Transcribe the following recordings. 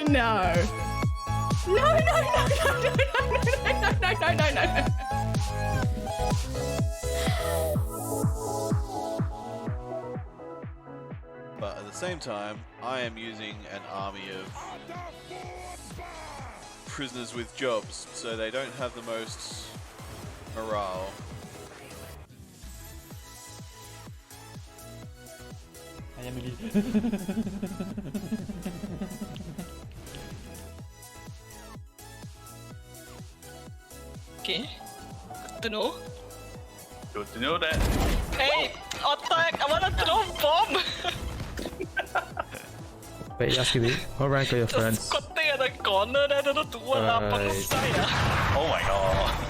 No. But at the same time, I am using an army of prisoners with jobs, so they don't have the most morale. Okay, good to know. Good to know that. Hey, attack! I wanna throw bomb! Wait, Yasuki, what rank are your Just friends? scotting at the corner there, don't know to what happened inside. Oh my god.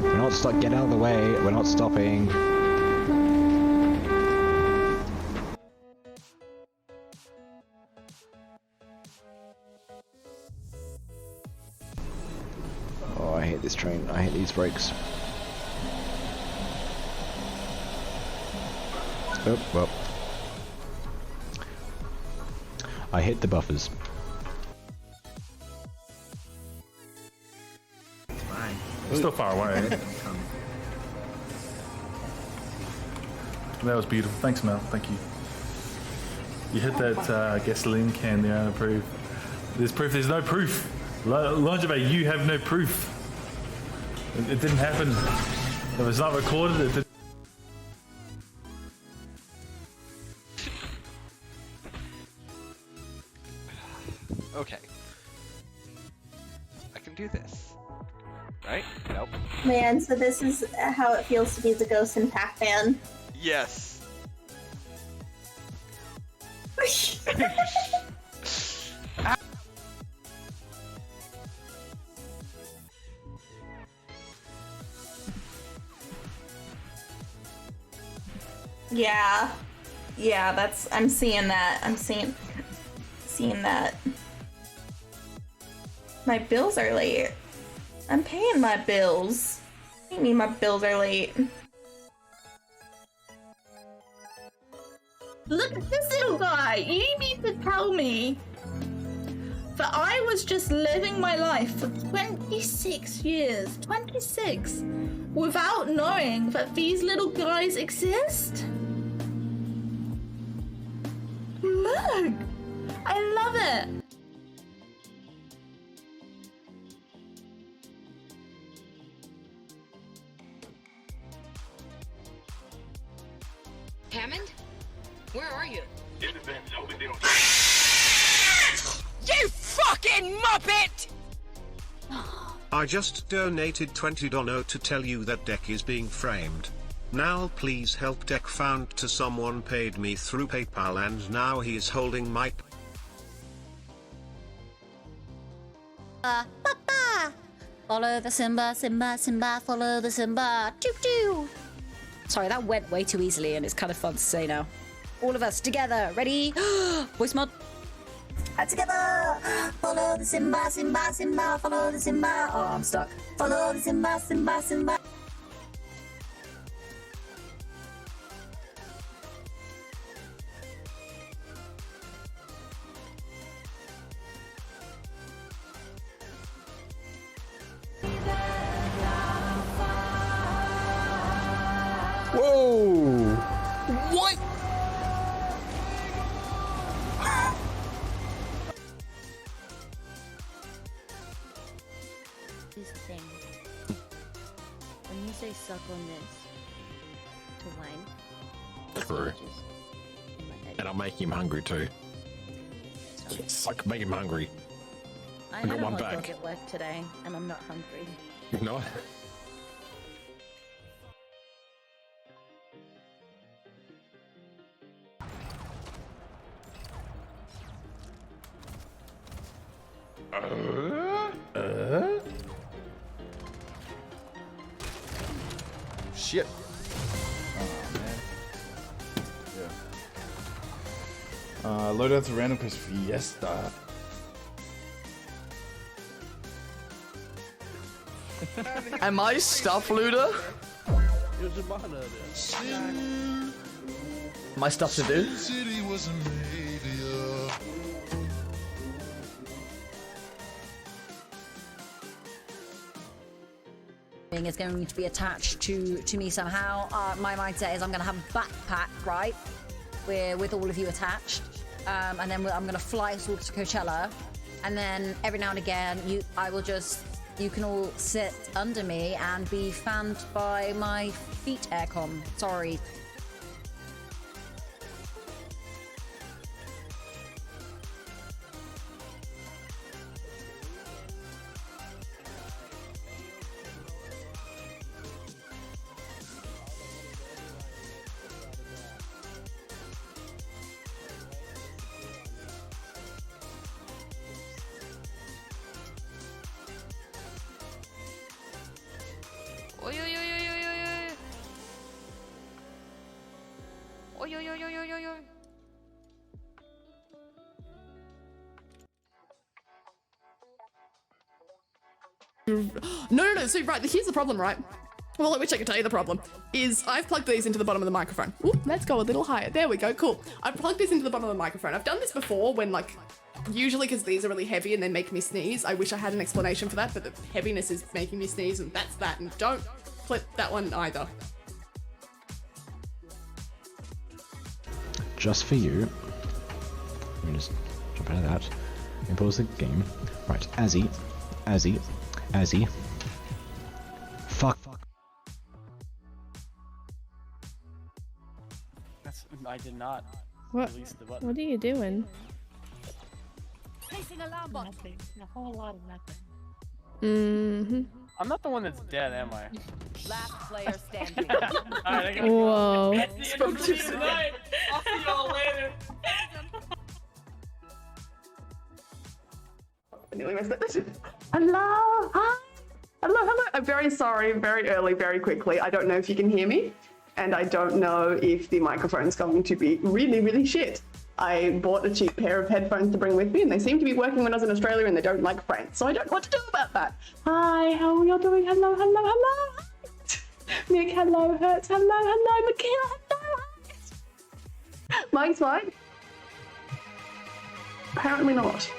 We're not stuck. Get out of the way. We're not stopping. Oh, I hate this train. I hate these brakes. Oh, well. I hit the buffers. It's still far away. That was beautiful. Thanks, Mel. Thank you. You hit that gasoline can there and proof. There's proof. There's no proof. Longevay, you have no proof. It didn't happen. It was not recorded. It didn't. Okay. I can do this. Right? Nope. Man, so this is how it feels to be the Ghost in Pac-Man. Yes. Yeah, that's, I'm seeing that. I'm seeing that. My bills are late. I'm paying my bills. I mean, my bills are late. Look at this little guy. You mean to tell me that I was just living my life for 26 years, 26, without knowing that these little guys exist? Look! I love it! Hammond? Where are you? In the vents, hoping they don't. You fucking muppet! I just donated $20 to tell you that deck is being framed. Now please help deck found to someone paid me through PayPal and now he is holding my Papa! Follow the Simba, Simba, Simba, follow the Simba. Choo choo! Sorry, that went way too easily and it's kind of fun to say now. All of us together, ready? Voice mod. Together! Follow the Simba, Simba, Simba, follow the Simba. Oh, I'm stuck. Follow the Simba, Simba, Simba. Whoa! What? This thing. When you say suck on this to wine, True. in my head. And I'll make him hungry too. Like, make him hungry. I got had one a hot back. dog at work today, and I'm not hungry. No? Shit. Oh man. Yeah. Loadout to random quest Fiesta. Am I stuff looter? My stuff to do. Is going to be attached to me somehow. My mindset is I'm going to have a backpack, right, with all of you attached, and then I'm going to fly us all to Coachella, and then every now and again you can all sit under me and be fanned by my feet aircon. Sorry. Oi, oi, oi, oi, oi, oi, oi. Oi, oi, oi, oi, oi, oi, oi. No. So, right, here's the problem, right? Well, I wish I could tell you the problem. Is I've plugged these into the bottom of the microphone. Ooh, let's go a little higher. There we go, cool. I've plugged this into the bottom of the microphone. I've done this before when, like, usually because these are really heavy and they make me sneeze. I wish I had an explanation for that, but the heaviness is making me sneeze, and that's that. And don't flip that one either. Just for you. Let me just jump out of that. And pause the game. Right, Azzy. Fuck. I did not release the button. What are you doing? Placing alarm bot. Nothing. A whole lot of nothing. Mm-hmm. I'm not the one that's dead, am I? Last player standing. Alright, I gotta Whoa. That's the end of the night. I'll see y'all later. I nearly missed it. Hello, hi. Hello. I'm very sorry, very early, very quickly. I don't know if you can hear me, and I don't know if the microphone's going to be really, really shit. I bought a cheap pair of headphones to bring with me, and they seem to be working when I was in Australia, and they don't like France, so I don't know what to do about that. Hi, how are you doing? Hello. Mick, hello. Hertz, hello. Michaela, hello. Mike's fine. Apparently not.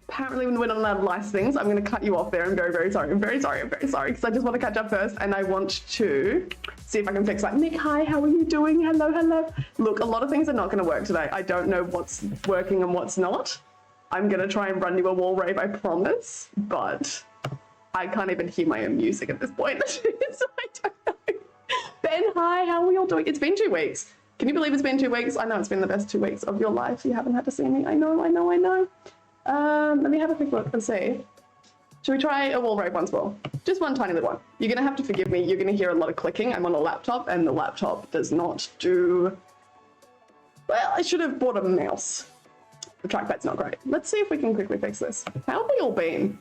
Apparently we're not allowed to lice things. I'm going to cut you off there. I'm very, very sorry. I'm very sorry because I just want to catch up first, and I want to see if I can fix, like, Mick, hi, how are you doing? Hello. Look, a lot of things are not going to work today. I don't know what's working and what's not. I'm going to try and run you a wall rave, I promise, but I can't even hear my own music at this point. So I don't know. Ben, hi, how are you all doing? It's been 2 weeks. Can you believe it's been 2 weeks? I know it's been the best 2 weeks of your life. You haven't had to see me. I know. Let me have a quick look and see. Should we try a wall rave once more? Just one tiny little one. You're going to have to forgive me. You're going to hear a lot of clicking. I'm on a laptop, and the laptop does not do... Well, I should have bought a mouse. The trackpad's not great. Let's see if we can quickly fix this. How have we all been?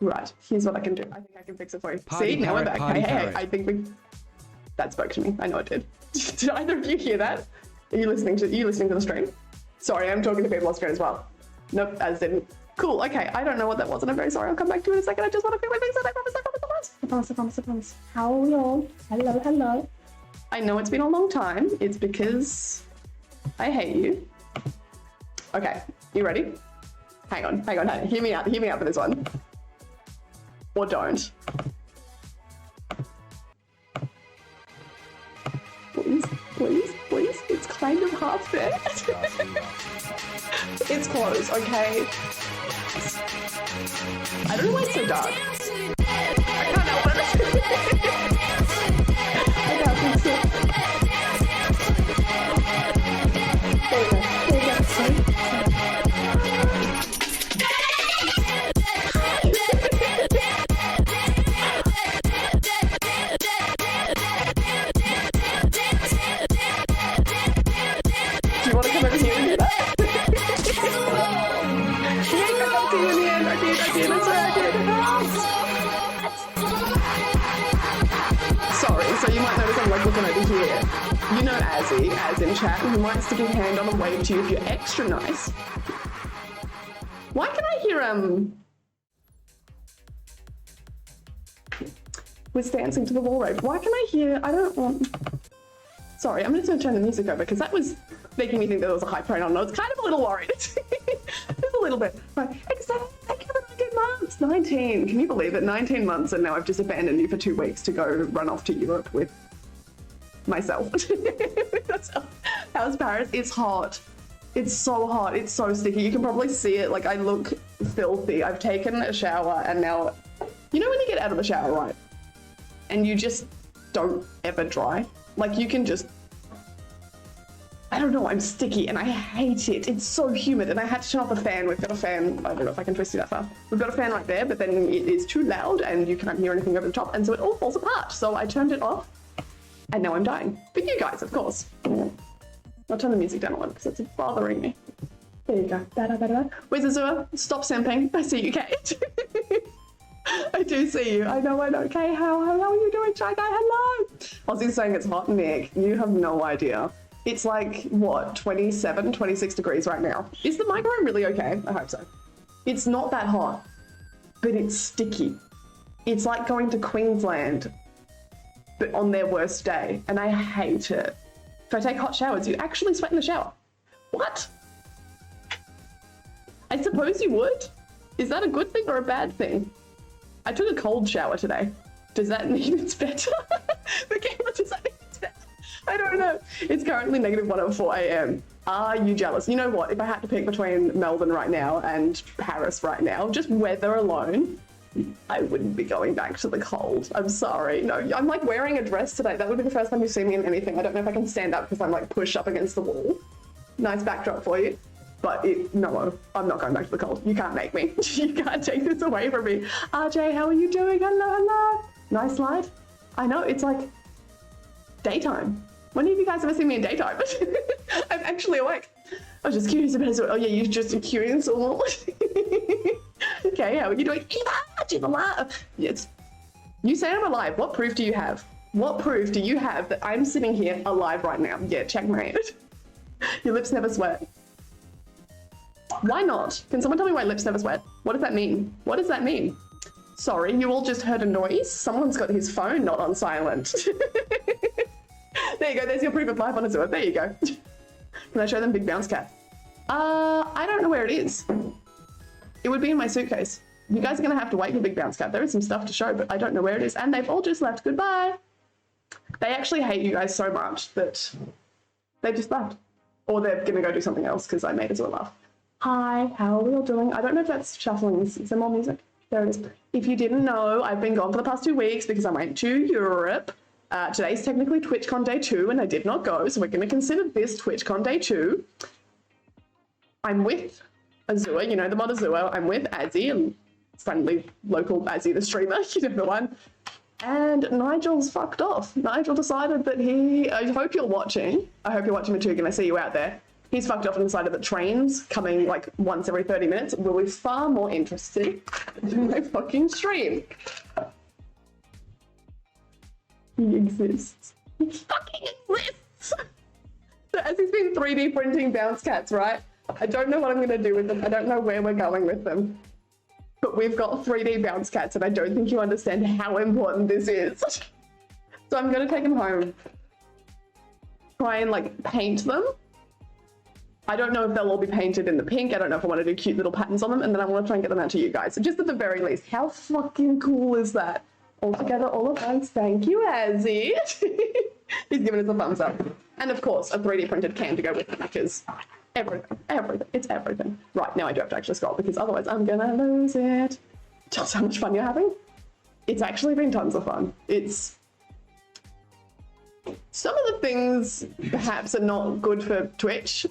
Right, here's what I can do. I think I can fix it for you. See, now we're back. Hey, I think we... That spoke to me. I know it did. Did either of you hear that? Are you listening to the stream? Sorry, I'm talking to people on screen as well. Nope, as didn't. Cool, okay, I don't know what that was, and I'm very sorry. I'll come back to it in a second. I just want to quickly fix it. I promise. How are we all? Hello. I know it's been a long time. It's because I hate you. Okay, you ready? Hang on. Hear me out for this one. Or don't. Please. It's kind of half there. It's close, okay? I don't know why it's so dark. I can't help it. I can't fix it. There you go. See? Do you want to come over here and do that? Sorry, so you might notice I'm like looking over here. You know Azzy, as in chat, who might stick his hand on and wave to you if you're extra nice. Why can I hear was dancing to the wall rope. Why can I hear? I don't want. Sorry, I'm just going to turn the music over because that was making me think there was a hype train on. I was kind of a little worried. Just a little bit. Right. Exactly. 19 months. 19. Can you believe it? 19 months, and now I've just abandoned you for 2 weeks to go run off to Europe with myself. How's Paris? It's hot. It's so hot. It's so sticky. You can probably see it. Like, I look filthy. I've taken a shower, and now, you know when you get out of the shower, right? And you just don't ever dry. Like, you can just, I don't know, I'm sticky and I hate it. It's so humid, and I had to turn off the fan. We've got a fan, I don't know if I can twist it that fast. We've got a fan right there, but then it is too loud and you can't hear anything over the top, and so it all falls apart. So I turned it off, and now I'm dying. But you guys, of course. I'll turn the music down a little because it's bothering me. There you go. Da-da-da-da. Where's Azure? Stop simping. I see you, Kate. I do see you. I know. Okay, how are you doing, Shy Guy? Hello. Ozzy's saying it's hot, Nick. You have no idea. It's like, what, 27, 26 degrees right now. Is the micro really okay? I hope so. It's not that hot, but it's sticky. It's like going to Queensland, but on their worst day, and I hate it. If I take hot showers, you actually sweat in the shower. What? I suppose you would. Is that a good thing or a bad thing? I took a cold shower today. Does that mean it's better? The camera, does that mean it's better? I don't know. It's currently -104 a.m. Are you jealous? You know what? If I had to pick between Melbourne right now and Paris right now, just weather alone, I wouldn't be going back to the cold. I'm sorry. No, I'm like wearing a dress today. That would be the first time you see me in anything. I don't know if I can stand up because I'm like pushed up against the wall. Nice backdrop for you. But no, I'm not going back to the cold. You can't make me. You can't take this away from me. RJ, how are you doing? Hello. Nice slide. I know, it's like daytime. When have you guys ever seen me in daytime? I'm actually awake. I was just curious about it. Oh yeah, you're just curious or Okay, how are you doing? She's alive. Yes. You say I'm alive. What proof do you have? What proof do you have that I'm sitting here alive right now? Yeah, checkmate. Your lips never sweat. Why not? Can someone tell me why lips never sweat? What does that mean? What does that mean? Sorry, you all just heard a noise? Someone's got his phone not on silent. There you go, there's your proof of life on Azure. There you go. Can I show them Big Bounce Cat? I don't know where it is. It would be in my suitcase. You guys are gonna have to wait for Big Bounce Cat. There is some stuff to show, but I don't know where it is. And they've all just left. Goodbye. They actually hate you guys so much that they just left. Or they're gonna go do something else because I made Azure laugh. Hi, how are we all doing? I don't know if that's shuffling. Is there more music? There it is. If you didn't know, I've been gone for the past 2 weeks because I went to Europe. Today's technically TwitchCon Day 2 and I did not go, so we're going to consider this TwitchCon Day 2. I'm with Azure, you know the mod Azure. I'm with Azzy, and friendly local Azzy the streamer, you know the one. And Nigel's fucked off. Nigel decided that I hope you're watching. I hope you're watching Matugan. I see you out there. He's fucked off and decided that trains coming like once every 30 minutes will be far more interesting than my fucking stream. He exists. He fucking exists! So as he's been 3D printing bounce cats, right? I don't know what I'm going to do with them. I don't know where we're going with them. But we've got 3D bounce cats and I don't think you understand how important this is. So I'm going to take them home. Try and like paint them. I don't know if they'll all be painted in the pink. I don't know if I want to do cute little patterns on them. And then I want to try and get them out to you guys. So just at the very least, how fucking cool is that? All together, all at once. Thank you, Azzy. He's giving us a thumbs up. And of course, a 3D printed can to go with it because everything. It's everything. Right, now I do have to actually scroll because otherwise I'm gonna lose it. Just how much fun you're having. It's actually been tons of fun. It's... Some of the things perhaps are not good for Twitch.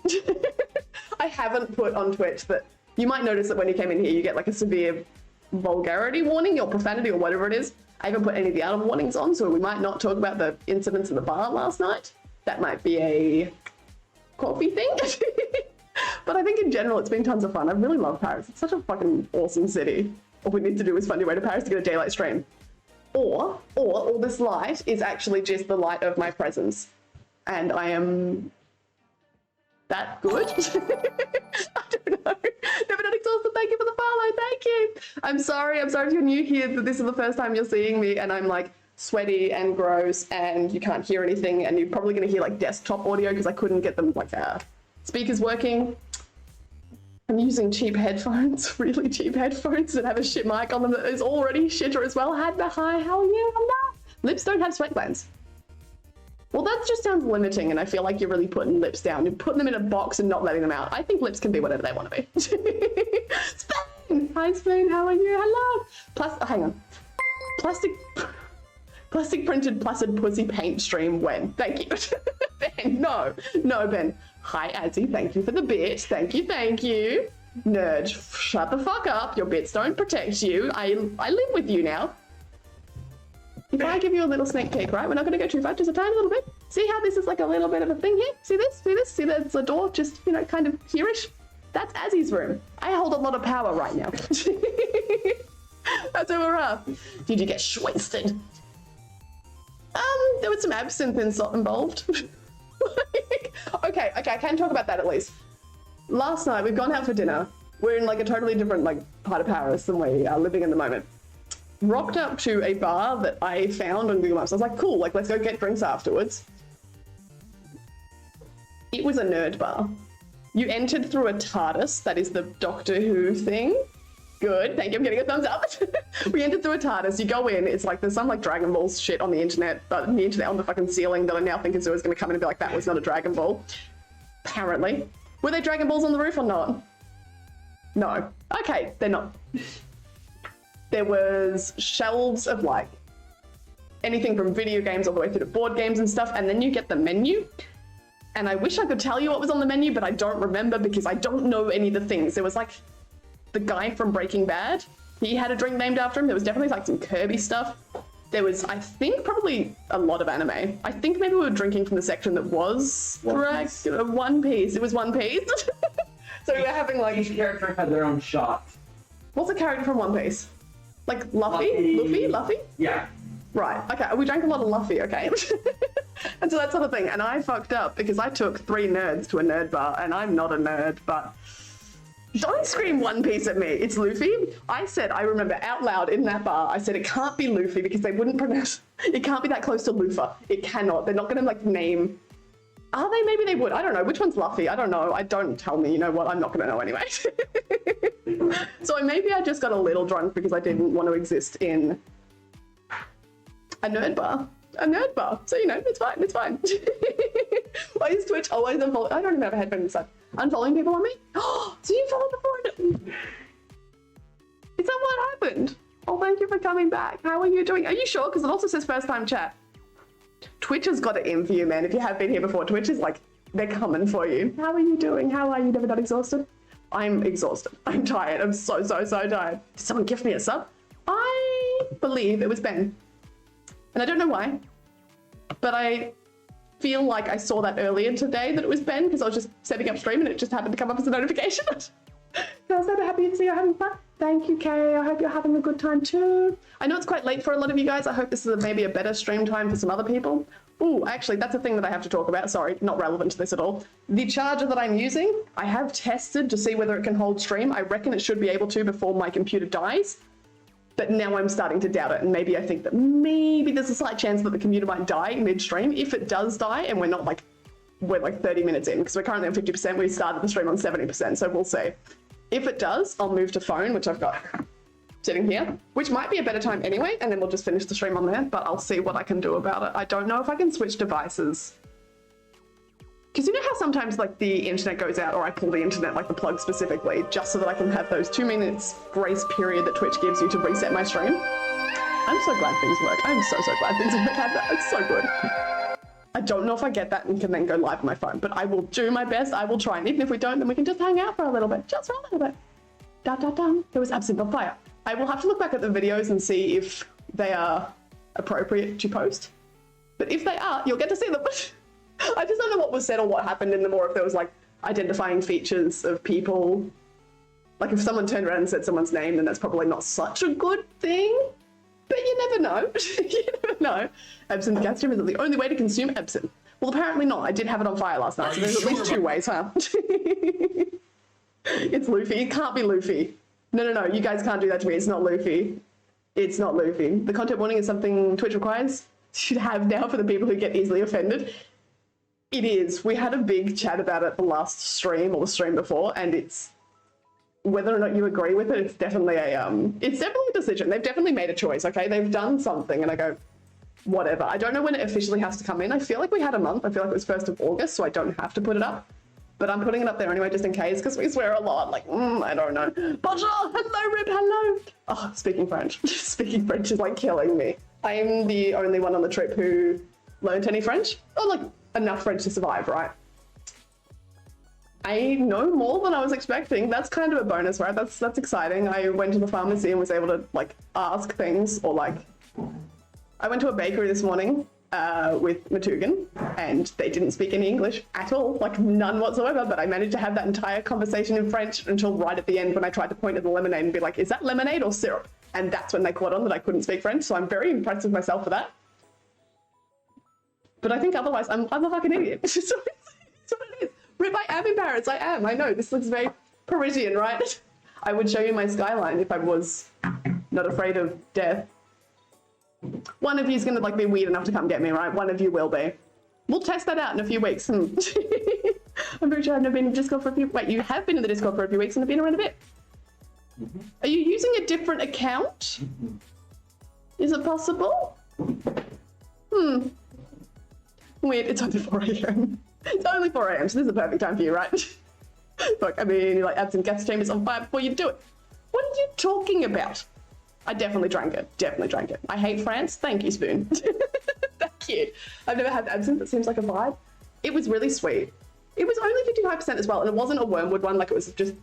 I haven't put on Twitch that you might notice that when you came in here, you get like a severe vulgarity warning or profanity or whatever it is. I haven't put any of the other warnings on, so we might not talk about the incidents in the bar last night. That might be a coffee thing. But I think in general, it's been tons of fun. I really love Paris. It's such a fucking awesome city. All we need to do is find your way to Paris to get a daylight stream. Or all this light is actually just the light of my presence. And I am that good? I don't know. Never done exhausted. Thank you for the follow. Thank you. I'm sorry if you're new here that this is the first time you're seeing me and I'm like sweaty and gross, and you can't hear anything, and you're probably going to hear like desktop audio because I couldn't get them like speakers working. I'm using cheap headphones, really cheap headphones that have a shit mic on them that is already shitter as well. Hi, how are you? Hello. Lips don't have sweat glands. Well, that just sounds limiting, and I feel like you're really putting lips down. You're putting them in a box and not letting them out. I think lips can be whatever they want to be. Spoon! Hi, Spoon, how are you? Hello! Hang on. Plastic printed placid pussy paint stream when? Thank you. Ben, no, Ben. Hi, Azzy, thank you for the bit. Thank you. Nerd, shut the fuck up. Your bits don't protect you. I live with you now. If I give you a little sneak peek, right? We're not going to go too far, just a tiny little bit. See how this is like a little bit of a thing here? See this? See that's the door, just, you know, kind of here-ish? That's Azzy's room. I hold a lot of power right now. That's where we're at. Did you get wasted? There was some absinthe involved. Okay, I can talk about that at least. Last night, we've gone out for dinner. We're in like a totally different like part of Paris than we are living in the moment. Rocked up to a bar that I found on Google Maps. I was like, cool, like let's go get drinks afterwards. It was a nerd bar. You entered through a TARDIS, that is the Doctor Who thing. Good, thank you, I'm getting a thumbs up. We entered through a TARDIS, you go in, it's like there's some like Dragon Ball shit on the internet on the fucking ceiling that I now think is always gonna come in and be like, that was not a Dragon Ball. Apparently. Were there Dragon Balls on the roof or not? No. Okay, they're not. There was shelves of like anything from video games all the way through to board games and stuff, and then you get the menu. And I wish I could tell you what was on the menu, but I don't remember because I don't know any of the things. There was like the guy from Breaking Bad. He had a drink named after him. There was definitely like some Kirby stuff. There was, I think, probably a lot of anime. I think maybe we were drinking from the section that was One Piece. It was One Piece. So we were having like... Each character had their own shot. What's a character from One Piece? Like Luffy? Luffy? Yeah. Right, okay, we drank a lot of Luffy, okay? And so that sort of thing. And I fucked up because I took 3 nerds to a nerd bar, and I'm not a nerd, but don't scream One Piece at me. It's Luffy. I remember out loud in that bar, I said it can't be Luffy because they wouldn't pronounce, it can't be that close to Luffy. It cannot. They're not gonna like name, are they? Maybe they would. I don't know. Which one's Luffy? I don't know. Don't tell me. You know what? I'm not gonna know anyway. So maybe I just got a little drunk because I didn't want to exist in a nerd bar. So, you know, it's fine. Why is Twitch always unfollowing? I don't even have a headphone inside. Unfollowing people on me? Oh, so you followed before? Is that what happened? Oh, thank you for coming back. How are you doing? Are you sure? Because it also says first time chat. Twitch has got it in for you, man. If you have been here before, Twitch is like, they're coming for you. How are you doing? How are you? Never not exhausted? I'm exhausted. I'm tired. I'm so tired. Did someone gift me a sub? I believe it was Ben. And I don't know why, but I feel like I saw that earlier today that it was Ben because I was just setting up stream and it just happened to come up as a notification. So I was so happy to see you're having fun. Thank you, Kay. I hope you're having a good time too. I know it's quite late for a lot of you guys. I hope this is maybe a better stream time for some other people. Ooh, actually, that's a thing that I have to talk about. Sorry, not relevant to this at all. The charger that I'm using, I have tested to see whether it can hold stream. I reckon it should be able to before my computer dies. But now I'm starting to doubt it, and maybe I think that maybe there's a slight chance that the computer might die mid-stream. If it does die, and we're like 30 minutes in, because we're currently on 50%, we started the stream on 70%, so we'll see. If it does, I'll move to phone, which I've got sitting here, which might be a better time anyway, and then we'll just finish the stream on there, but I'll see what I can do about it. I don't know if I can switch devices. Because you know how sometimes like the internet goes out, or I pull the internet, like the plug specifically, just so that I can have those 2 minutes grace period that Twitch gives you to reset my stream? I'm so glad things work. I'm so glad things work. It's so good. I don't know if I get that and can then go live on my phone, but I will do my best. I will try, and even if we don't, then we can just hang out for a little bit. Just for a little bit. There was absinthe on fire. I will have to look back at the videos and see if they are appropriate to post. But if they are, you'll get to see them. I just don't know what was said or what happened in them, or if there was like identifying features of people. Like if someone turned around and said someone's name, then that's probably not such a good thing. But you never know. You never know. Absinthe gas stream is the only way to consume absinthe. Well, apparently not. I did have it on fire last night, so there's at least 2 ways, huh? It's Luffy. It can't be Luffy. No. You guys can't do that to me. It's not Luffy. It's not Luffy. The content warning is something Twitch requires. Should have now for the people who get easily offended. It is. We had a big chat about it the last stream or the stream before, and it's whether or not you agree with it. It's definitely a decision. They've definitely made a choice. Okay, they've done something, and I go, whatever. I don't know when it officially has to come in. I feel like we had a month. I feel like it was 1st of August, so I don't have to put it up. But I'm putting it up there anyway, just in case, because we swear a lot. Like, I don't know. Bonjour, hello, Rip, hello. Oh, speaking French. Speaking French is like killing me. I'm the only one on the trip who learned any French, or like enough French to survive, right? I know more than I was expecting. That's kind of a bonus, right? That's exciting. I went to the pharmacy and was able to like ask things, or like I went to a bakery this morning with Matugan, and they didn't speak any English at all, like none whatsoever, but I managed to have that entire conversation in French until right at the end when I tried to point at the lemonade and be like, is that lemonade or syrup? And that's when they caught on that I couldn't speak French, so I'm very impressed with myself for that. But I think otherwise, I'm a fucking idiot. It's just what it is. Rip, I am in Paris, I am, I know, this looks very Parisian, right? I would show you my skyline if I was not afraid of death. One of you is going to like be weird enough to come get me, right? One of you will be. We'll test that out in a few weeks. I'm pretty sure I've never been in Discord for a few... Wait, you have been in the Discord for a few weeks and have been around a bit? Are you using a different account? Is it possible? Weird, it's only 4 a.m. It's only 4 a.m, so this is the perfect time for you, right? Look, I mean, like, absent gas chambers on fire before you do it. What are you talking about? I definitely drank it. Definitely drank it. I hate France. Thank you, Spoon. Thank you. I've never had absinthe. That seems like a vibe. It was really sweet. It was only 55% as well, and it wasn't a wormwood one. Like, it was just...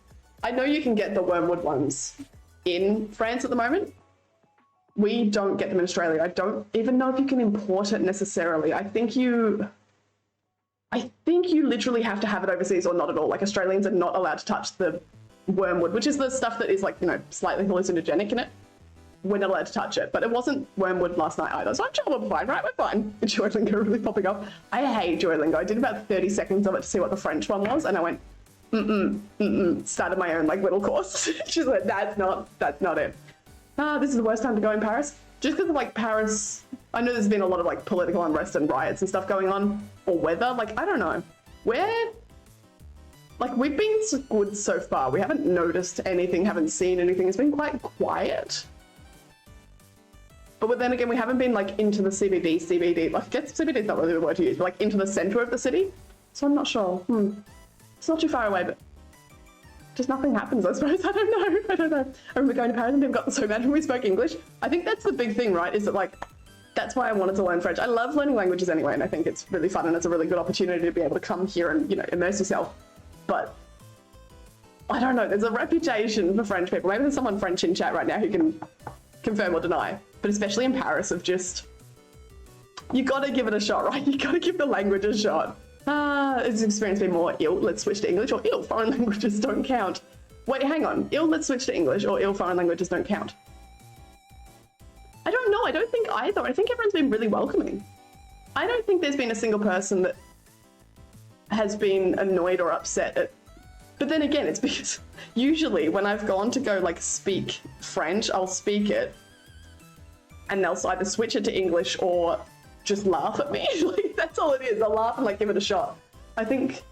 I know you can get the wormwood ones in France at the moment. We don't get them in Australia. I don't even know if you can import it necessarily. I think you literally have to have it overseas or not at all. Like, Australians are not allowed to touch the wormwood, which is the stuff that is like, you know, slightly hallucinogenic in it. We're not allowed to touch it, but it wasn't wormwood last night either, so I'm sure we're fine, right? We're fine. Duolingo really popping off. I hate Duolingo. I did about 30 seconds of it to see what the French one was, and I went, started my own like little course. She's like, that's not it. This is the worst time to go in Paris. Just because of like Paris, I know there's been a lot of like political unrest and riots and stuff going on, or weather, like, I don't know. We've been good so far. We haven't noticed anything, haven't seen anything. It's been quite quiet. But then again, we haven't been like into the CBD, like, I guess CBD is not really the word to use, but like into the center of the city. So I'm not sure. It's not too far away, but just nothing happens, I suppose. I don't know. I remember going to Paris and people got so mad when we spoke English. I think that's the big thing, right? Is that like, that's why I wanted to learn French. I love learning languages anyway, and I think it's really fun and it's a really good opportunity to be able to come here and, you know, immerse yourself. But I don't know, there's a reputation for French people. Maybe there's someone French in chat right now who can confirm or deny. But especially in Paris of just, you gotta give it a shot, right? You gotta give the language a shot. Has the experience been more ill? Let's switch to English, or ill? Foreign languages don't count. Wait, hang on. Ill, let's switch to English, or ill, foreign languages don't count. I don't know. I don't think either. I think everyone's been really welcoming. I don't think there's been a single person that has been annoyed or upset at... But then again, it's because usually when I've gone to go like speak French, I'll speak it, and they'll either switch it to English or just laugh at me. Like, that's all it is. I'll laugh and like give it a shot. I think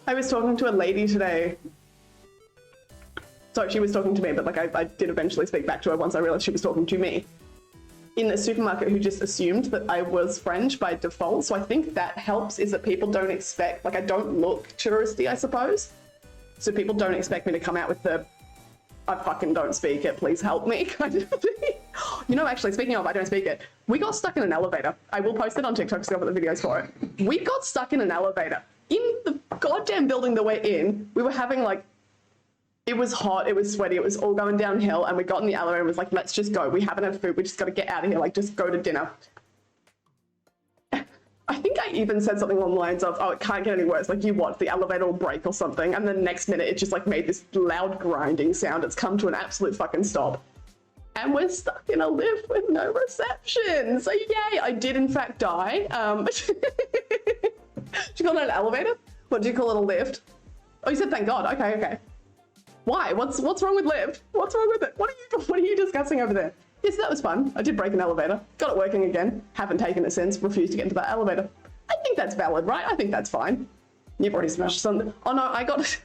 I was talking to a lady today. So she was talking to me, but like I did eventually speak back to her once I realized she was talking to me. In the supermarket, who just assumed that I was French by default. So I think that helps, is that people don't expect, like, I don't look touristy, I suppose. So people don't expect me to come out with the, I fucking don't speak it, please help me kind of thing. You know, actually, speaking of I don't speak it, we got stuck in an elevator. I will post it on TikTok so I've got the videos for it. We got stuck in an elevator. In the goddamn building that we're in, we were having like, it was hot, it was sweaty, it was all going downhill, and we got in the elevator and was like, let's just go. We haven't had food, we just got to get out of here, like, just go to dinner. I think I even said something along the lines of, oh, it can't get any worse, like, you what, the elevator will break or something, and the next minute it just, like, made this loud grinding sound. It's come to an absolute fucking stop. And we're stuck in a lift with no reception. So yay, I did in fact die. Do you call it an elevator? What do you call it, a lift? Oh, you said thank God, okay. Why? What's wrong with Liv? What's wrong with it? What are you discussing over there? Yes, that was fun. I did break an elevator. Got it working again. Haven't taken it since. Refused to get into that elevator. I think that's valid, right? I think that's fine. You've already smashed something. Oh no, I got...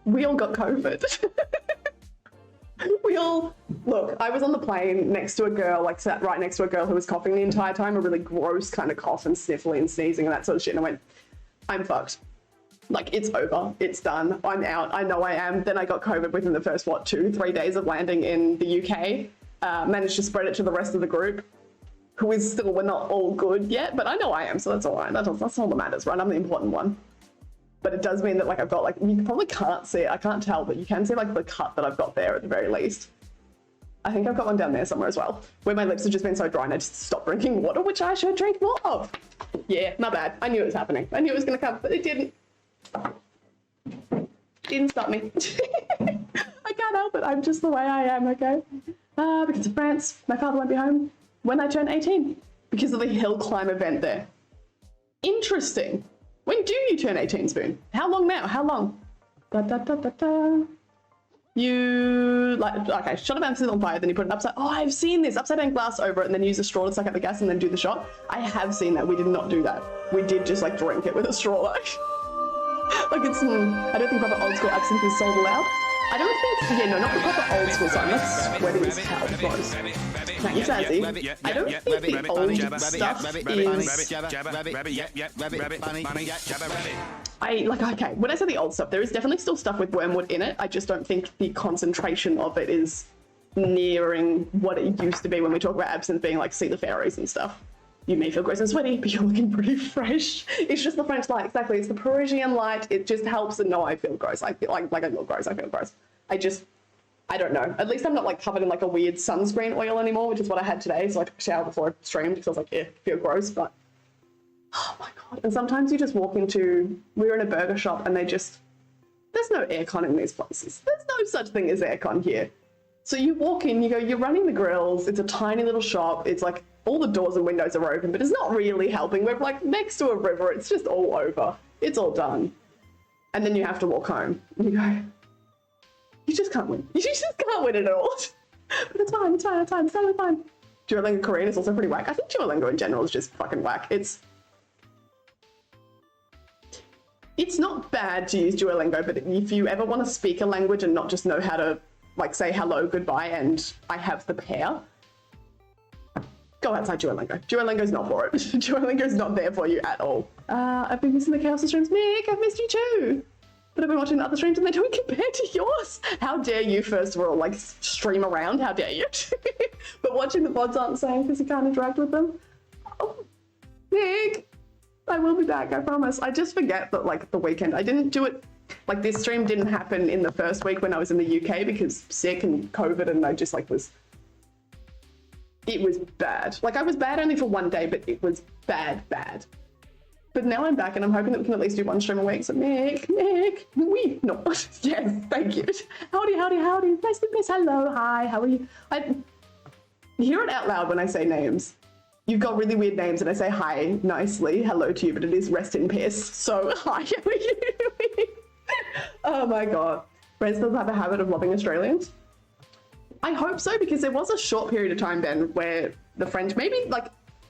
we all got COVID. Look, I was on the plane next to a girl, like sat right next to a girl who was coughing the entire time, a really gross kind of cough and sniffling and sneezing and that sort of shit. And I went, I'm fucked. Like, it's over. It's done. I'm out. I know I am. Then I got COVID within the first, 2-3 days of landing in the UK. Managed to spread it to the rest of the group, who is still, we're not all good yet, but I know I am, so that's all right. That's all that matters, right? I'm the important one. But it does mean that, like, I've got, like, you probably can't see it. I can't tell, but you can see, like, the cut that I've got there at the very least. I think I've got one down there somewhere as well, where my lips have just been so dry and I just stopped drinking water, which I should drink more of. Yeah, my bad. I knew it was happening. I knew it was going to come, but it didn't. Didn't stop me. I can't help it. I'm just the way I am, okay? Because of France, my father won't be home when I turn 18 because of the hill climb event there. Interesting. When do you turn 18, Spoon? How long now? How long? You, like, okay, shot a bounce on fire, then you put it upside. Oh, I've seen this. Upside down glass over it and then use a straw to suck out the gas and then do the shot. I have seen that. We did not do that. We did just, like, drink it with a straw, like. Like, it's, I don't think proper old school absinthe is sold allowed. I don't think, yeah, no, not the proper old school song. That's sweating as hell, gross. Thanks, Azzy. I don't think the old stuff is... okay, when I say the old stuff, there is definitely still stuff with wormwood in it. I just don't think the concentration of it is nearing what it used to be when we talk about absinthe being like see the fairies and stuff. You may feel gross and sweaty, but you're looking pretty fresh. It's just the French light, exactly. It's the Parisian light. It just helps. And no, I feel gross. I feel like I feel gross. I feel gross. I don't know. At least I'm not like covered in like a weird sunscreen oil anymore, which is what I had today. So I took a shower before I streamed because I was like, yeah, I feel gross. But oh my God. And sometimes you just walk into, we were in a burger shop and there's no aircon in these places. There's no such thing as aircon here. So you walk in, you go, you're running the grills. It's a tiny little shop. It's like, all the doors and windows are open, but it's not really helping. We're like next to a river. It's just all over. It's all done. And then you have to walk home. And you go, you just can't win. You just can't win it at all. But it's fine. It's fine. It's fine. It's totally fine. Duolingo Korean is also pretty whack. I think Duolingo in general is just fucking whack. It's not bad to use Duolingo, but if you ever want to speak a language and not just know how to like say hello, goodbye, and I have the pair, go outside Duolingo. Duolingo's not for it. Duolingo's not there for you at all. I've been missing the Chaos streams. Mick, I've missed you too. But I've been watching other streams and they don't compare to yours. How dare you, first of all, like stream around? How dare you? But watching the VODs aren't the same because you can't interact with them. Oh, Mick, I will be back, I promise. I just forget that like the weekend, I didn't do it. Like this stream didn't happen in the first week when I was in the UK because sick and COVID and I just like it was bad. Like I was bad only for one day, but it was bad. But now I'm back and I'm hoping that we can at least do one stream a week. So Mick, we no, yes, thank you. Howdy. Nice to miss. Hello, hi, how are you? I hear it out loud when I say names. You've got really weird names and I say hi nicely, hello to you, but it is rest in peace. So hi, how are you doing? Oh my God. Friends does have a habit of loving Australians. I hope so, because there was a short period of time, Ben, where the French, maybe like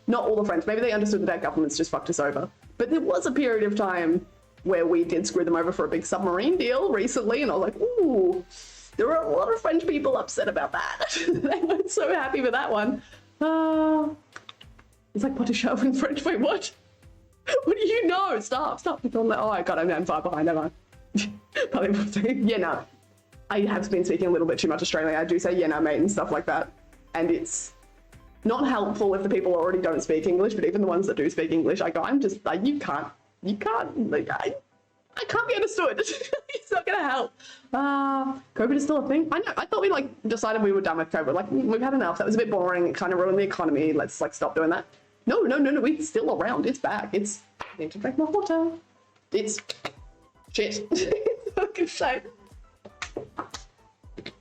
not all the French, maybe they understood that our governments just fucked us over. But there was a period of time where we did screw them over for a big submarine deal recently. And I was like, ooh, there were a lot of French people upset about that. They weren't so happy with that one. It's like Potichelle in French. Wait, what? What do you know? Stop. Oh my God, I'm far behind, am I? Yeah, no. I have been speaking a little bit too much Australian. I do say yeah, no, mate, and stuff like that. And it's not helpful if the people already don't speak English, but even the ones that do speak English, I go, I'm just like, you can't, like, I can't be understood. It's not gonna help. COVID is still a thing. I know, I thought we like decided we were done with COVID. Like, we've had enough. That was a bit boring. It kind of ruined the economy. Let's like stop doing that. No, it's still around. It's back. I need to drink more water. It's shit. It's fucking shit.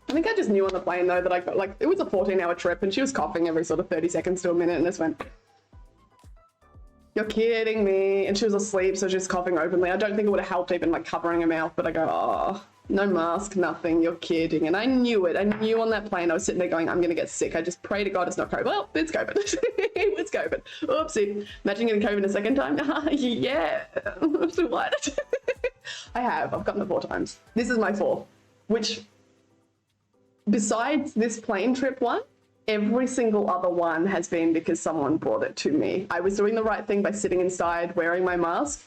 I think I just knew on the plane though that I got, like, it was a 14-hour trip and she was coughing every sort of 30 seconds to a minute and just went, You're kidding me. And she was asleep, so just coughing openly. I don't think it would have helped even like covering her mouth, but I go, oh, no mask, nothing. You're kidding. And I knew it. I knew on that plane I was sitting there going, I'm going to get sick. I just pray to God it's not COVID. Well, it's COVID. It's COVID. Oopsie. Imagine getting COVID a second time. Yeah. What? I have. I've gotten it 4 times. This is my 4th, which besides this plane trip one, every single other one has been because someone brought it to me. I was doing the right thing by sitting inside wearing my mask,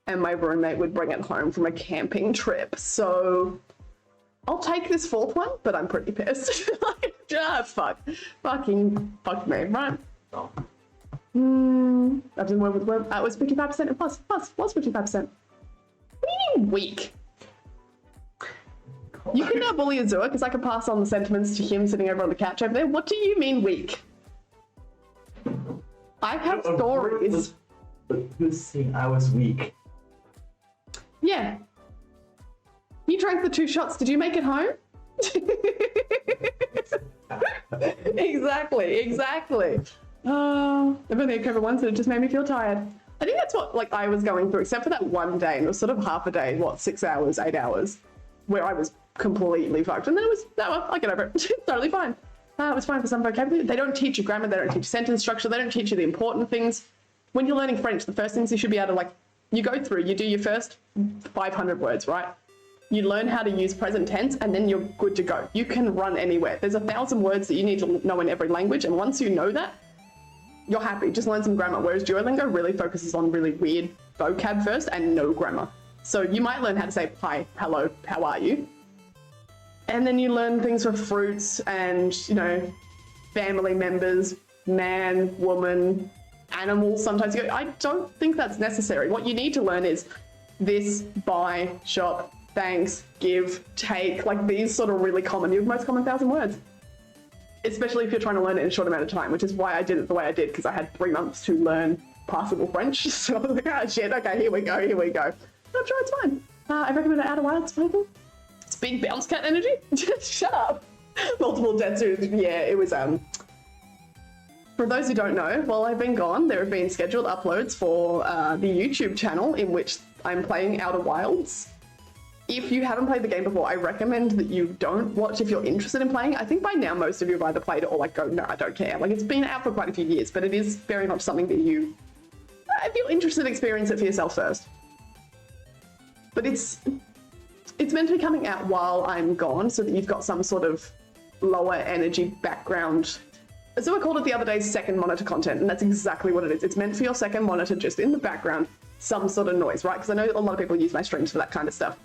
and my roommate would bring it home from a camping trip. So I'll take this 4th one, but I'm pretty pissed. Fuck. Fucking fuck me, right? I've been with it was 55% and plus was 55%. What do you mean weak? You can now bully Azure because I can pass on the sentiments to him sitting over on the couch over there. What do you mean weak? I have stories. But who's saying I was weak? Yeah. You drank the 2 shots. Did you make it home? Exactly. I've only had COVID once and it just made me feel tired. I think that's what like I was going through, except for that one day, and it was sort of half a day, 6 hours, 8 hours, where I was completely fucked. And then it was, I'll get over it. It's totally fine. It was fine for some vocabulary. They don't teach you grammar, they don't teach you sentence structure, they don't teach you the important things. When you're learning French, the first things you should be able to like, you go through, you do your first 500 words, right? You learn how to use present tense and then you're good to go. You can run anywhere. There's 1,000 words that you need to know in every language, and once you know that, you're happy. Just learn some grammar, whereas Duolingo really focuses on really weird vocab first and no grammar. So you might learn how to say hi, hello, how are you? And then you learn things for fruits and, you know, family members, man, woman, animals. Sometimes you go, I don't think that's necessary. What you need to learn is this, buy, shop, thanks, give, take, like these sort of really common, your most common 1,000 words. Especially if you're trying to learn it in a short amount of time, which is why I did it the way I did, because I had 3 months to learn passable French. So I was like, ah, shit, okay, here we go. I'm sure it's fine. I recommend it Outer Wilds, people. It's big bounce cat energy. Just shut up. Multiple deaths. Yeah, it was, for those who don't know, while I've been gone, there have been scheduled uploads for the YouTube channel in which I'm playing Outer Wilds. If you haven't played the game before, I recommend that you don't watch if you're interested in playing. I think by now most of you have either played it or like go, no, I don't care. Like it's been out for quite a few years, but it is very much something that you, if you're interested, experience it for yourself first. But it's meant to be coming out while I'm gone so that you've got some sort of lower energy background. So I called it the other day second monitor content, and that's exactly what it is. It's meant for your second monitor, just in the background, some sort of noise, right? Because I know a lot of people use my streams for that kind of stuff.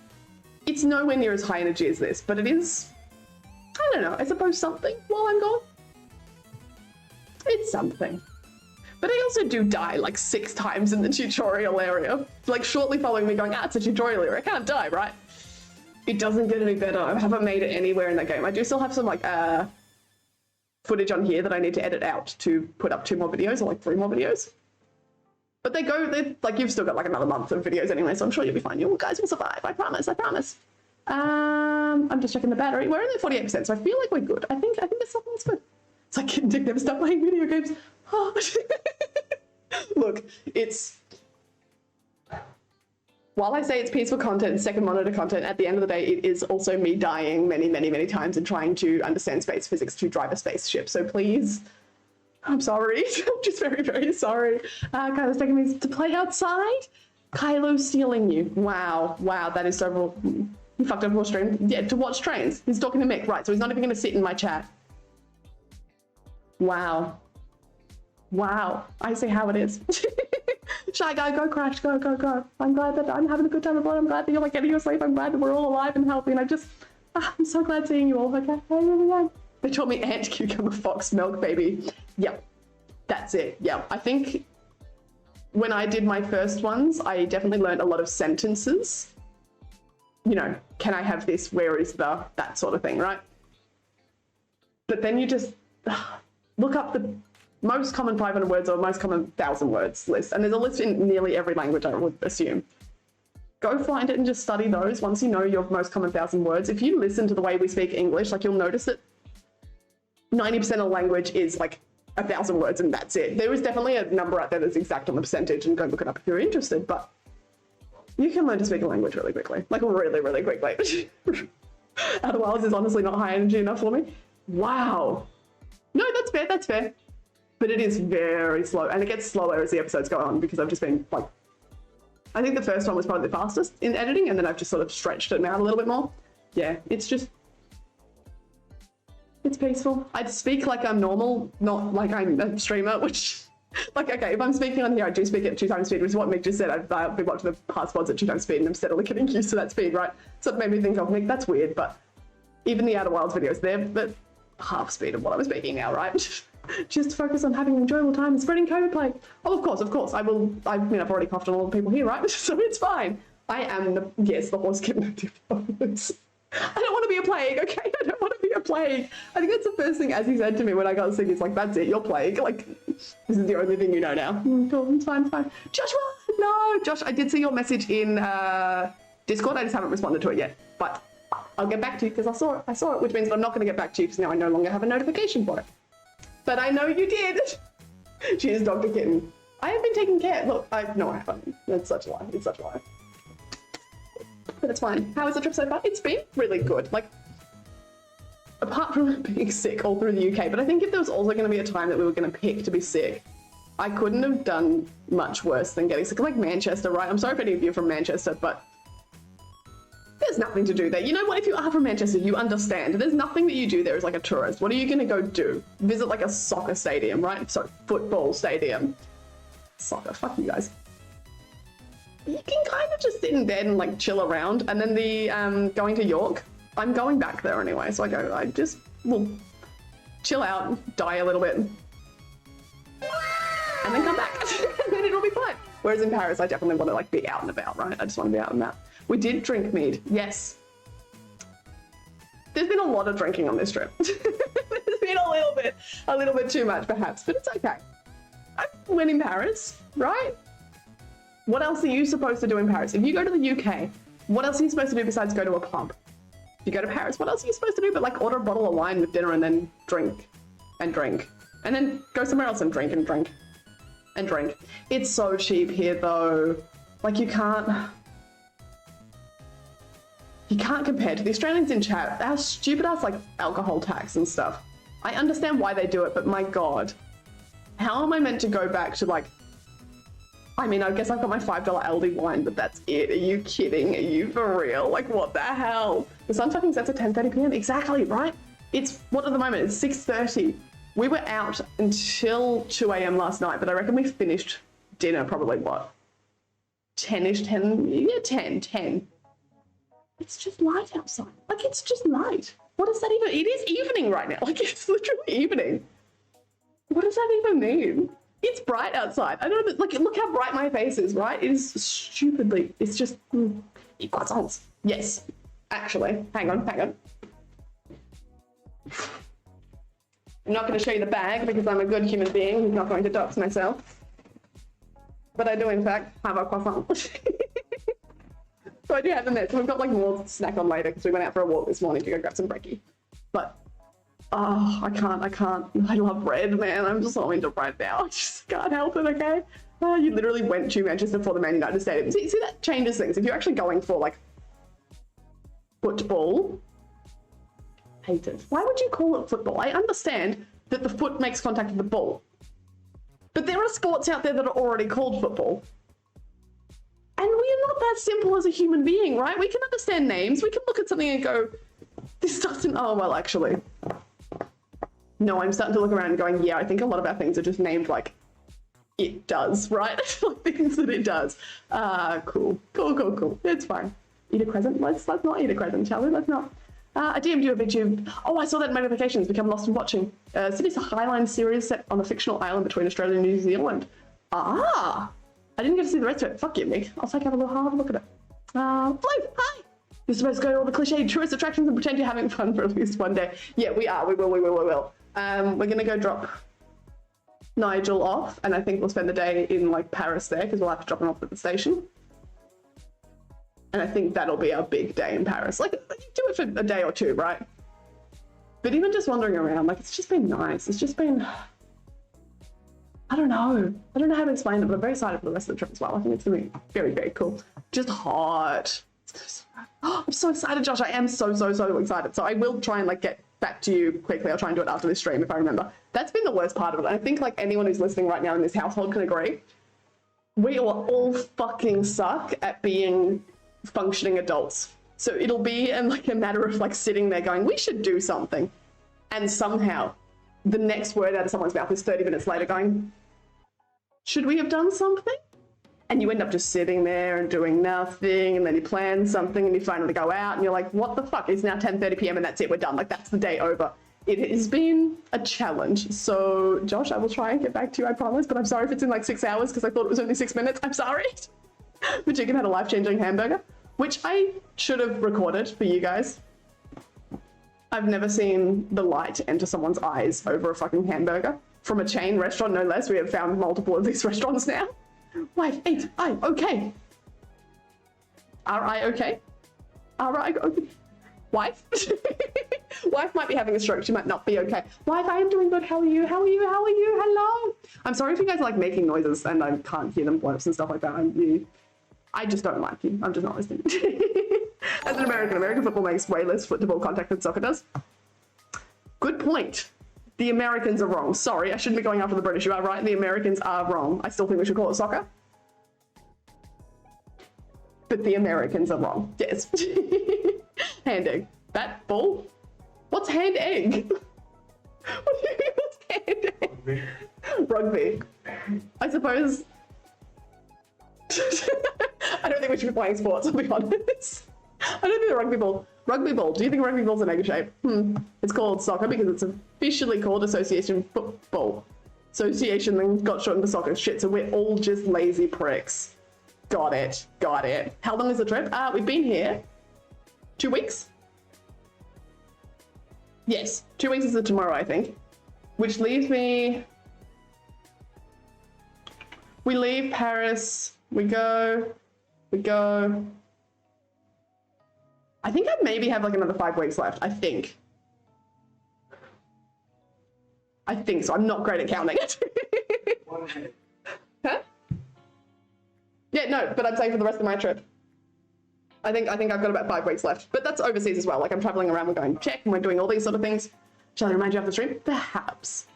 It's nowhere near as high energy as this, but it is, I don't know, I suppose something while I'm gone. It's something. But I also do die like 6 times in the tutorial area. Like shortly following me going, it's a tutorial area, I can't die, right? It doesn't get any better. I haven't made it anywhere in that game. I do still have some like footage on here that I need to edit out to put up 2 more videos or like 3 more videos. But they're like, you've still got like another month of videos anyway, so I'm sure you'll be fine. You guys will survive, I promise. I'm just checking the battery. We're only at 48%, so I feel like we're good. I think it's something that's good. It's like Kid Dick never stopped playing video games. Oh. Look, while I say it's peaceful content, second monitor content, at the end of the day, it is also me dying many, many, many times and trying to understand space physics to drive a spaceship. So please, I'm sorry. I'm just very, very sorry. Kylo's taking me to play outside. Kylo's stealing you. Wow, that is so... He fucked up your stream. Yeah, to watch trains. He's talking to Mick, right, so he's not even going to sit in my chat. Wow. I see how it is. Shy guy, go Crash, go. I'm glad that I'm having a good time aboard. I'm glad that you're like getting your sleep. I'm glad that we're all alive and healthy, and I'm so glad seeing you all, okay? I really am. They taught me ant, cucumber, fox, milk, baby. Yep, that's it. Yeah, I think when I did my first ones, I definitely learned a lot of sentences. You know, can I have this? Where is the? That sort of thing, right? But then you just look up the most common 500 words or most common 1,000 words list. And there's a list in nearly every language, I would assume. Go find it and just study those once you know your most common 1,000 words. If you listen to the way we speak English, like you'll notice that 90% of the language is like 1,000 words and that's it. There is definitely a number out there that's exact on the percentage, and go look it up if you're interested, but you can learn to speak a language really quickly. Like really, really quickly. Outer Wilds is honestly not high energy enough for me. Wow. No, that's fair. But it is very slow, and it gets slower as the episodes go on because I've just been like, I think the first one was probably the fastest in editing, and then I've just sort of stretched it out a little bit more. Yeah, it's peaceful. I speak like I'm normal, not like I'm a streamer, which, like, okay, if I'm speaking on here, I do speak at 2 times speed, which is what Mick just said. I've been watching the hard spots at 2 times speed, and I'm steadily getting used to that speed, right? So it made me think of, Mick, that's weird, but even the Outer Wilds videos, they're half speed of what I'm speaking now, right? Just focus on having an enjoyable time and spreading COVID plague. Oh, of course. I mean, I've already coughed on all the people here, right? So it's fine. I am, yes, the horse can I don't want to be a plague, okay? I don't want to be a plague. I think that's the first thing as he said to me when I got sick. He's like, that's it, you're plague. Like, this is the only thing you know now. It's fine. Joshua, no. Josh, I did see your message in Discord. I just haven't responded to it yet. But I'll get back to you because I saw it, which means that I'm not going to get back to you because now I no longer have a notification for it. But I know you did. Cheers, Dr. Kitten. I have been taking care. Look, I haven't. That's such a lie. It's such a lie. But it's fine. How was the trip so far? It's been really good. Like, apart from being sick all through the UK, but I think if there was also going to be a time that we were going to pick to be sick, I couldn't have done much worse than getting sick. Like Manchester, right? I'm sorry if any of you are from Manchester, but there's nothing to do there. You know what? If you are from Manchester, you understand. There's nothing that you do there as like a tourist. What are you going to go do? Visit like a soccer stadium, right? Sorry, football stadium. Soccer, fuck you guys. You can kind of just sit in bed and like chill around. And then the going to York, I'm going back there anyway. So I just will chill out, die a little bit, and then come back. And then it'll be fine. Whereas in Paris, I definitely want to like be out and about, right? I just want to be out and about. We did drink mead, yes. There's been a lot of drinking on this trip. There's been a little bit too much perhaps, but it's okay. I went in Paris, right? What else are you supposed to do in Paris? If you go to the UK, what else are you supposed to do besides go to a pub? If you go to Paris, what else are you supposed to do but like order a bottle of wine with dinner and then drink and drink and then go somewhere else and drink and drink and drink. It's so cheap here though. Like you can't compare to the Australians in chat. How stupid ass like alcohol tax and stuff. I understand why they do it, but my God, how am I meant to go back to like, I mean, I guess I've got my $5 Aldi wine, but that's it. Are you kidding? Are you for real? Like what the hell? The sun fucking sets at 10:30 p.m. Exactly, right? It's, what at the moment? It's 6:30. We were out until 2 a.m. last night, but I reckon we finished dinner probably what? 10-ish, 10? Yeah, 10. It's just light outside. Like, it's just light. What does that even... It is evening right now. Like, it's literally evening. What does that even mean? It's bright outside. I don't know, like, look how bright my face is, right? It is stupidly... It's just... croissants. Yes. Actually. Hang on. I'm not going to show you the bag because I'm a good human being who's not going to dox myself. But I do, in fact, have a croissant. So I do have them there. So we've got like more to snack on later because we went out for a walk this morning to go grab some brekkie. But, oh, I can't. I love bread, man. I'm just so into bread now. I just can't help it, okay? You literally went to Manchester for the Man United Stadium. See, that changes things. If you're actually going for like football, hate it. Why would you call it football? I understand that the foot makes contact with the ball. But there are sports out there that are already called football. And we are not that simple as a human being, right? We can understand names. We can look at something and go, this doesn't... Oh, well, actually. No, I'm starting to look around and going, yeah, I think a lot of our things are just named like it does, right? Like things that it does. Cool. It's fine. Eat a crescent? Let's not eat a crescent, shall we? Let's not. I DM'd you a video. Oh, I saw that notifications become lost in watching. City's a Highline series set on a fictional island between Australia and New Zealand. Ah! I didn't get to see the rest of it. Fuck you, Mick. I'll take a little hard look at it. Blue, hi! You're supposed to go to all the cliched tourist attractions and pretend you're having fun for at least one day. Yeah, we are. We will. We're going to go drop Nigel off, and I think we'll spend the day in like Paris there because we'll have to drop him off at the station. And I think that'll be our big day in Paris. Like, do it for a day or two, right? But even just wandering around, like, it's just been nice. It's just been I don't know. I don't know how to explain it, but I'm very excited for the rest of the trip as well. I think it's going to be very, very cool. Just hot. Oh, I'm so excited, Josh. I am so excited. So I will try and like get back to you quickly. I'll try and do it after this stream if I remember. That's been the worst part of it. I think like anyone who's listening right now in this household can agree. We all fucking suck at being functioning adults. So it'll be like a matter of like sitting there going, we should do something. And somehow the next word out of someone's mouth is 30 minutes later going, should we have done something? And you end up just sitting there and doing nothing, and then you plan something and you finally go out and you're like, what the fuck? It's now 10:30 p.m. and that's it, we're done. Like, that's the day over. It has been a challenge. So, Josh, I will try and get back to you, I promise, but I'm sorry if it's in like 6 hours because I thought it was only 6 minutes. I'm sorry. But Chicken had a life-changing hamburger, which I should have recorded for you guys. I've never seen the light enter someone's eyes over a fucking hamburger. From a chain restaurant, no less. We have found multiple of these restaurants now. Wife, ain't I okay? Are I okay? Are I okay? Wife? Wife might be having a stroke. She might not be okay. Wife, I am doing good. How are you? How are you? How are you? Hello? I'm sorry if you guys are like making noises and I can't hear them blurps and stuff like that. I just don't like you. I'm just not listening. As an American football makes way less football contact than soccer does. Good point. The Americans are wrong. Sorry, I shouldn't be going after the British. You are right. The Americans are wrong. I still think we should call it soccer. But the Americans are wrong. Yes. Hand egg. Bat, ball? What's hand egg? What do you mean, what's hand egg? Rugby. I suppose... I don't think we should be playing sports, I'll be honest. I don't think the rugby ball. Rugby ball. Do you think rugby ball's an egg shape? It's called soccer because it's officially called Association Football. Association then got shortened to soccer. Shit, so we're all just lazy pricks. Got it. Got it. How long is the trip? We've been here 2 weeks? Yes, 2 weeks is tomorrow, I think. Which leaves me... We leave Paris. We go... I think I maybe have like another 5 weeks left. I think so. I'm not great at counting it. Huh? Yeah, no, but I'm saying for the rest of my trip. I think I've got about 5 weeks left. But that's overseas as well. Like I'm traveling around, we're going check, and we're doing all these sort of things. Shall I remind you of the stream? Perhaps.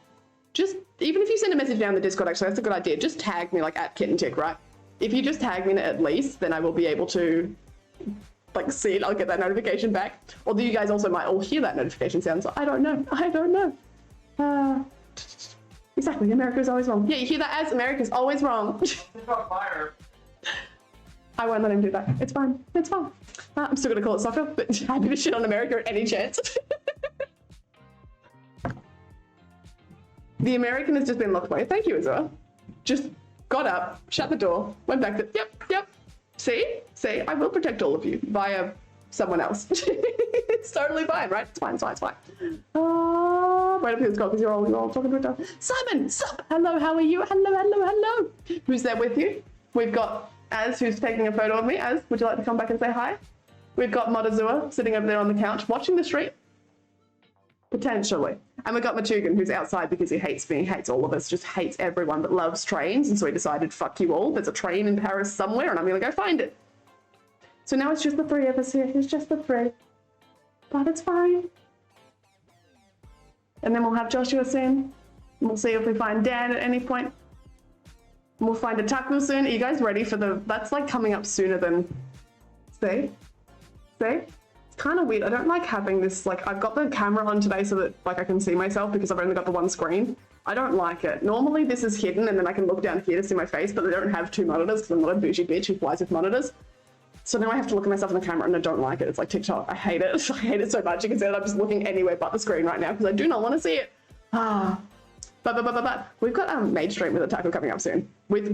Just, even if you send a message down the Discord, actually, that's a good idea. Just tag me like @KittenTick, right? If you just tag me at least, then I will be able to like see it, I'll get that notification back. Although you guys also might all hear that notification sound, so I don't know. Exactly, America's always wrong. Yeah, you hear that as America's always wrong. Fire. I won't let him do that. It's fine. It's fine. I'm still gonna call it soccer, but happy to shit on America at any chance. The American has just been locked away. Thank you, Azura. Just got up, shut the door, went back to, yep. See, I will protect all of you via someone else. It's totally fine, right? It's fine. Wait up here, Scott, because you're all talking to each other. Simon, sup? Hello, how are you? Hello. Who's there with you? We've got Az, who's taking a photo of me. Az, would you like to come back and say hi? We've got Modazua sitting over there on the couch watching the stream. Potentially. And we've got Matugan, who's outside because he hates me, hates all of us, just hates everyone that loves trains. And so he decided, fuck you all. There's a train in Paris somewhere and I'm going to go find it. So now it's just the 3 of us here. It's just the 3. But it's fine. And then we'll have Joshua soon. And we'll see if we find Dan at any point. And we'll find a taco soon. Are you guys ready for the... That's like coming up sooner than... See? It's kind of weird. I don't like having this, like, I've got the camera on today so that, like, I can see myself because I've only got the one screen. I don't like it. Normally this is hidden and then I can look down here to see my face, but I don't have 2 monitors because I'm not a bougie bitch who flies with monitors. So now I have to look at myself in the camera and I don't like it. It's like TikTok. I hate it. I hate it so much. You can see that I'm just looking anywhere but the screen right now because I do not want to see it. But we've got Mage Stream with a taco coming up soon. With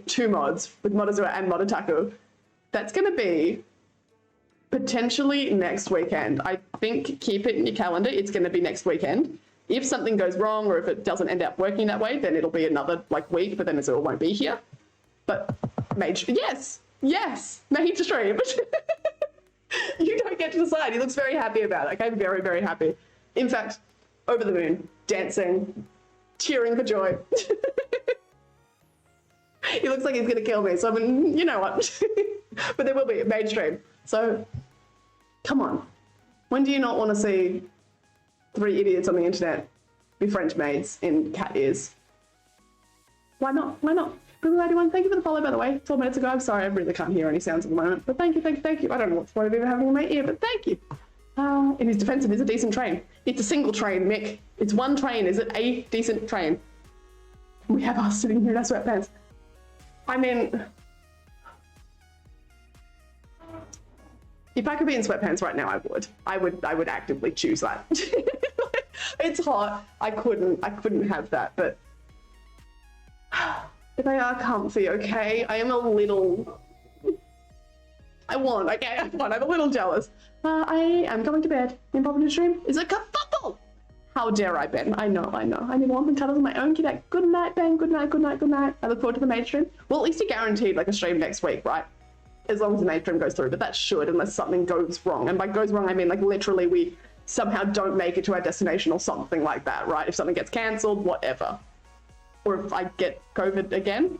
2 mods, with Modazua and Modataku. That's going to be potentially next weekend. I think keep it in your calendar. It's going to be next weekend. If something goes wrong or if it doesn't end up working that way, then it'll be another week, but then it won't be here. But Mage, yes, Mage Stream. You don't get to decide. He looks very happy about it. Okay, very, very happy. In fact, over the moon, dancing, cheering for joy. He looks like he's gonna kill me, so I mean, you know what? But there will be a mainstream. So, come on. When do you not want to see 3 idiots on the internet be French maids in cat ears? Why not? Why not? Blue81, thank you for the follow, by the way. 12 minutes ago. I'm sorry, I really can't hear any sounds at the moment. But thank you, thank you, thank you. I don't know what's the point of even having in my ear, but thank you. In his defense, it is a decent train. It's a single train, Mick. It's one train. Is it a decent train? We have us sitting here in our sweatpants. I mean, if I could be in sweatpants right now, I would. I would actively choose that. It's hot. I couldn't have that, but they are comfy, okay? I am a little... I'm a little jealous. I am going to bed. In popping to stream is a kerfuffle. How dare I, Ben? I know. I need warmth and cuddles in my own kid. Good night, Ben. Good night, good night, good night. I look forward to the main stream. Well, at least you're guaranteed like a stream next week, right? As long as the main stream goes through, but that should, unless something goes wrong. And by goes wrong, I mean like literally we somehow don't make it to our destination or something like that, right? If something gets cancelled, whatever. Or if I get COVID again.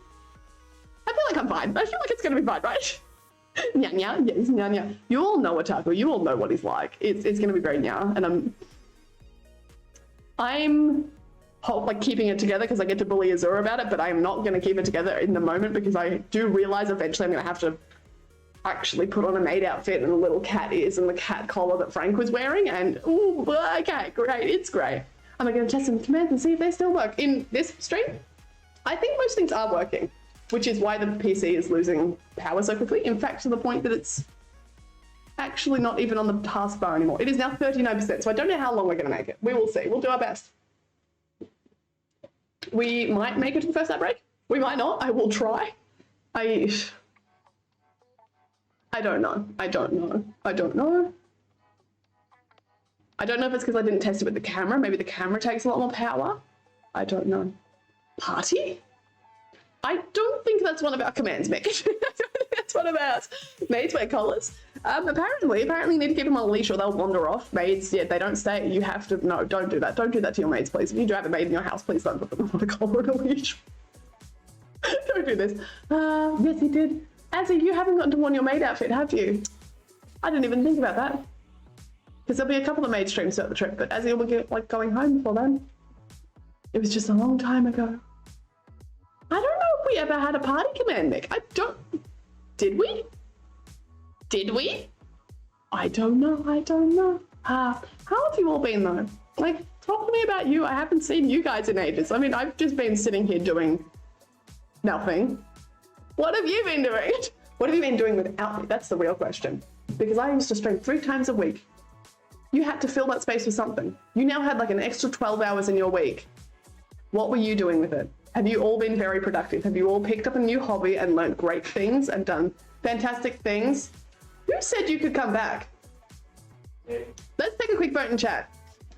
I feel like I'm fine. I feel like it's gonna be fine, right? Nya nya, yes, nya nya. You all know Otaku, you all know what he's like. It's gonna be very nya, and I'm like keeping it together because I get to bully Azura about it, but I'm not gonna keep it together in the moment because I do realize eventually I'm gonna have to actually put on a maid outfit and the little cat ears and the cat collar that Frank was wearing, and ooh, okay, great, it's great. Am I gonna test some commands and see if they still work in this stream? I think most things are working, which is why the PC is losing power so quickly. In fact, to the point that it's actually not even on the taskbar anymore. It is now 39%, so I don't know how long we're going to make it. We will see. We'll do our best. We might make it to the first outbreak. We might not. I will try. I don't know. I don't know. I don't know. I don't know if it's because I didn't test it with the camera. Maybe the camera takes a lot more power. I don't know. Party? I don't think that's one of our commands, Mick. I don't think that's one of ours. Maids wear collars. Apparently you need to keep them on a leash or they'll wander off. Maids, yeah, they don't stay. You have to, no, don't do that. Don't do that to your maids, please. If you do have a maid in your house, please don't put them on a collar and a leash. Don't do this. Yes, he did. Azzy, you haven't gotten to worn your maid outfit, have you? I didn't even think about that. Because there'll be a couple of maid streams throughout the trip, but Azzy will get like going home before then. It was just a long time ago. I don't know if we ever had a party command, Mick. I don't... Did we? Did we? I don't know. I don't know. How have you all been, though? Like, talk to me about you. I haven't seen you guys in ages. I mean, I've just been sitting here doing nothing. What have you been doing? What have you been doing without me? That's the real question. Because I used to stream 3 times a week. You had to fill that space with something. You now had like an extra 12 hours in your week. What were you doing with it? Have you all been very productive? Have you all picked up a new hobby and learned great things and done fantastic things? Who said you could come back? Let's take a quick vote in chat.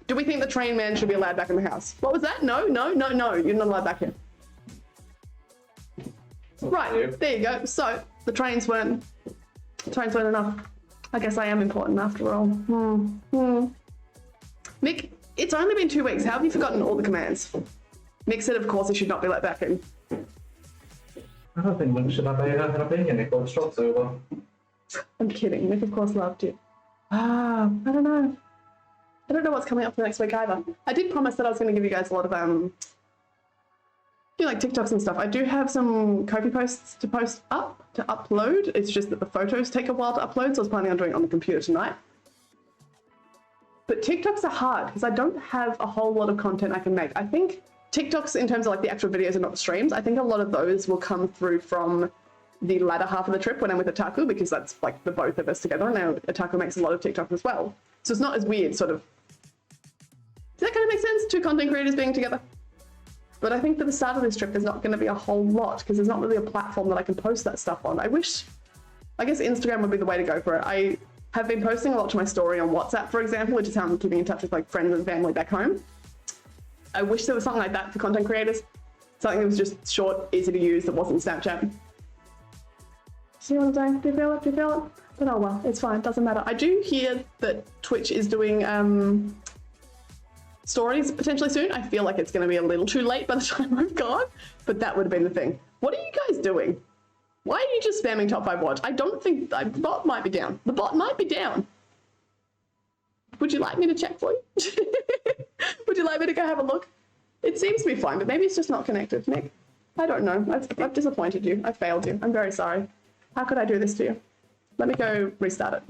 Do we think the train man should be allowed back in the house? What was that? No, no, no, no. You're not allowed back here. Right, there you go. So the trains weren't enough. I guess I am important after all. Mick, it's only been 2 weeks. How have you forgotten all the commands? Mick said, of course, he should not be let back in. I don't think Mick should have a bacon. It got shots over. I'm kidding. Mick, of course, loved you. I don't know. I don't know what's coming up for next week either. I did promise that I was going to give you guys a lot of, like TikToks and stuff. I do have some Kofi posts to upload. It's just that the photos take a while to upload, so I was planning on doing it on the computer tonight. But TikToks are hard because I don't have a whole lot of content I can make. I think TikToks, in terms of like the actual videos and not the streams, I think a lot of those will come through from the latter half of the trip when I'm with Otaku, because that's like the both of us together, and now Otaku makes a lot of TikTok as well. So it's not as weird, sort of. Does that kind of make sense? 2 content creators being together. But I think for the start of this trip, there's not going to be a whole lot because there's not really a platform that I can post that stuff on. I guess Instagram would be the way to go for it. I have been posting a lot to my story on WhatsApp, for example, which is how I'm keeping in touch with like friends and family back home. I wish there was something like that for content creators. Something that was just short, easy to use, that wasn't Snapchat. See what I'm saying? Do you feel it? Do you feel it? But oh well, it's fine. Doesn't matter. I do hear that Twitch is doing stories potentially soon. I feel like it's going to be a little too late by the time I've gone, but that would have been the thing. What are you guys doing? Why are you just spamming top 5 watch? I don't think the bot might be down. The bot might be down. Would you like me to check for you? Would you like me to go have a look? It seems to be fine, but maybe it's just not connected, Nick. I don't know. I've disappointed you. I failed you. I'm very sorry. How could I do this to you? Let me go restart it.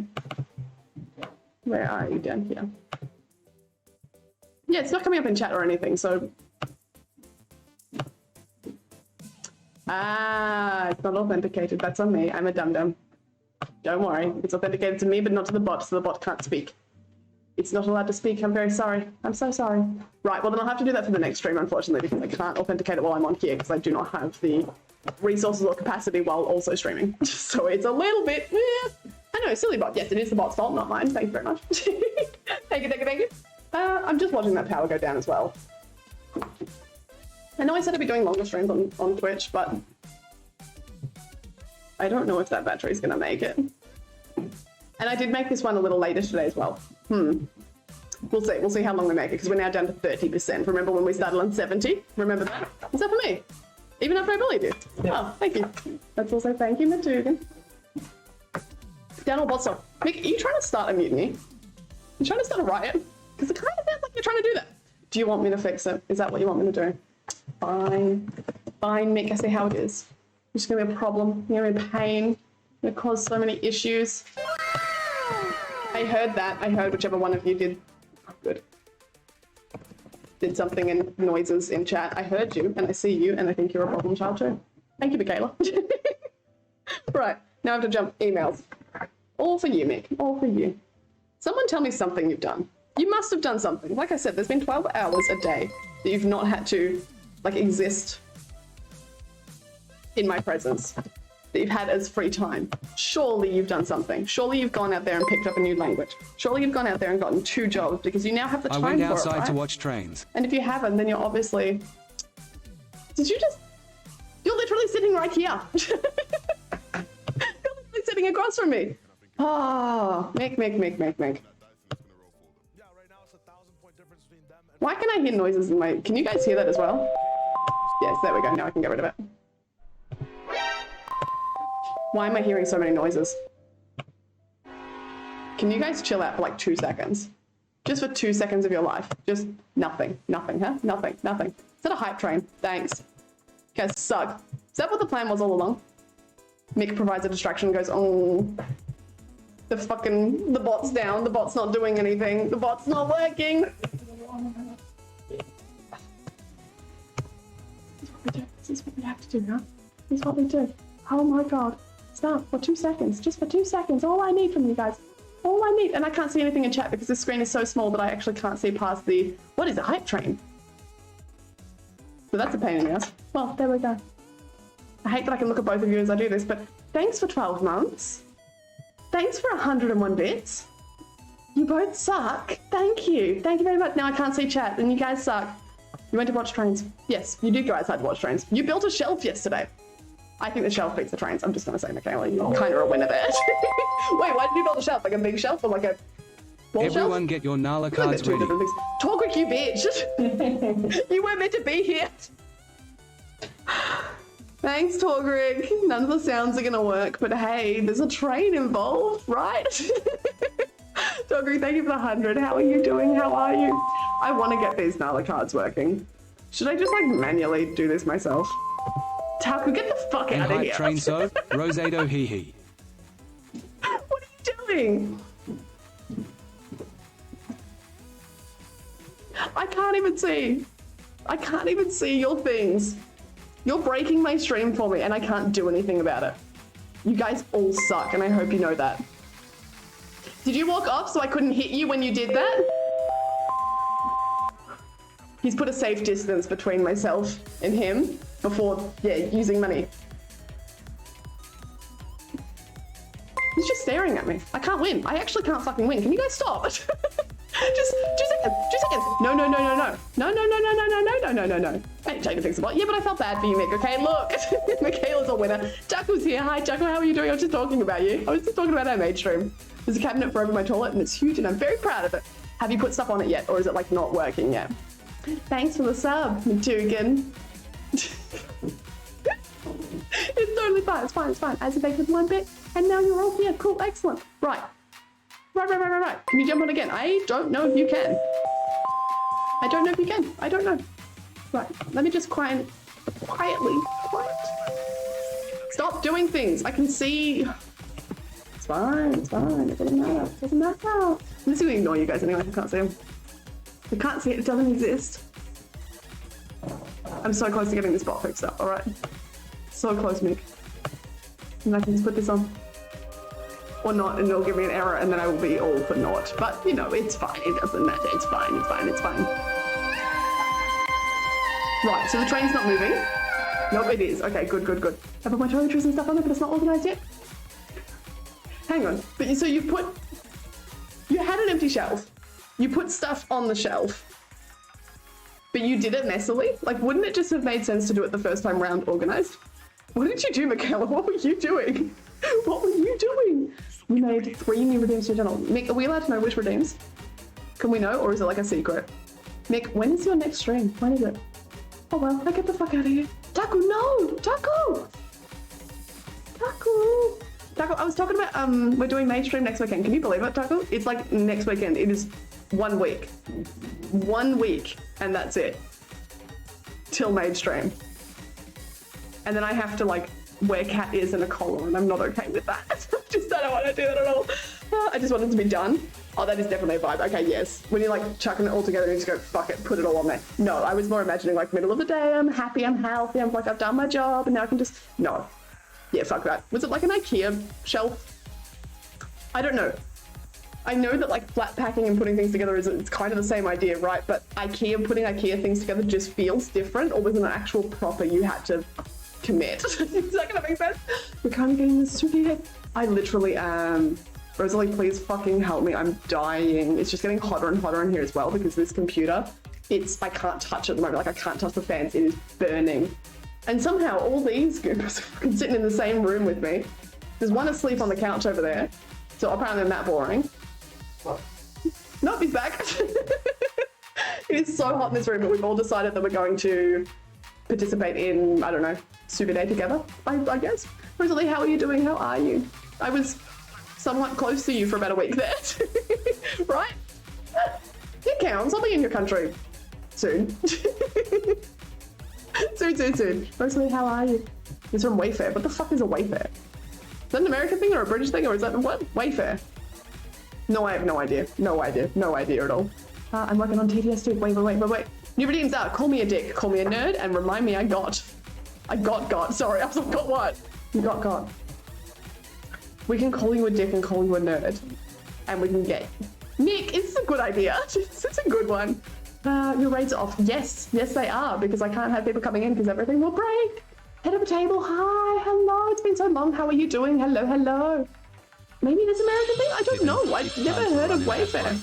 Where are you? Down here. Yeah, it's not coming up in chat or anything, so... Ah, it's not authenticated. That's on me. I'm a dum-dum. Don't worry. It's authenticated to me, but not to the bot, so the bot can't speak. It's not allowed to speak. I'm very sorry. I'm so sorry. Right, well then I'll have to do that for the next stream, unfortunately, because I can't authenticate it while I'm on here, because I do not have the resources or capacity while also streaming. So it's a little bit... I know, silly bot. Yes, it is the bot's fault, not mine. Thank you very much. Thank you, thank you, thank you. I'm just watching that power go down as well. I know I said I'd be doing longer streams on Twitch, but I don't know if that battery's gonna make it. And I did make this one a little later today as well. We'll see. We'll see how long we make it, because we're now down to 30%. Remember when we started on 70? Remember that? Is that for me? Even after I bullied you? Yeah. Oh, thank you. That's also thank you, Matugan. Down all bots off. Mick, are you trying to start a mutiny? You trying to start a riot? Because it kind of sounds like you're trying to do that. Do you want me to fix it? Is that what you want me to do? Fine. Fine, Mick, I see how it is. It's just gonna be a problem. You're gonna be a pain. It's gonna cause so many issues. I heard that. I heard whichever one of you did. Good. Did something in noises in chat. I heard you, and I see you, and I think you're a problem child too. Thank you, Michaela. Right, now I have to jump emails. All for you, Mick. All for you. Someone tell me something you've done. You must have done something. Like I said, there's been 12 hours a day that you've not had to, like, exist in my presence. That you've had as free time. Surely you've done something. Surely you've gone out there and picked up a new language. Surely you've gone out there and gotten 2 jobs, because you now have the time for it, I went outside right? to watch trains. And if you haven't, then you're obviously... Did you just... You're literally sitting right here. You're literally sitting across from me. Oh, Mick. Why can I hear noises in my... Can you guys hear that as well? Yes, there we go. Now I can get rid of it. Why am I hearing so many noises? Can you guys chill out for like 2 seconds? Just for 2 seconds of your life. Just nothing, huh? Nothing. Is that a hype train? Thanks. You guys suck. Is that what the plan was all along? Mick provides a distraction and goes, oh, the bot's down. The bot's not doing anything. The bot's not working. This is what we have to do, huh? This is what we do. Oh my God. Stop for 2 seconds. Just for 2 seconds. All I need from you guys. All I need. And I can't see anything in chat because the screen is so small that I actually can't see past the... What is a hype train? So that's a pain in the ass. Well, there we go. I hate that I can look at both of you as I do this, but thanks for 12 months. Thanks for 101 bits. You both suck. Thank you. Thank you very much. Now I can't see chat and you guys suck. You went to watch trains. Yes, you did go outside to watch trains. You built a shelf yesterday. I think the shelf beats the trains. I'm just going to say, Michaela, you're kind of a winner there. Wait, why did you build a shelf? Like a big shelf or like a wall shelf? Everyone get your Nala cards ready. Talk with you, bitch. You weren't meant to be here. Thanks, Torgrig. None of the sounds are going to work, but hey, there's a train involved, right? Torgrig, thank you for the 100. How are you doing? How are you? I want to get these Nala cards working. Should I just like manually do this myself? Taku, get the fuck out of here. Train so, Rosado hee hee. What are you doing? I can't even see. I can't even see your things. You're breaking my stream for me and I can't do anything about it. You guys all suck and I hope you know that. Did you walk off so I couldn't hit you when you did that? He's put a safe distance between myself and him before, yeah, using money. He's just staring at me. I can't win. I actually can't fucking win. Can you guys stop? Just 2 seconds. 2 seconds. No. No. Hey, Jada fix the bot. Yeah, but I felt bad for you, Mick. Okay, look. Michaela's a winner. Jackal's here. Hi, Jackal. How are you doing? I was just talking about you. I was just talking about our maid stream. There's a cabinet for over my toilet and it's huge and I'm very proud of it. Have you put stuff on it yet, or is it like not working yet? Thanks for the sub, Matugan. It's totally fine, it's fine, it's fine. As if with one bit, and now you're all here. Cool, excellent. Right. Right. Can you jump on again? I don't know if you can. I don't know if you can. I don't know. Right, let me just quietly. Stop doing things. I can see. It's fine. It doesn't matter. It doesn't matter. I'm just gonna ignore you guys anyway. I can't see them. I can't see it. It doesn't exist. I'm so close to getting this bot fixed up. All right. So close, Mick. And I can just put this on. Or not, and it'll give me an error, and then I will be all for naught. But, you know, it's fine. It doesn't matter. It's fine. Right, so the train's not moving. Nope, it is. Okay, good. I put my toiletries and stuff on there, but it's not organised yet. Hang on. But so you had an empty shelf. You put stuff on the shelf. But you did it messily? Like, wouldn't it just have made sense to do it the first time round organised? What did you do, Michaela? What were you doing? You made 3 new redeems to your channel. Mick, are we allowed to know which redeems? Can we know, or is it like a secret? Mick, when is your next stream? When is it? Oh well, I get the fuck out of here. Taco, no! Taco, I was talking about, we're doing May stream next weekend. Can you believe it, Taco? It's like next weekend. It is 1 week. 1 week, and that's it. Till May stream. And then I have to like wear cat ears and a collar, and I'm not okay with that. I don't want to do that at all. I just want it to be done. Oh, that is definitely a vibe. Okay, yes. When you're like chucking it all together and you just go, fuck it, put it all on there. No, I was more imagining like middle of the day, I'm happy, I'm healthy, I'm like, I've done my job, and now I can just, no. Yeah, fuck that. Was it like an IKEA shelf? I don't know. I know that like flat packing and putting things together it's kind of the same idea, right? But putting IKEA things together just feels different, or was it an actual proper you had to commit? Is that gonna make sense? We're kind of getting this to here. I literally am. Rosalie, please fucking help me. I'm dying. It's just getting hotter and hotter in here as well because this computer, I can't touch it at the moment. Like I can't touch the fans. It is burning. And somehow all these goobers are fucking sitting in the same room with me. There's one asleep on the couch over there. So apparently I'm that boring. Nope, he's back. It is so hot in this room, but we've all decided that we're going to participate in, I don't know, Super Day together, I guess. Rosalie, how are you doing? How are you? I was somewhat close to you for about a week there, right? It counts. I'll be in your country soon. soon. Rosalie, how are you? It's from Wayfair. What the fuck is a Wayfair? Is that an American thing or a British thing, or is that what? Wayfair? No, I have no idea. No idea at all. I'm working on TTS too. Wait. New redeems out. Call me a dick. Call me a nerd, and remind me I got. Sorry, I was like, got what? You got. We can call you a dick and call you a nerd, and we can get. Nick, it's a good idea. It's a good one. Your raids are off. Yes, they are, because I can't have people coming in because everything will break. Head of a table. Hi, hello. It's been so long. How are you doing? Hello. Maybe there's an American thing? I don't know. I've never heard of Wayfair.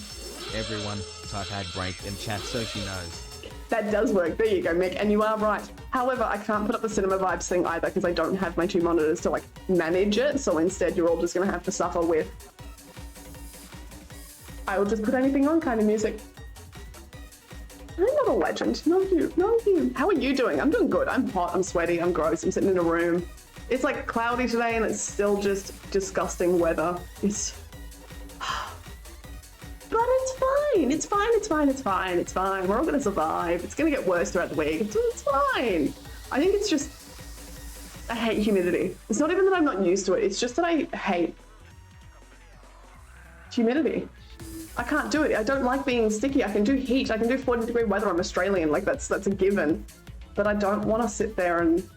Everyone type ad break in chat so she knows. That does work. There you go, Mick. And you are right. However, I can't put up the cinema vibes thing either because I don't have my 2 monitors to like manage it. So instead, you're all just going to have to suffer with. I will just put anything on kind of music. I'm not a legend. No, you. How are you doing? I'm doing good. I'm hot. I'm sweaty. I'm gross. I'm sitting in a room. It's like cloudy today and it's still just disgusting weather. But it's fine. We're all gonna survive. It's gonna get worse throughout the week. It's fine. I think it's just, I hate humidity. It's not even that I'm not used to it. It's just that I hate humidity. I can't do it. I don't like being sticky. I can do heat. I can do 40-degree weather. I'm Australian. Like that's a given. But I don't want to sit there and,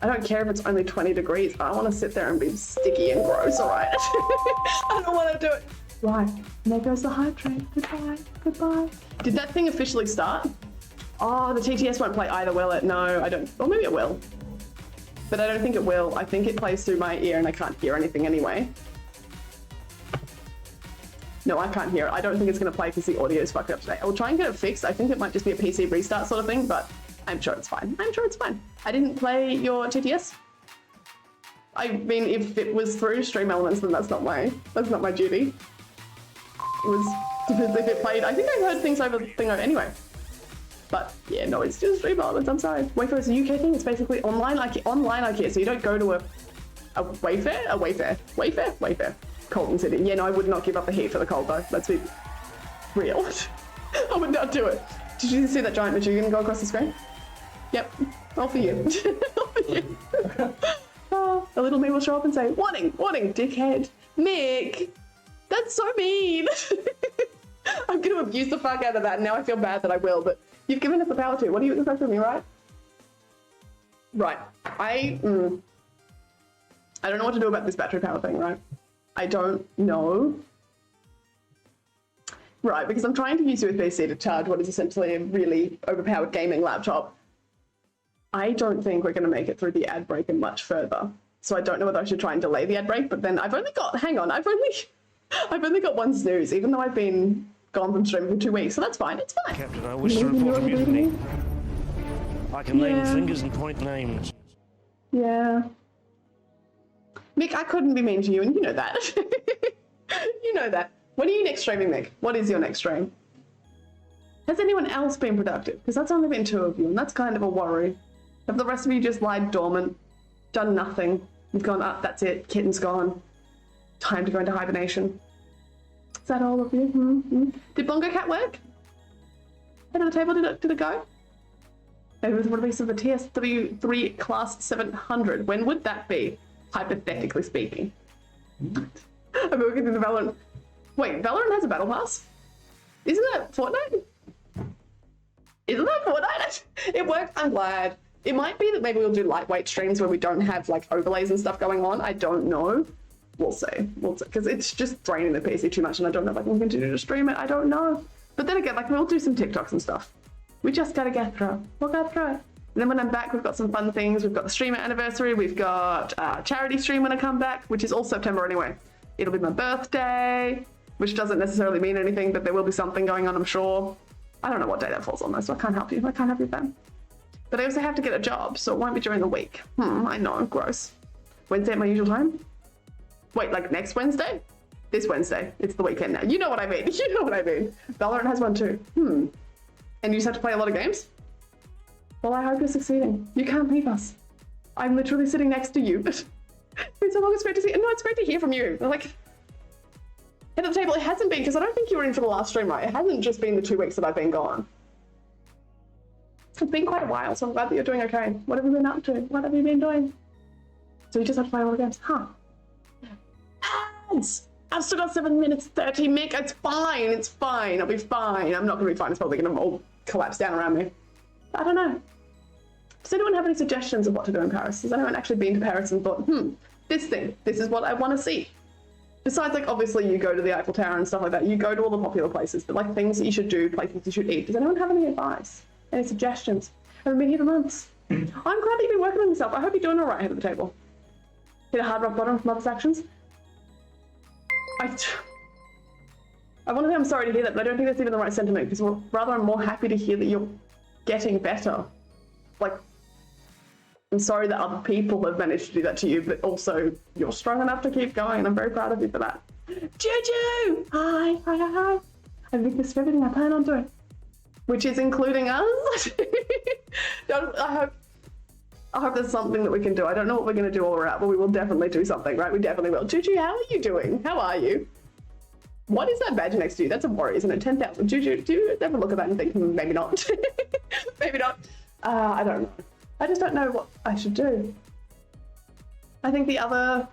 I don't care if it's only 20 degrees. I want to sit there and be sticky and gross, all right? I don't want to do it. Right, there goes the hype train. Goodbye. Did that thing officially start? Oh, the TTS won't play either, will it? No, I don't. Or maybe it will. But I don't think it will. I think it plays through my ear and I can't hear anything anyway. No, I can't hear it. I don't think it's going to play because the audio is fucked up today. I'll try and get it fixed. I think it might just be a PC restart sort of thing, but I'm sure it's fine. I didn't play your TTS. I mean, if it was through Stream Elements, then that's not my duty. It was Depends if it played. I think I heard things over the thing anyway. But yeah, no, it's just stream violence. I'm sorry. Wayfair is a UK thing. It's basically online IKEA. So you don't go to a Wayfair. Colton City. Yeah, no, I would not give up the heat for the cold though. Let's be real. I would not do it. Did you see that giant Michigan go across the screen? Yep. All for you. All for you. A little me will show up and say, warning, dickhead. Mick, that's so mean. I'm going to abuse the fuck out of that. Now I feel bad that I will, but you've given us the power to. What do you expect from me, right? Right. I don't know what to do about this battery power thing, right? I don't know. Right, because I'm trying to use USB-C to charge what is essentially a really overpowered gaming laptop. I don't think we're going to make it through the ad break and much further. So I don't know whether I should try and delay the ad break, but then I've only got one snooze, even though I've been gone from streaming for 2 weeks, so that's fine, it's fine. Captain, I wish to report a mutiny. I can name fingers and point names. Yeah. Mick, I couldn't be mean to you, and you know that. You know that. When are you next streaming, Mick? What is your next stream? Has anyone else been productive? Because that's only been 2 of you, and that's kind of a worry. Have the rest of you just lied dormant, done nothing, you've gone, up, that's it, kitten's gone. Time to go into hibernation. Is that all of you? Mm-hmm. Did Bongo Cat work? Head of the table, did it go? Maybe with the release of the TSW3 Class 700. When would that be? Hypothetically speaking. I'm working through the Valorant. Wait, Valorant has a battle pass? Isn't that Fortnite? Isn't that Fortnite? It works, I'm glad. It might be that maybe we'll do lightweight streams where we don't have like overlays and stuff going on. I don't know. We'll see. Because it's just draining the PC too much and I don't know if I can continue to stream it. I don't know. But then again, like we'll do some TikToks and stuff. We just gotta get through. We'll go through it. And then when I'm back, we've got some fun things. We've got the streamer anniversary. We've got charity stream when I come back, which is all September anyway. It'll be my birthday, which doesn't necessarily mean anything, but there will be something going on, I'm sure. I don't know what day that falls on though, so I can't help you. I can't help you then. But I also have to get a job, so it won't be during the week. I know, gross. Wednesday at my usual time? Wait, like next Wednesday? This Wednesday. It's the weekend now. You know what I mean. You know what I mean. Valorant has one too. And you just have to play a lot of games? Well, I hope you're succeeding. You can't leave us. I'm literally sitting next to you. It's been so long, it's great to see. No, it's great to hear from you. Like, head of the table, it hasn't been, because I don't think you were in for the last stream, right? It hasn't just been the 2 weeks that I've been gone. It's been quite a while, so I'm glad that you're doing okay. What have you been up to? What have you been doing? So you just have to play all the games? Huh. Ads! I've still got 7 minutes 30, Mick. It's fine. It's fine. I'll be fine. I'm not going to be fine. It's probably going to all collapse down around me. But I don't know. Does anyone have any suggestions of what to do in Paris? Has anyone actually been to Paris and thought, this thing, this is what I want to see? Besides, like, obviously you go to the Eiffel Tower and stuff like that. You go to all the popular places, but like things that you should do, places you should eat. Does anyone have any advice? Any suggestions? I haven't been here for months. I'm glad that you've been working on yourself. I hope you're doing all right head of the table. Hit a hard rock bottom from other actions. I want to say I'm sorry to hear that, but I don't think that's even the right sentiment, because rather I'm more happy to hear that you're getting better. Like, I'm sorry that other people have managed to do that to you, but also you're strong enough to keep going, and I'm very proud of you for that. Juju! Hi. I've been missed everything I plan on doing, which is including us. I hope there's something that we can do. I don't know what we're going to do while we're out, but we will definitely do something, right? We definitely will. Juju, how are you doing? How are you? What is that badge next to you? That's a worry, isn't it? 10,000. Juju, do you ever look at that and think, maybe not? Maybe not. I don't know. I just don't know what I should do. I think there are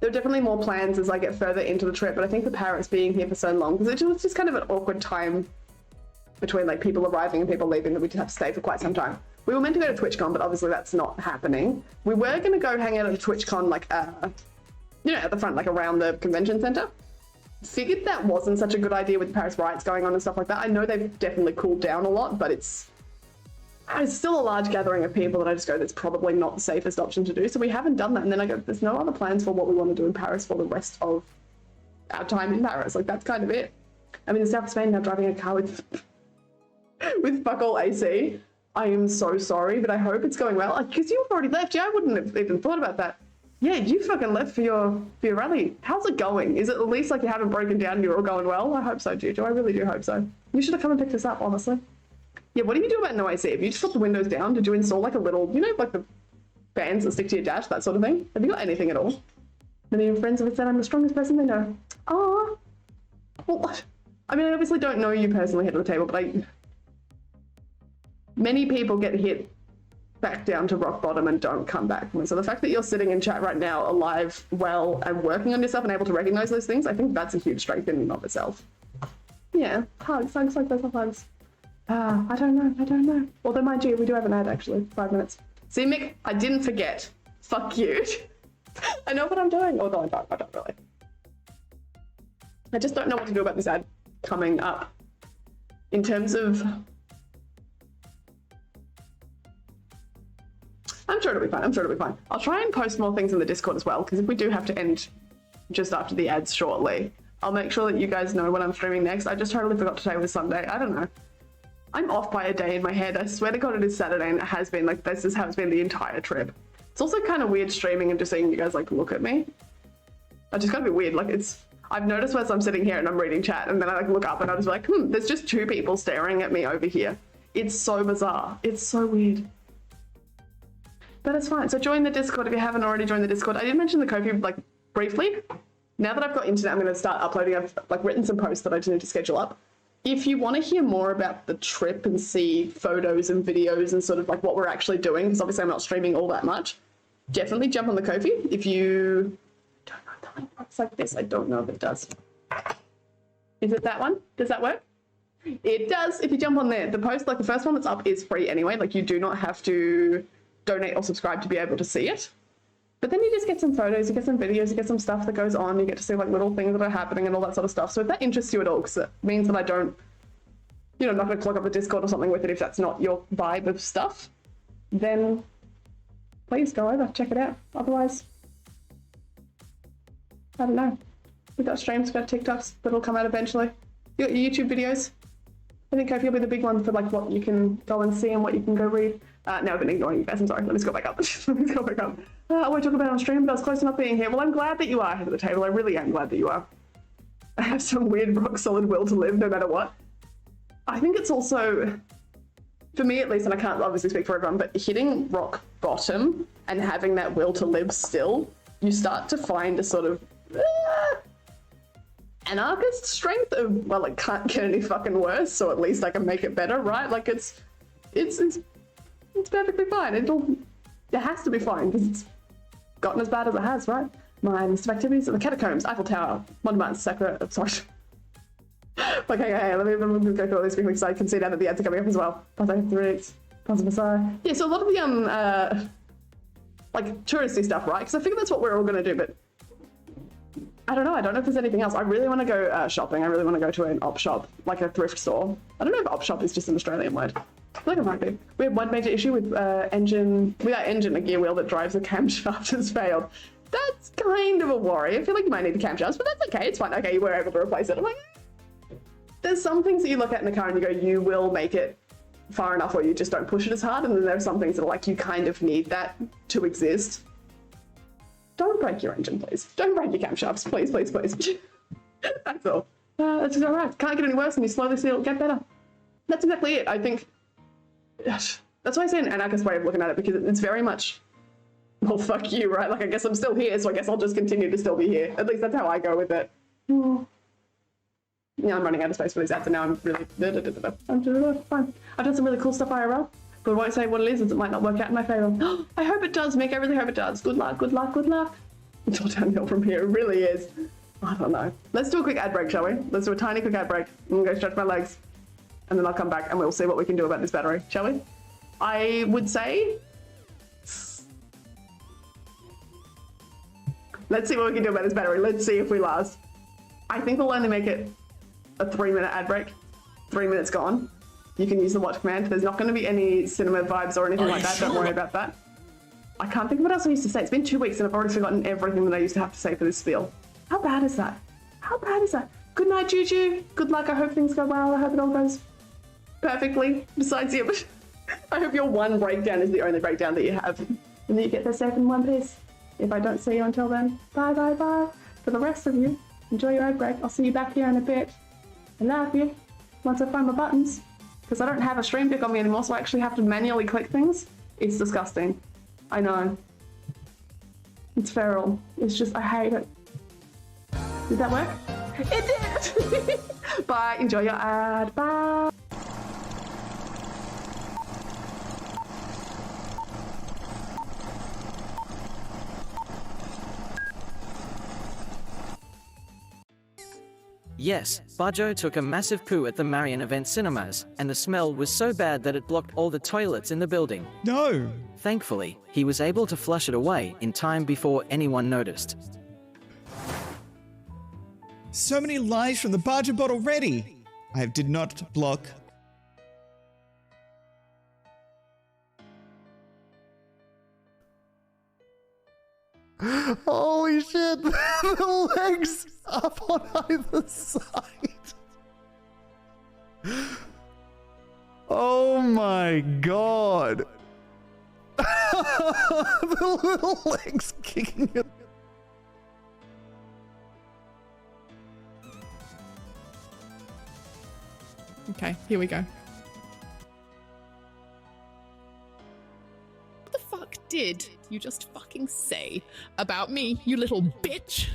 definitely more plans as I get further into the trip, but I think the Paris being here for so long, because it was just kind of an awkward time between like people arriving and people leaving that we just have to stay for quite some time. We were meant to go to TwitchCon, but obviously that's not happening. We were going to go hang out at TwitchCon, like, you know, at the front, like around the convention center. Figured that wasn't such a good idea with the Paris riots going on and stuff like that. I know they've definitely cooled down a lot, but it's still a large gathering of people that I just go, that's probably not the safest option to do. So we haven't done that. And then I go, there's no other plans for what we want to do in Paris for the rest of our time in Paris. Like, that's kind of it. I'm in the south of Spain now, driving a car with fuck all AC. I am so sorry, but I hope it's going well. Because you've already left. Yeah, I wouldn't have even thought about that. Yeah, you fucking left for your rally. How's it going? Is it at least like you haven't broken down and you're all going well? I hope so, Juju. I really do hope so. You should have come and picked us up, honestly. Yeah, what do you do about no AC? Have you just got the windows down? Did you install like a little, you know, like the bands that stick to your dash, that sort of thing? Have you got anything at all? Many of your friends have said I'm the strongest person they know. Ah. Well, I mean, I obviously don't know you personally head of the table, but many people get hit back down to rock bottom and don't come back. So the fact that you're sitting in chat right now, alive, well, and working on yourself and able to recognize those things, I think that's a huge strength in and of itself. Yeah, hugs like those are hugs. I don't know. Although, mind you, we do have an ad actually, 5 minutes. See, Mick, I didn't forget. Fuck you. I know what I'm doing, although I don't really. I just don't know what to do about this ad coming up. In terms of... I'm sure it'll be fine. I'll try and post more things in the Discord as well, because if we do have to end just after the ads shortly, I'll make sure that you guys know when I'm streaming next. I just totally forgot today was Sunday. I don't know. I'm off by a day in my head. I swear to God it is Saturday, and it has been. Like, this is how it's been the entire trip. It's also kind of weird streaming and just seeing you guys, like, look at me. I just gotta be weird. Like, I've noticed as I'm sitting here and I'm reading chat, and then I, like, look up and I was like, there's just 2 people staring at me over here. It's so bizarre. It's so weird. But it's fine. So join the Discord if you haven't already joined the Discord. I did mention the Ko-fi, like, briefly. Now that I've got internet, I'm going to start uploading. I've, like, written some posts that I just need to schedule up. If you want to hear more about the trip and see photos and videos and sort of, like, what we're actually doing, because obviously I'm not streaming all that much, definitely jump on the Ko-fi. If you don't know, the link works like this. I don't know if it does. Is it that one? Does that work? It does. If you jump on there, the post, like, the first one that's up is free anyway. Like, you do not have to donate or subscribe to be able to see it. But then you just get some photos, you get some videos, you get some stuff that goes on, you get to see like little things that are happening and all that sort of stuff. So if that interests you at all, because it means that I don't, you know, I'm not going to clog up a Discord or something with it if that's not your vibe of stuff, then please go over, check it out. Otherwise, I don't know. We've got streams, we've got TikToks that'll come out eventually. You got your YouTube videos. I think Ko-fi will be the big one for like what you can go and see and what you can go read. Now I've been ignoring you guys, I'm sorry. Let me scroll back up. I won't talk about it on stream, but I was close enough being here. Well, I'm glad that you are head of the table. I really am glad that you are. I have some weird rock solid will to live no matter what. I think it's also, for me at least, and I can't obviously speak for everyone, but hitting rock bottom and having that will to live still, you start to find a sort of anarchist strength of, well, it can't get any fucking worse, so at least I can make it better, right? Like it's perfectly fine. It has to be fine because it's gotten as bad as it has, right? My list of activities are the catacombs, Eiffel Tower, Monuments, Sakura. Sorry. Okay, let me go through all these quickly because I can see now that the ads are coming up as well. Plaza 3X, Plaza Versailles. Yeah, so a lot of the like touristy stuff, right? Because I figure that's what we're all gonna do, but I don't know if there's anything else. I really want to go shopping. I really want to go to an op shop, like a thrift store. I don't know if op shop is just an Australian word. I feel like it might be. We have one major issue with engine, a gear wheel that drives a camshaft has failed. That's kind of a worry. I feel like you might need the camshafts, but that's okay. It's fine. Okay, you were able to replace it. I'm like, there's some things that you look at in the car and you go, you will make it far enough or you just don't push it as hard. And then there are some things that are like, you kind of need that to exist. Don't break your engine, please. Don't break your camshafts, please, please, please. That's all. That's all right. Can't get any worse and you slowly see it'll get better. That's exactly it. I think, gosh, that's why I say an anarchist way of looking at it, because it's very much, well, fuck you, right? Like, I guess I'm still here, so I guess I'll just continue to still be here. At least that's how I go with it. Yeah, I'm running out of space for these ads, and now I'm really, I'm fine. I've done some really cool stuff IRL, but I won't say what it is, as it might not work out in my favor. I hope it does, Mick. I really hope it does. Good luck, good luck, good luck. It's all downhill from here. It really is. I don't know. Let's do a quick ad break, shall we? Let's do a tiny quick ad break. I'm gonna go stretch my legs, and then I'll come back and we'll see what we can do about this battery, shall we? I would say, let's see what we can do about this battery. Let's see if we last. I think we'll only make it a 3-minute ad break. 3 minutes gone. You can use the watch command. There's not going to be any cinema vibes or anything like that. Don't worry about that. I can't think of what else I used to say. It's been 2 weeks and I've already forgotten everything that I used to have to say for this spiel. How bad is that? How bad is that? Good night, Juju. Good luck. I hope things go well. I hope it all goes perfectly. Besides you, I hope your one breakdown is the only breakdown that you have. And that you get there safe in one piece. If I don't see you until then, bye bye bye. For the rest of you, enjoy your ad break. I'll see you back here in a bit. I love you. Once I find my buttons. Because I don't have a stream pick on me anymore, so I actually have to manually click things. It's disgusting. I know. It's feral. It's just, I hate it. Did that work? It did! Bye. Enjoy your ad. Bye. Yes, Bajo took a massive poo at the Marion Event Cinemas, and the smell was so bad that it blocked all the toilets in the building. No! Thankfully, he was able to flush it away in time before anyone noticed. So many lies from the Baja bot already! I did not block. Holy shit! The legs up on either side! Oh my god! The little legs kicking it. Okay, here we go. What the fuck did you just fucking say about me, you little bitch?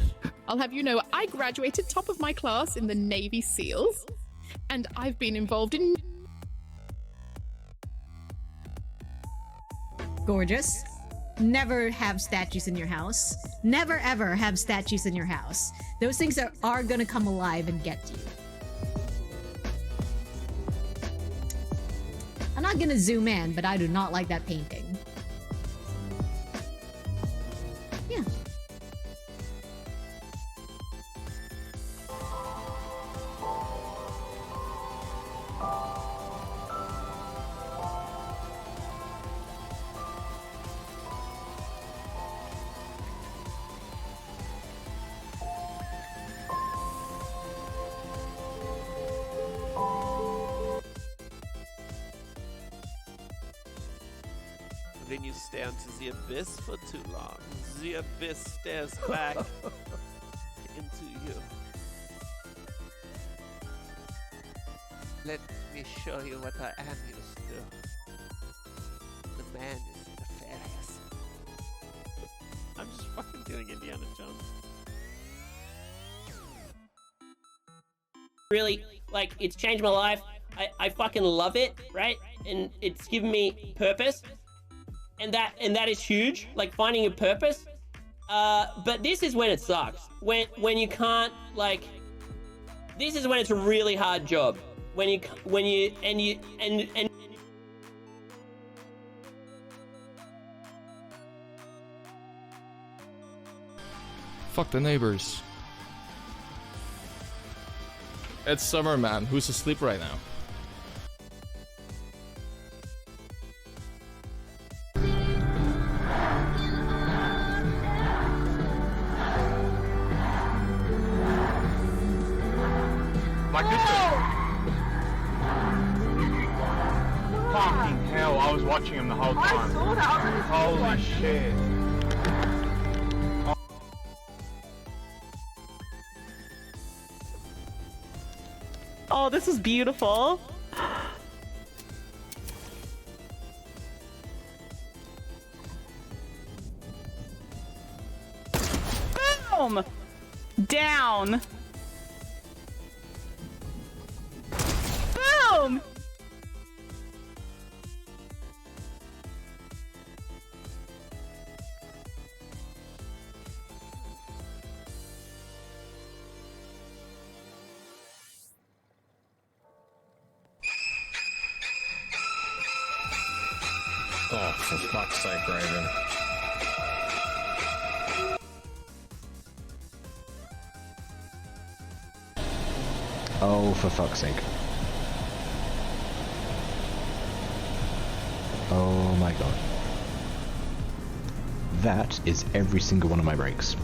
I'll have you know, I graduated top of my class in the Navy SEALs, and I've been involved in... Gorgeous. Never have statues in your house. Never ever have statues in your house. Those things are gonna come alive and get you. I'm not gonna zoom in, but I do not like that painting. Yeah. Then you stare into the abyss for too long. The abyss stares back into you. Let me show you what I am used to. The man is nefarious. I'm just fucking doing Indiana Jones. Really, like, it's changed my life. I fucking love it, right? And it's given me purpose. And that is huge, like finding a purpose. But this is when it sucks. When you can't, like, this is when it's a really hard job. When you Fuck the neighbors. It's summer, man. Who's asleep right now? Like this Fucking hell, I was watching him the whole time. I saw that. Holy shit. Oh, this is beautiful. Boom! Down. Boom! Oh, for fuck's sake, Raven. Oh, for fuck's sake. Oh my god. That is every single one of my brakes.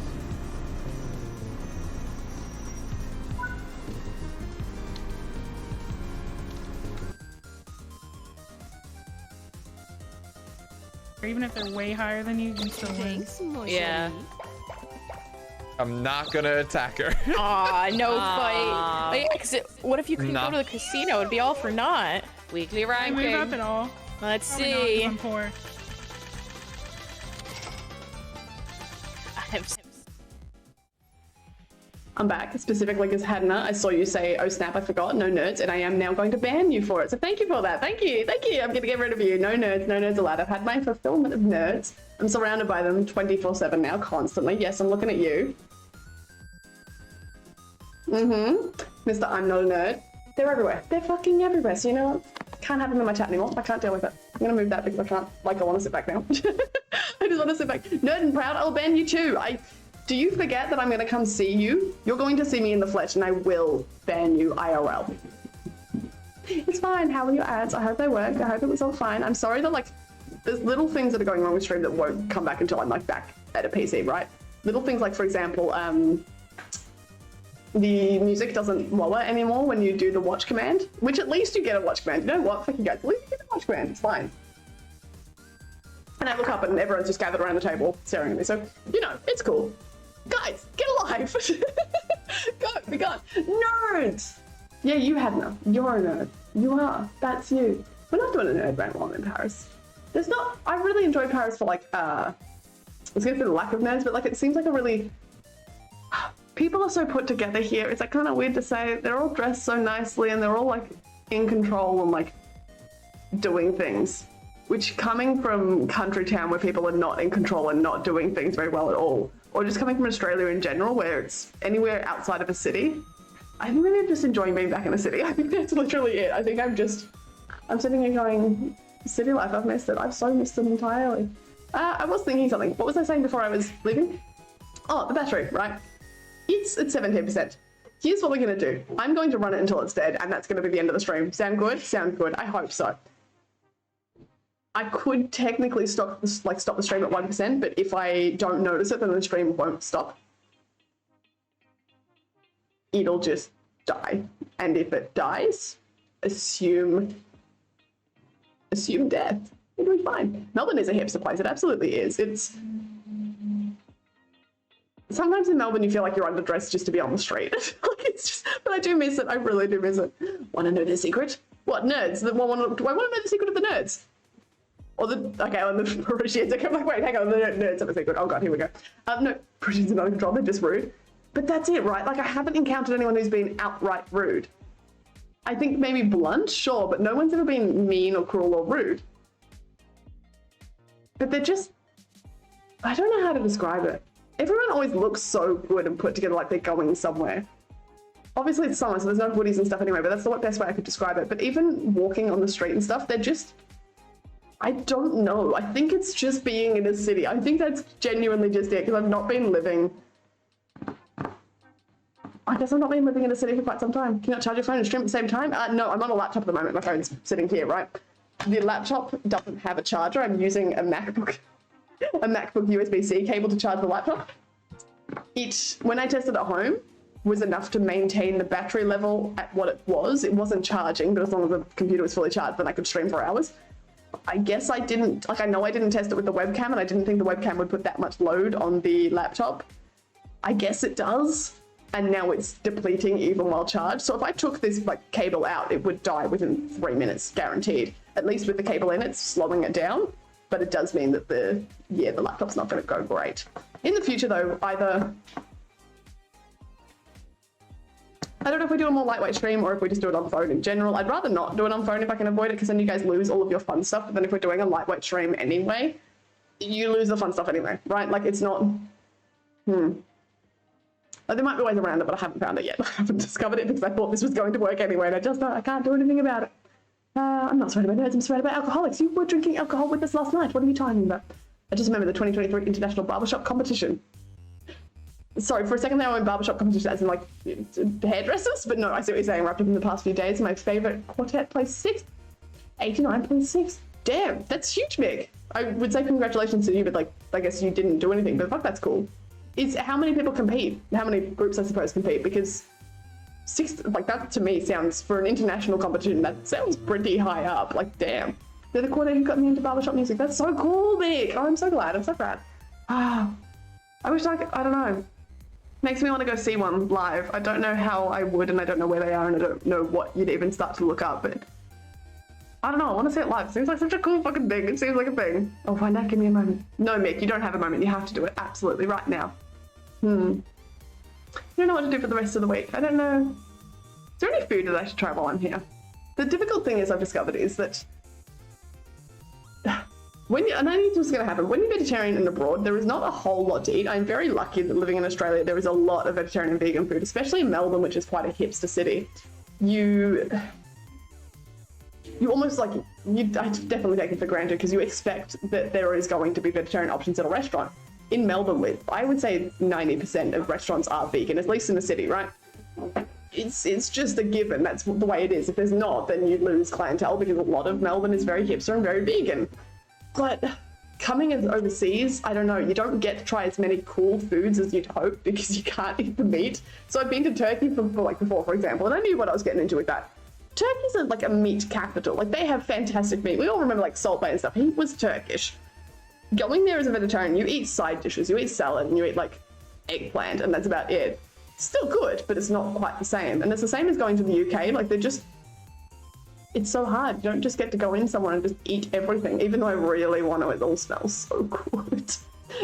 Even if they're way higher than you can still win. Yeah. I'm not gonna attack her. Aw, no fight. Like, 'cause what if you couldn't Nah. go to the casino? It'd be all for naught. Weekly I ranking. move up at all. Let's Probably not, 'cause see. I'm poor. I'm back, specifically because Hadna, I saw you say, oh snap, I forgot, no nerds, and I am now going to ban you for it. So thank you for that. Thank you. I'm going to get rid of you. No nerds allowed. I've had my fulfillment of nerds. I'm surrounded by them 24/7 now, constantly. Yes, I'm looking at you. Mr. I'm not a nerd. They're everywhere. They're fucking everywhere. So you know what? Can't have them in my chat anymore. I can't deal with it. I'm going to move that because I can't, I want to sit back now. I just want to sit back. Nerd and proud, I'll ban you too. Do you forget that I'm going to come see you? You're going to see me in the flesh and I will ban you IRL. It's fine. How are your ads? I hope they work. I hope it was all fine. I'm sorry that, like, there's little things that are going wrong with stream that won't come back until I'm, like, back at a PC, right? Little things like, for example, the music doesn't lower anymore when you do the watch command, which at least you get a watch command. You know what? Fuck you guys. At least you get a watch command. It's fine. And I look up and everyone's just gathered around the table staring at me. So, you know, it's cool. Guys, get alive! Go, be gone. Nerds! Yeah, you had none. You're a nerd. You are. That's you. We're not doing a nerd rant while I'm in Paris. There's not... I really enjoy Paris for, like, I was going to say the lack of nerds, but, like, it seems like a really... People are so put together here. It's, like, kind of weird to say. They're all dressed so nicely and they're all, like, in control and, like, doing things. Which, coming from country town where people are not in control and not doing things very well at all, or just coming from Australia in general, where it's anywhere outside of a city, I think maybe I'm just enjoying being back in a city. I think that's literally it. I think I'm sitting here going, city life, I've missed it. I've so missed it entirely. I was thinking something. What was I saying before I was leaving? Oh, the battery, right? It's at 17%. Here's what we're gonna do. I'm going to run it until it's dead, and that's gonna be the end of the stream. Sound good? Sound good. I hope so. I could technically stop the stream at 1%, but if I don't notice it, then the stream won't stop. It'll just die. And if it dies, assume death. It'll be fine. Melbourne is a hipster place. It absolutely is. It's... Sometimes in Melbourne you feel like you're underdressed just to be on the street. Like, it's just... But I do miss it. I really do miss it. Want to know the secret? What, nerds? Do I want to know the secret of the nerds? Or on the Parisians. I'm like, wait, hang on, the nerds have a secret. Oh god, here we go. No, Parisians are not in control, they're just rude. But that's it, right? Like, I haven't encountered anyone who's been outright rude. I think maybe blunt, sure, but no one's ever been mean or cruel or rude. But they're just... I don't know how to describe it. Everyone always looks so good and put together like they're going somewhere. Obviously it's summer, so there's no hoodies and stuff anyway, but that's the best way I could describe it. But even walking on the street and stuff, they're just... I don't know. I think it's just being in a city. I think that's genuinely just it, because I've not been living... I guess I've not been living in a city for quite some time. Can you not charge your phone and stream at the same time? No, I'm on a laptop at the moment. My phone's sitting here, right? The laptop doesn't have a charger. I'm using a MacBook USB-C cable to charge the laptop. When I tested at home, was enough to maintain the battery level at what it was. It wasn't charging, but as long as the computer was fully charged, then I could stream for hours. I guess I didn't, I know I didn't test it with the webcam, and I didn't think the webcam would put that much load on the laptop. I guess it does, and now it's depleting even while charged. So if I took this cable out, it would die within 3 minutes, guaranteed. At least with the cable in, it's slowing it down, but it does mean that the laptop's not going to go great. In the future though, either... I don't know if we do a more lightweight stream or if we just do it on phone in general. I'd rather not do it on phone if I can avoid it, because then you guys lose all of your fun stuff. But then if we're doing a lightweight stream anyway, you lose the fun stuff anyway, right? Like, it's not... Like, there might be ways around it, but I haven't found it yet. I haven't discovered it because I thought this was going to work anyway, and I can't do anything about it. I'm not surrounded by nerds, I'm surrounded by alcoholics. You were drinking alcohol with us last night. What are you talking about? I just remember the 2023 International Barbershop Competition. Sorry, for a second there I went barbershop competition as in hairdressers, but no, I see what you're saying. Wrapped up in the past few days. My favourite quartet placed 6th. 89.6. Damn, that's huge, Mick. I would say congratulations to you, but I guess you didn't do anything, but fuck, that's cool. How many people compete? How many groups, I suppose, compete? Because 6th, that to me sounds, for an international competition, that sounds pretty high up. Damn. They're the coordinator who got me into barbershop music. That's so cool, Mick. Oh, I'm so glad. I'm so glad. Ah, I wish I could, I don't know. Makes me want to go see one live. I don't know how I would, and I don't know where they are, and I don't know what you'd even start to look up, but I don't know. I want to see it live. It seems like such a cool fucking thing. It seems like a thing. Oh, find out. Give me a moment. No, Mick, you don't have a moment. You have to do it absolutely right now. I don't know what to do for the rest of the week. I don't know. Is there any food that I should try while I'm here? The difficult thing is I've discovered is that when you, and I think what's going to happen, when you're vegetarian and abroad, there is not a whole lot to eat. I'm very lucky that living in Australia, there is a lot of vegetarian and vegan food, especially in Melbourne, which is quite a hipster city. You almost like, I definitely take it for granted because you expect that there is going to be vegetarian options at a restaurant. In Melbourne, I would say 90% of restaurants are vegan, at least in the city, right? It's just a given. That's the way it is. If there's not, then you lose clientele because a lot of Melbourne is very hipster and very vegan. But coming as overseas, I don't know, you don't get to try as many cool foods as you'd hope because you can't eat the meat. So I've been to Turkey before, for example, and I knew what I was getting into with that. Turkey's like a meat capital. Like, they have fantastic meat. We all remember like Salt Bay and stuff. He was Turkish. Going there as a vegetarian, you eat side dishes, you eat salad, and you eat like eggplant, and that's about it. Still good, but it's not quite the same. And it's the same as going to the UK. Like, it's so hard. You don't just get to go in somewhere and just eat everything, even though I really want to. It all smells so good.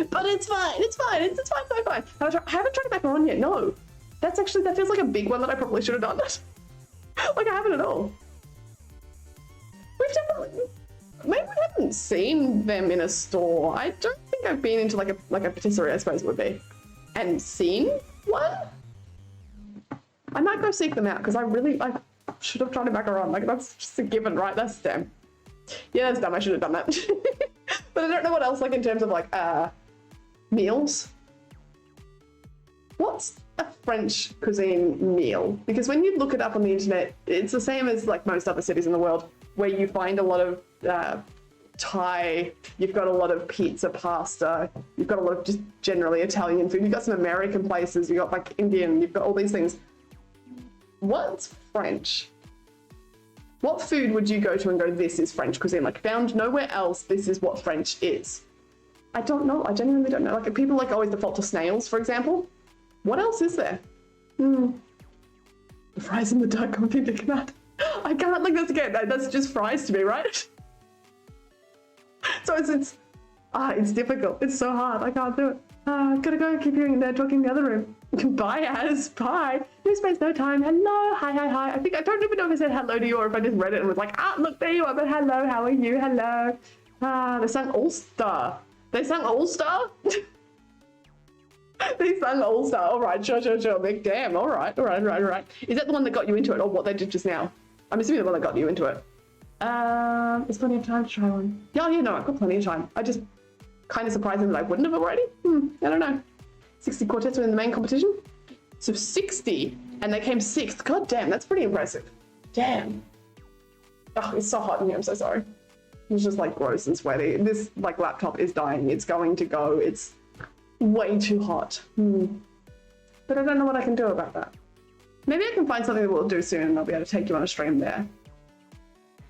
But it's fine. It's fine. It's fine. So fine. I haven't tried a macaron yet. No. That feels like a big one that I probably should have done. Like, I haven't at all. We've definitely... Maybe we haven't seen them in a store. I don't think I've been into like a patisserie, I suppose it would be, and seen one. I might go seek them out because I should have tried a macaron. Like, that's just a given, right? That's dumb. Yeah, that's dumb. I should have done that. But I don't know what else, like, in terms of like meals. What's a French cuisine meal? Because when you look it up on the internet, it's the same as like most other cities in the world, where you find a lot of Thai, you've got a lot of pizza, pasta, you've got a lot of just generally Italian food, you've got some American places, you've got like Indian, you've got all these things. What's French? What food would you go to and go, this is French cuisine? Like, found nowhere else, this is what French is. I don't know. I genuinely don't know. Like, people like always default to snails, for example. What else is there? The fries in the dark coffee, look at that. I can't, like, that's just fries to me, right? So it's difficult. It's so hard. I can't do it. Gotta go. Keep hearing they're talking in the other room. Bye, Az. Bye. No space, no time. Hello. Hi, hi, hi. I don't even know if I said hello to you or if I just read it and was like, look, there you are. But hello, how are you? Hello. They sang All Star. They sang All Star? They sang All Star. All right, sure. Big damn. All right. Is that the one that got you into it, or what they did just now? I'm assuming the one that got you into it. There's plenty of time to try one. Yeah, no, I've got plenty of time. I just kind of surprised them that I wouldn't have already. I don't know. 60 quartets were in the main competition. So 60, and they came 6th. God damn, that's pretty impressive. Damn. Oh, it's so hot in here. I'm so sorry. It's just like gross and sweaty. This like laptop is dying. It's going to go. It's way too hot. But I don't know what I can do about that. Maybe I can find something that we'll do soon and I'll be able to take you on a stream there.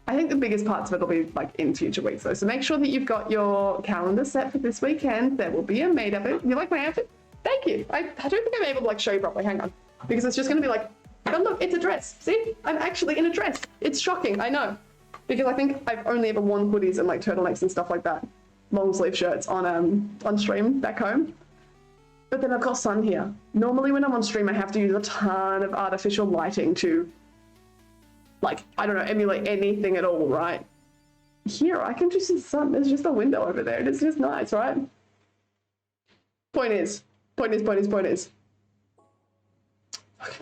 I think the biggest parts of it will be like in future weeks though. So make sure that you've got your calendar set for this weekend. There will be a maid of it. You like my outfit? Thank you. I don't think I'm able to like show you properly. Hang on. Because it's just going to be like, oh look, it's a dress. See? I'm actually in a dress. It's shocking. I know. Because I think I've only ever worn hoodies and like turtlenecks and stuff like that. Long sleeve shirts on stream back home. But then I've got sun here. Normally when I'm on stream, I have to use a ton of artificial lighting to, like, I don't know, emulate anything at all, right? Here, I can just see the sun. There's just a window over there, and it's just nice, right? Point is. I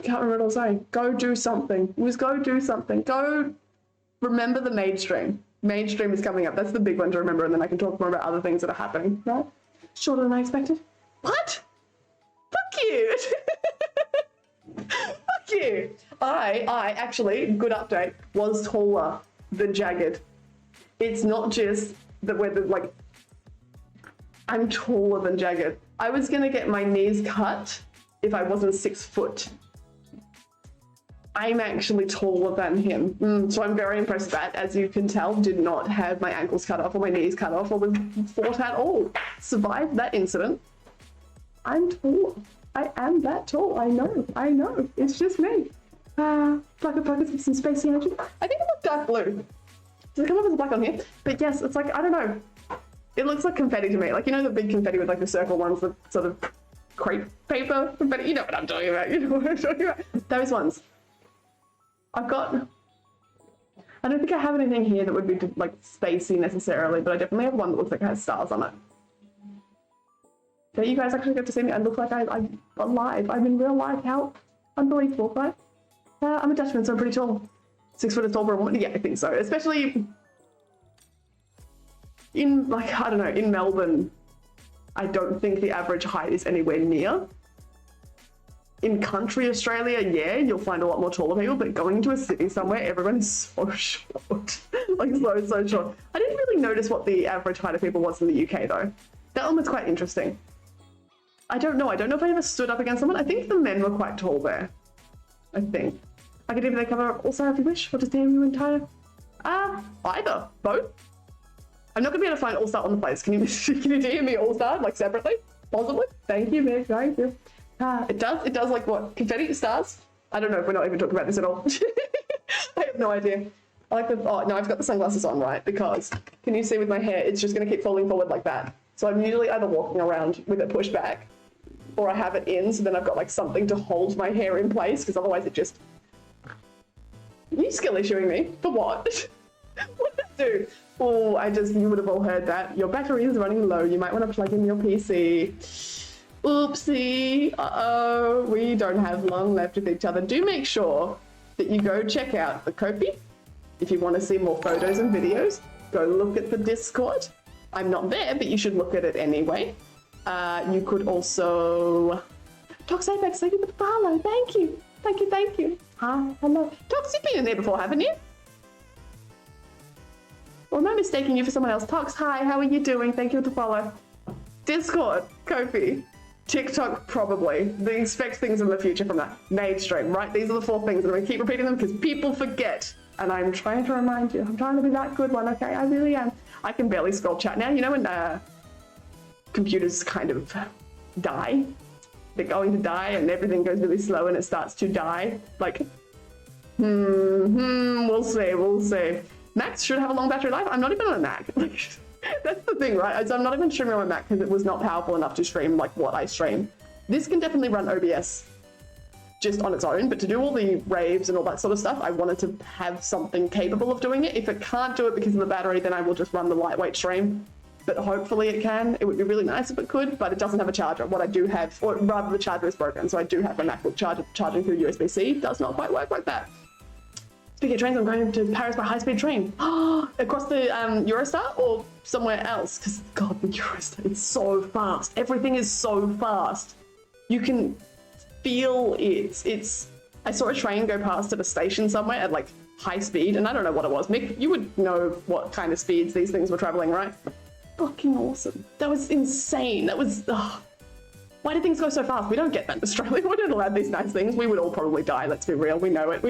can't remember what I was saying. Go do something. Go do something. Go remember the maid stream. Maid stream is coming up. That's the big one to remember, and then I can talk more about other things that are happening, right? Shorter than I expected. What? Fuck you. Fuck you. I actually, good update, was taller than Jagged. It's not just that I'm taller than Jagged. I was gonna get my knees cut if I wasn't 6 foot. I'm actually taller than him. So I'm very impressed that, as you can tell, did not have my ankles cut off or my knees cut off or was fought at all. Survived that incident. I'm tall. I am that tall. I know. It's just me. Black and pockets with some spacey energy. I think it looks dark blue. Does it come up as black on here? But yes, it's like, I don't know. It looks like confetti to me. Like, you know the big confetti with like the circle ones, the sort of crepe paper confetti? You know what I'm talking about. You know what I'm talking about. Those ones. I've got... I don't think I have anything here that would be like spacey necessarily, but I definitely have one that looks like it has stars on it. There you guys actually get to see me. I look like I'm alive. I'm in real life. How unbelievable, right? I'm a Dutchman, so I'm pretty tall. 6 foot tall for a woman. Yeah, I think so. Especially in, like, I don't know, in Melbourne, I don't think the average height is anywhere near. In country Australia, yeah, you'll find a lot more taller people, but going into a city somewhere, everyone is so short. Like, so short. I didn't really notice what the average height of people was in the UK, though. That one was quite interesting. I don't know if I ever stood up against someone. I think the men were quite tall there. I think. I could even cover up also if you wish, or just DM you entire. Either. Both. I'm not gonna be able to find All-Star on the place. Can you DM me All-Star, like, separately? Possibly? Thank you, Mick. Thank you. It does like what? Confetti stars? I don't know if we're not even talking about this at all. I have no idea. I like the, oh no, I've got the sunglasses on, right? Because, can you see with my hair, it's just gonna keep falling forward like that. So I'm usually either walking around with it pushed back, or I have it in, so then I've got like something to hold my hair in place, because otherwise it just... Are you skill issuing me? For what? What did it do? Oh, you would have all heard that. Your battery is running low. You might want to plug in your PC. Oopsie. Uh-oh. We don't have long left with each other. Do make sure that you go check out the Kofi. If you want to see more photos and videos, go look at the Discord. I'm not there, but you should look at it anyway. You could also... Tox Apex, thank you for the follow. Thank you. Thank you. Hi, hello. Tox, you've been in there before, haven't you? Or am I mistaking you for someone else? Tox, hi, how are you doing? Thank you for the follow. Discord, Kofi, TikTok, probably. They expect things in the future from that. Mainstream, right? These are the 4 things, and I'm going to keep repeating them because people forget. And I'm trying to remind you. I'm trying to be that good one, okay? I really am. I can barely scroll chat now. You know when computers kind of die? They're going to die and everything goes really slow and it starts to die. Like, we'll see. Macs should have a long battery life. I'm not even on a Mac. Like, that's the thing, right? So I'm not even streaming on a Mac because it was not powerful enough to stream like what I stream. This can definitely run OBS just on its own, but to do all the raves and all that sort of stuff, I wanted to have something capable of doing it. If it can't do it because of the battery, then I will just run the lightweight stream. But hopefully it can. It would be really nice if it could, but it doesn't have a charger. What I do have, or rather the charger is broken, so I do have a MacBook charging through USB-C. Does not quite work like that. Speaking of trains, I'm going to Paris by high-speed train. Across the Eurostar or somewhere else? Because, God, the Eurostar is so fast. Everything is so fast. You can feel it. I saw a train go past at a station somewhere at, like, high speed, and I don't know what it was. Mick, you would know what kind of speeds these things were traveling, right? Fucking awesome. That was insane. That was... Why do things go so fast? We don't get that in Australia. We don't allow these nice things. We would all probably die, let's be real. We know it.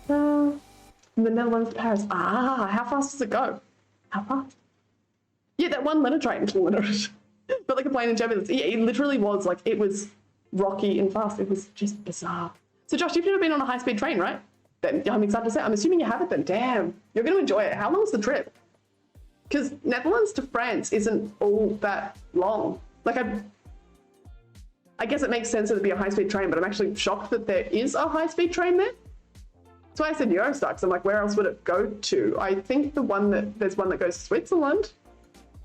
From the Netherlands to Paris. How fast does it go? How fast? Yeah, that one letter train. But like a plane in Germany. It literally was like, it was rocky and fast. It was just bizarre. So Josh, you've never been on a high-speed train, right? Then I'm excited to say. I'm assuming you haven't then. Damn. You're going to enjoy it. How long is the trip? Because Netherlands to France isn't all that long. Like, I guess it makes sense that it'd be a high-speed train, but I'm actually shocked that there is a high-speed train there. That's why I said Eurostar, because I'm like, where else would it go to? I think there's one that goes to Switzerland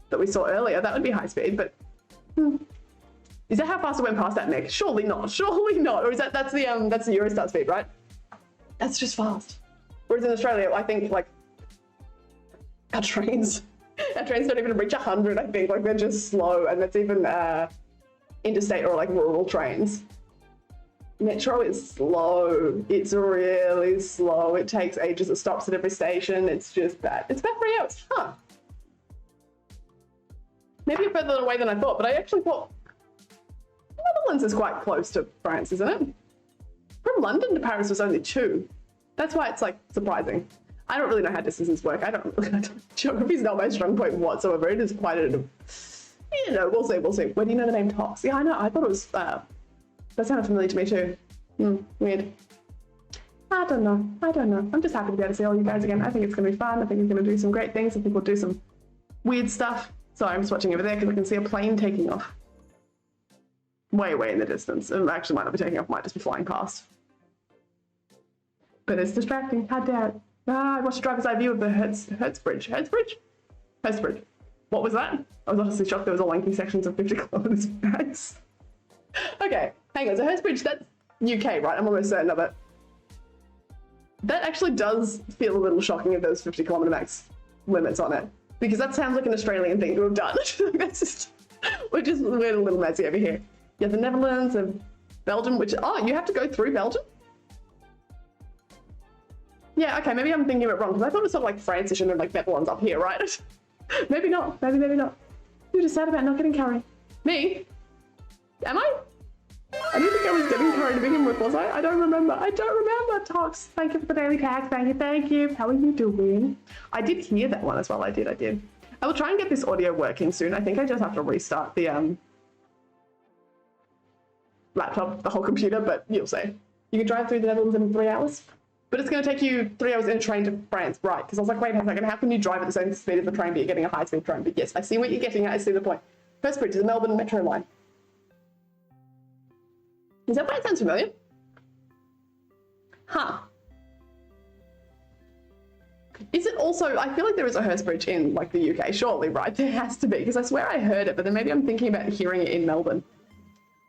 that we saw earlier. That would be high-speed, but... Is that how fast it went past that, Nick? Surely not. Or is that's the Eurostar speed, right? That's just fast. Whereas in Australia, I think, like, our trains don't even reach 100, I think. Like, they're just slow, and that's even interstate or, like, rural trains. Metro is slow. It's really slow. It takes ages. It stops at every station. It's just bad. It's about 3 hours. Huh. Maybe further away than I thought, but I actually thought... Netherlands is quite close to France, isn't it? from London to Paris was only 2. That's why it's like surprising. I don't really know how distances work. Geography's not my strong point whatsoever. It is quite a, you know, we'll see, we'll see. Where do you know the name Tox? Yeah, I know, I thought it was, that sounded familiar to me too. Weird. I don't know. I'm just happy to be able to see all you guys again. I think it's going to be fun. I think it's going to do some great things. I think we'll do some weird stuff. Sorry, I'm just watching over there because I can see a plane taking off. Way in the distance. It actually might not be taking off, might just be flying past. But it's distracting. How dare it? I watched a driver's eye view of the Hertz Bridge. What was that? I was honestly shocked there was a lengthy sections of 50 kilometers max. Okay, hang on. So Hertz Bridge, that's UK, right? I'm almost certain of it. That actually does feel a little shocking if there's 50 kilometer max limits on it. Because that sounds like an Australian thing to have done. That's just, we're a little messy over here. Yeah, the Netherlands and Belgium, which, oh, you have to go through Belgium? Yeah, okay, maybe I'm thinking of it wrong, because I thought it was sort of like France-ish and then like Netherlands up here, right? Maybe not, maybe not. You're just sad about not getting curry. Me? Am I? I didn't think I was getting curry to begin with, was I? I don't remember. Tox, thank you for the daily tags. Thank you. How are you doing? I did hear that one as well. I did. I will try and get this audio working soon. I think I just have to restart the laptop, the whole computer, but you'll see. You can drive through the Netherlands in 3 hours, but it's going to take you 3 hours in a train to France, right? Because I was like, wait a second, how can you drive at the same speed as the train, but you're getting a high-speed train? But yes, I see what you're getting at. I see the point. First bridge is the Melbourne Metro line. Is that why it sounds familiar? Huh. Is it also, I feel like there is a Hurst Bridge in like the UK, surely, right? There has to be, because I swear I heard it, but then maybe I'm thinking about hearing it in Melbourne.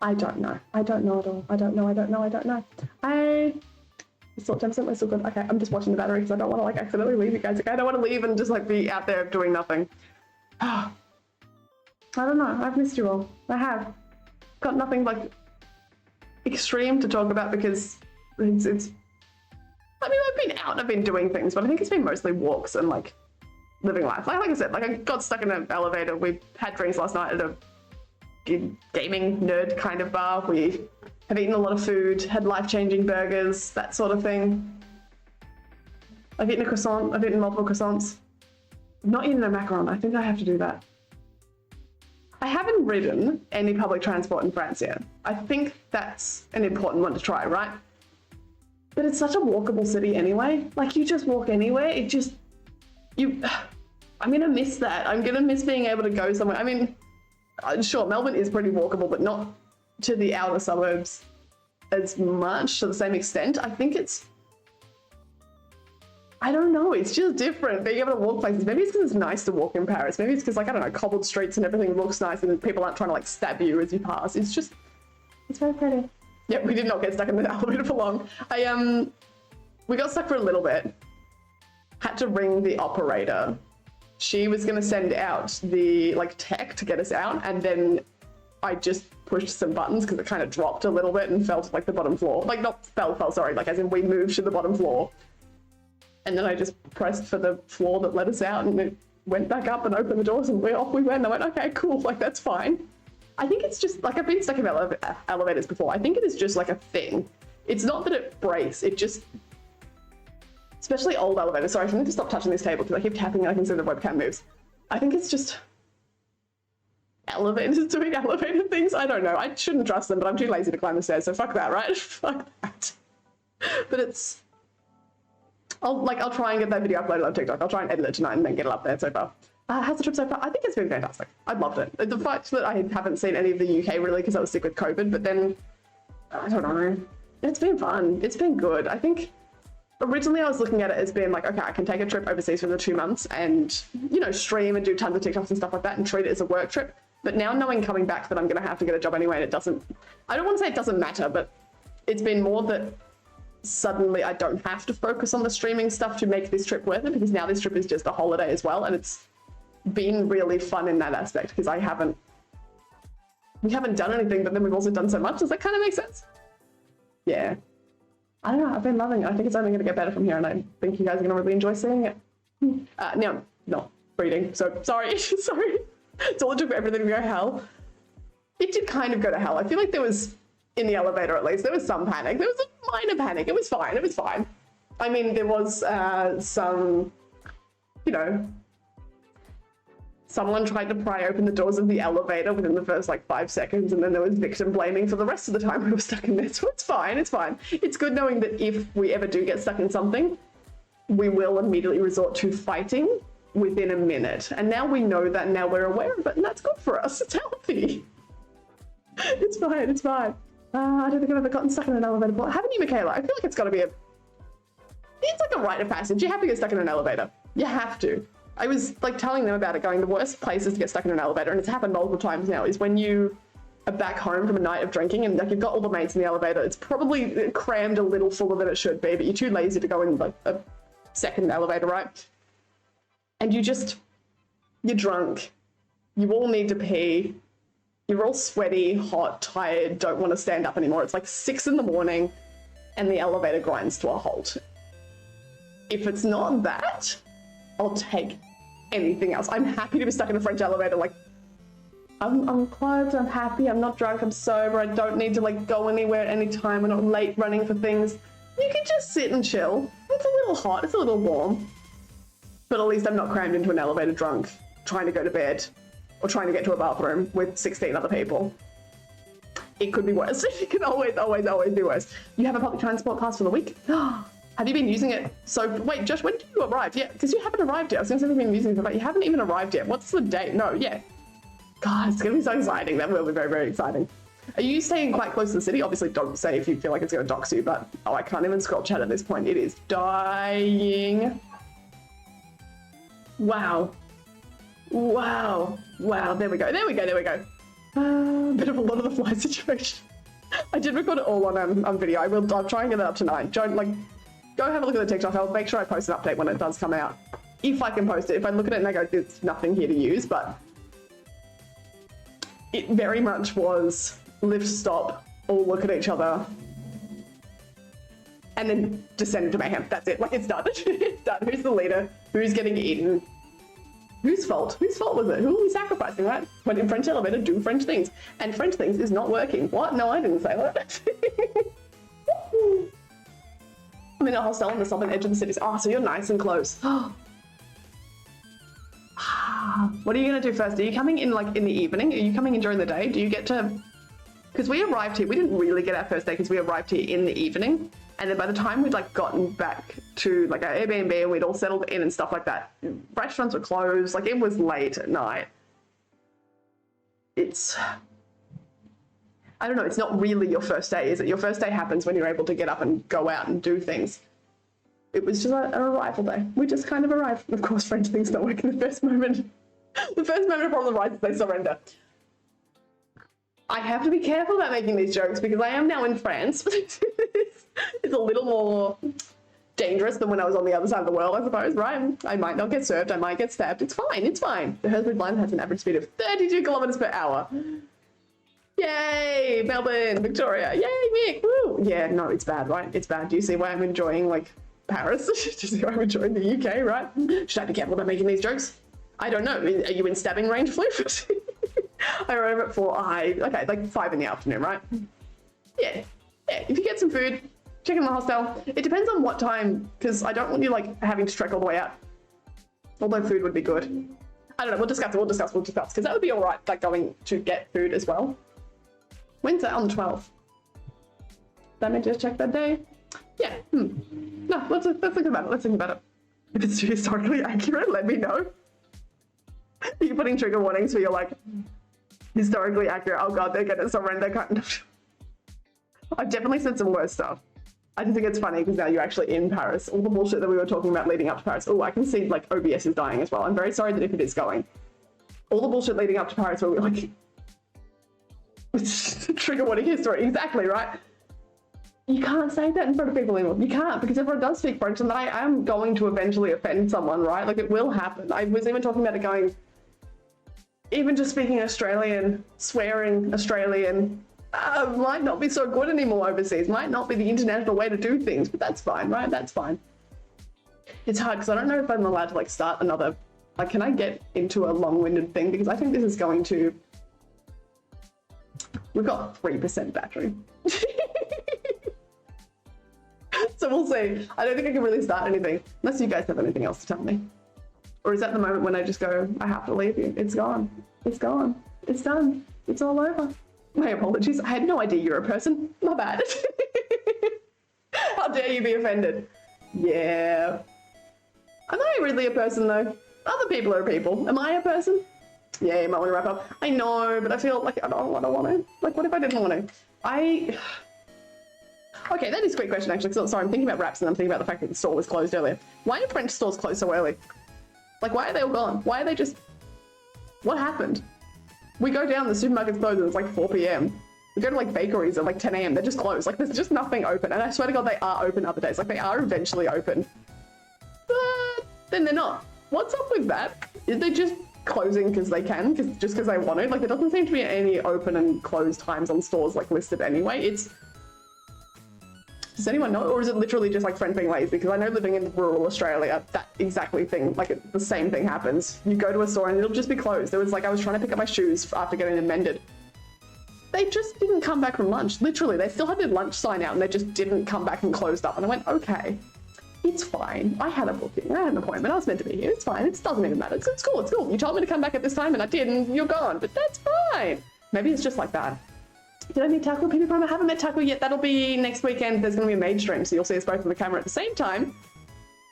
I don't know at all. I don't know. It's still 10%, we're still good. Okay, I'm just watching the battery because I don't want to like accidentally leave you guys. Okay, I don't want to leave and just like be out there doing nothing. I don't know, I've missed you all. I have. Got nothing like extreme to talk about because it's I mean, I've been out and I've been doing things, but I think it's been mostly walks and like living life. Like I said, like I got stuck in an elevator. We had drinks last night at a gaming nerd kind of bar. We have eaten a lot of food, had life-changing burgers, that sort of thing. I've eaten a croissant. I've eaten multiple croissants. I've not eaten a macaron. I think I have to do that. I haven't ridden any public transport in France yet. I think that's an important one to try, right? But it's such a walkable city anyway. Like, you just walk anywhere. It just, I'm gonna miss that. I'm gonna miss being able to go somewhere. I mean, sure, Melbourne is pretty walkable, but not to the outer suburbs as much, to the same extent. I think it's, I don't know, it's just different being able to walk places. Maybe it's because it's nice to walk in Paris. Maybe it's because, like, I don't know, cobbled streets and everything looks nice and people aren't trying to, like, stab you as you pass. It's just, it's very pretty. Yep, we did not get stuck in the elevator for long. We got stuck for a little bit. Had to ring the operator. She was going to send out the, like, tech to get us out, and then I just pushed some buttons because it kind of dropped a little bit and fell to, like, the bottom floor. Like, not fell, sorry, like, as in we moved to the bottom floor. And then I just pressed for the floor that let us out, and it went back up and opened the doors, and off we went. And I went, okay, cool, like, that's fine. I think it's just, like, I've been stuck in elevators before. I think it is just, like, a thing. It's not that it breaks, it just, especially old elevators. Sorry, I need to stop touching this table because I keep tapping and I can see the webcam moves. I think it's just elevators doing elevator things. I don't know. I shouldn't trust them, but I'm too lazy to climb the stairs, so fuck that, right? Fuck that. But it's, I'll try and get that video uploaded on TikTok. I'll try and edit it tonight and then get it up there so far. How's the trip so far? I think it's been fantastic. I loved it. The fact that I haven't seen any of the UK really because I was sick with COVID, but then, I don't know. It's been fun. It's been good. I think originally I was looking at it as being like, okay, I can take a trip overseas for the 2 months and, you know, stream and do tons of TikToks and stuff like that and treat it as a work trip. But now knowing coming back that I'm going to have to get a job anyway and it doesn't, I don't want to say it doesn't matter, but it's been more that suddenly I don't have to focus on the streaming stuff to make this trip worth it, because now this trip is just a holiday as well, and it's been really fun in that aspect because we haven't done anything, but then we've also done so much. Does that kind of make sense? Yeah. I don't know, I've been loving it. I think it's only going to get better from here, and I think you guys are going to really enjoy seeing it. Now, not breeding, so sorry. Sorry. It's all it took for everything to go to hell. It did kind of go to hell. I feel like there was, in the elevator at least, there was some panic. There was a minor panic. It was fine. It was fine. I mean, there was some, you know, someone tried to pry open the doors of the elevator within the first like 5 seconds, and then there was victim blaming for the rest of the time we were stuck in there. So it's fine. It's fine. It's good knowing that if we ever do get stuck in something, we will immediately resort to fighting within a minute. And now we know that, now we're aware of it, and that's good for us. It's healthy. It's fine. It's fine. I don't think I've ever gotten stuck in an elevator before. Haven't you, Michaela? I feel like it's got to be it's like a rite of passage. You have to get stuck in an elevator. You have to. I was like telling them about it, going, the worst places to get stuck in an elevator, and it's happened multiple times now, is when you are back home from a night of drinking and like you've got all the mates in the elevator. It's probably crammed a little fuller than it should be, but you're too lazy to go in like a second elevator, right? And you're drunk. You all need to pee. You're all sweaty, hot, tired, don't want to stand up anymore. It's like 6 in the morning and the elevator grinds to a halt. If it's not that, I'll take anything else. I'm happy to be stuck in a French elevator. Like, I'm clothed, I'm happy, I'm not drunk, I'm sober, I don't need to like go anywhere at any time, we're not late running for things. You can just sit and chill. It's a little hot, it's a little warm. But at least I'm not crammed into an elevator drunk, trying to go to bed, or trying to get to a bathroom with 16 other people. It could be worse. It can always be worse. You have a public transport pass for the week? Have you been using it? So, wait, Josh, when did you arrive? Yeah, because you haven't arrived yet. I was going to say you've been using it, but you haven't even arrived yet. What's the date? No, yeah. God, it's going to be so exciting. That will be very, very exciting. Are you staying quite close to the city? Obviously, don't say if you feel like it's going to dox you, but oh, I can't even scroll chat at this point. It is dying. Wow. Wow. Wow. There we go. There we go. There we go. Bit of a lot of the fly situation. I did record it all on video. I'll try and get it up tonight. Don't like, go have a look at the TikTok. I'll make sure I post an update when it does come out. If I can post it. If I look at it and I go, there's nothing here to use, but it very much was lift, stop, all look at each other, and then descend into mayhem. That's it. Like, it's done. It's done. Who's the leader? Who's getting eaten? Whose fault? Whose fault was it? Who are we sacrificing, right? When in French elevator, do French things. And French things is not working. What? No, I didn't say that. I'm in a hostel on the southern edge of the city. Oh, so you're nice and close. What are you going to do first? Are you coming in like in the evening? Are you coming in during the day? Do you get to... Because we arrived here, we didn't really get our first day because we arrived here in the evening. And then by the time we'd like gotten back to like our Airbnb and we'd all settled in and stuff like that, restaurants were closed. Like, it was late at night. It's... I don't know, it's not really your first day, is it? Your first day happens when you're able to get up and go out and do things. It was just an arrival day. We just kind of arrived. Of course, French things don't work in the first moment. The first moment of problem arises, they surrender. I have to be careful about making these jokes because I am now in France. It's a little more dangerous than when I was on the other side of the world, I suppose, right? I might not get served, I might get stabbed. It's fine, it's fine. The Herdsby Blind has an average speed of 32 kilometers per hour. Yay, Melbourne, Victoria. Yay, Mick, woo. Yeah, no, it's bad, right? It's bad. Do you see why I'm enjoying, like, Paris? Do you see why I'm enjoying the UK, right? Should I be careful about making these jokes? I don't know. Are you in stabbing range, Floof? I arrive at 4. Okay, like 5 in the afternoon, right? Yeah. If you get some food, check in the hostel. It depends on what time, because I don't want you like having to trek all the way out. Although food would be good. I don't know. We'll discuss. Because that would be all right. Like going to get food as well. When's that? On the 12th. Let me just check that day. Yeah. No. Let's think about it. If it's historically accurate, let me know. You're putting trigger warnings for your like historically accurate. Oh god, they're gonna surrender kind of. I've definitely said some worse stuff. I just think it's funny because now you're actually in Paris. All the bullshit that we were talking about leading up to Paris. Oh, I can see like OBS is dying as well. I'm very sorry that if it is going. All the bullshit leading up to Paris where we were like trigger warning history. Exactly, right? You can't say that in front of people anymore. You can't, because everyone does speak French and I am going to eventually offend someone, right? Like, it will happen. I was even talking about it going, even just speaking Australian, swearing Australian, might not be so good anymore overseas, might not be the international way to do things, but that's fine, right? That's fine. It's hard because I don't know if I'm allowed to like start another, like, can I get into a long-winded thing? Because I think this is going to, we've got 3% battery. we'll see. I don't think I can really start anything unless you guys have anything else to tell me. Or is that the moment when I just go, I have to leave you? It's gone. It's gone. It's done. It's all over. My apologies. I had no idea you're a person. My bad. How dare you be offended? Yeah. Am I really a person though? Other people are people. Am I a person? Yeah, you might want to wrap up. I know, but I feel like I don't want to. Like, what if I didn't want to? Okay, that is a quick question actually. So, sorry, I'm thinking about wraps and I'm thinking about the fact that the store was closed earlier. Why are French stores closed so early? Like, why are they all gone? Why are they just... What happened? We go down, the supermarket's closed and it's like 4 p.m. We go to like bakeries at like 10 a.m. They're just closed. Like, there's just nothing open. And I swear to God, they are open other days. Like, they are eventually open. But then they're not. What's up with that? Is they just closing because they can? Just because they want to? Like, there doesn't seem to be any open and closed times on stores like listed anyway. It's... Does anyone know? Or is it literally just like friends being lazy? Because I know living in rural Australia, that exactly thing, like the same thing happens. You go to a store and it'll just be closed. There was like, I was trying to pick up my shoes after getting them mended. They just didn't come back from lunch. Literally, they still had their lunch sign out and they just didn't come back and closed up. And I went, okay, it's fine. I had a booking. I had an appointment. I was meant to be here. It's fine. It doesn't even matter. It's cool. It's cool. You told me to come back at this time and I did and you're gone. But that's fine. Maybe it's just like that. Did I meet Taco? People Prime? I haven't met Taco yet. That'll be next weekend. There's going to be a maid stream, so you'll see us both on the camera at the same time.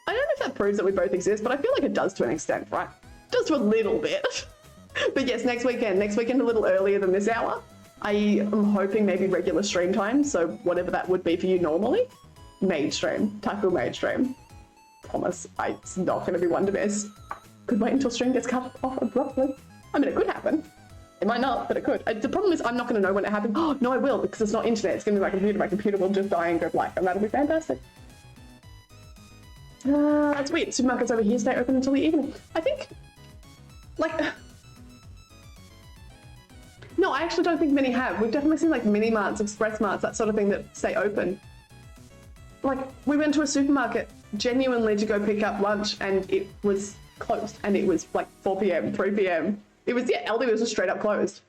I don't know if that proves that we both exist, but I feel like it does to an extent, right? It does to a little bit. But yes, next weekend a little earlier than this hour. I am hoping maybe regular stream time, so whatever that would be for you normally. Maid stream. Taco maid stream. Promise, it's not going to be one to miss. Could wait until stream gets cut off abruptly. I mean, it could happen. It might not, but it could. The problem is I'm not going to know when it happens. Oh, no, I will, because it's not internet. It's going to be my computer. My computer will just die and go black, and that'll be fantastic. That's weird. Supermarkets over here stay open until the evening. I think, like... No, I actually don't think many have. We've definitely seen, like, mini marts, express marts, that sort of thing that stay open. Like, we went to a supermarket genuinely to go pick up lunch, and it was closed, and it was, like, 4 p.m., 3 p.m., It was, yeah, Aldi was just straight up closed.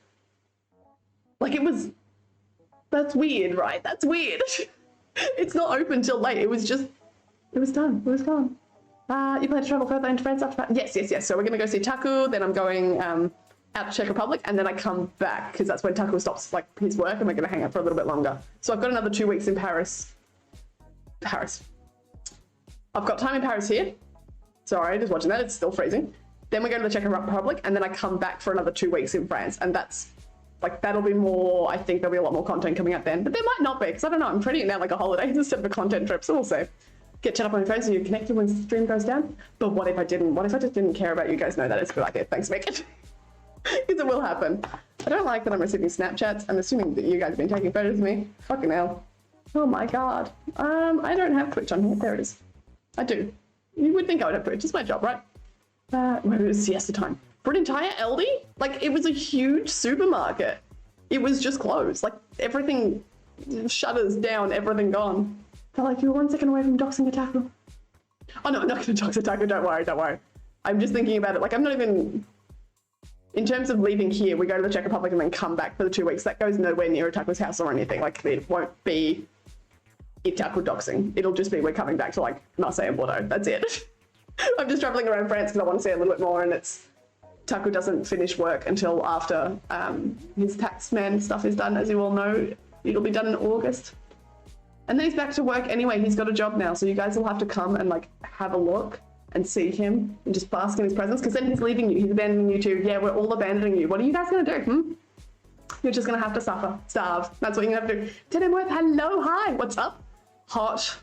Like, it was... That's weird, right? That's weird. It's not open till late. It was just... It was done. It was gone. You plan to travel further into France after that? Yes, yes, yes. So we're going to go see Taku, then I'm going out to Czech Republic, and then I come back, because that's when Taku stops, like, his work, and we're going to hang out for a little bit longer. So I've got another 2 weeks in Paris. I've got time in Paris here. Sorry, just watching that. It's still freezing. Then we go to the Czech Republic, and then I come back for another 2 weeks in France. And that's, like, that'll be more, I think there'll be a lot more content coming out then. But there might not be, because I don't know, I'm treating it now like a holiday instead of a content trip, so we'll see. Get chat up on your phone so you're connected when the stream goes down. But what if I didn't? What if I just didn't care about you guys? No, that is a good idea. Thanks, Megan. Because it will happen. I don't like that I'm receiving Snapchats. I'm assuming that you guys have been taking photos of me. Fucking hell. Oh my god. I don't have Twitch on here. There it is. I do. You would think I would have Twitch. It's my job, right? It was siesta time. For an entire Aldi? Like, it was a huge supermarket. It was just closed. Like, everything, shutters down, everything gone. Felt like you were 1 second away from doxing a tackle. Oh no, I'm not going to dox a tackle, don't worry, don't worry. I'm just thinking about it. Like, I'm not even... In terms of leaving here, we go to the Czech Republic and then come back for the 2 weeks. That goes nowhere near a tackle's house or anything. Like, it won't be a tackle doxing. It'll just be we're coming back to, like, Marseille and Bordeaux. That's it. I'm just traveling around France because I want to see a little bit more, and it's Taku doesn't finish work until after his taxman stuff is done, as you all know. It'll be done in August. And then he's back to work anyway. He's got a job now, so you guys will have to come and, like, have a look and see him and just bask in his presence, because then he's leaving you. He's abandoning you too. Yeah, we're all abandoning you. What are you guys going to do? You're just going to have to suffer. Starve. That's what you're going to have to do. Denimworth, hello, hi. What's up? Hot.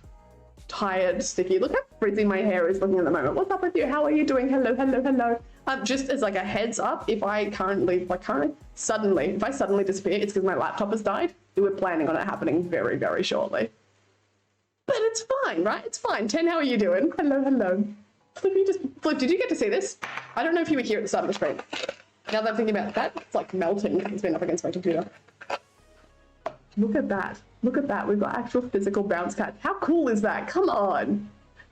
Tired, sticky. Look how frizzy my hair is looking at the moment. What's up with you? How are you doing? Hello, hello, hello. Just as like a heads up, if I suddenly disappear, it's because my laptop has died. We're planning on it happening very, very shortly. But it's fine, right? It's fine. 10, how are you doing? Hello, hello. Flip, did you get to see this? I don't know if you were here at the start of the stream. Now that I'm thinking about that, it's like melting. It's been up against my computer. Look at that. Look at that. We've got actual physical bounce cat. How cool is that? Come on.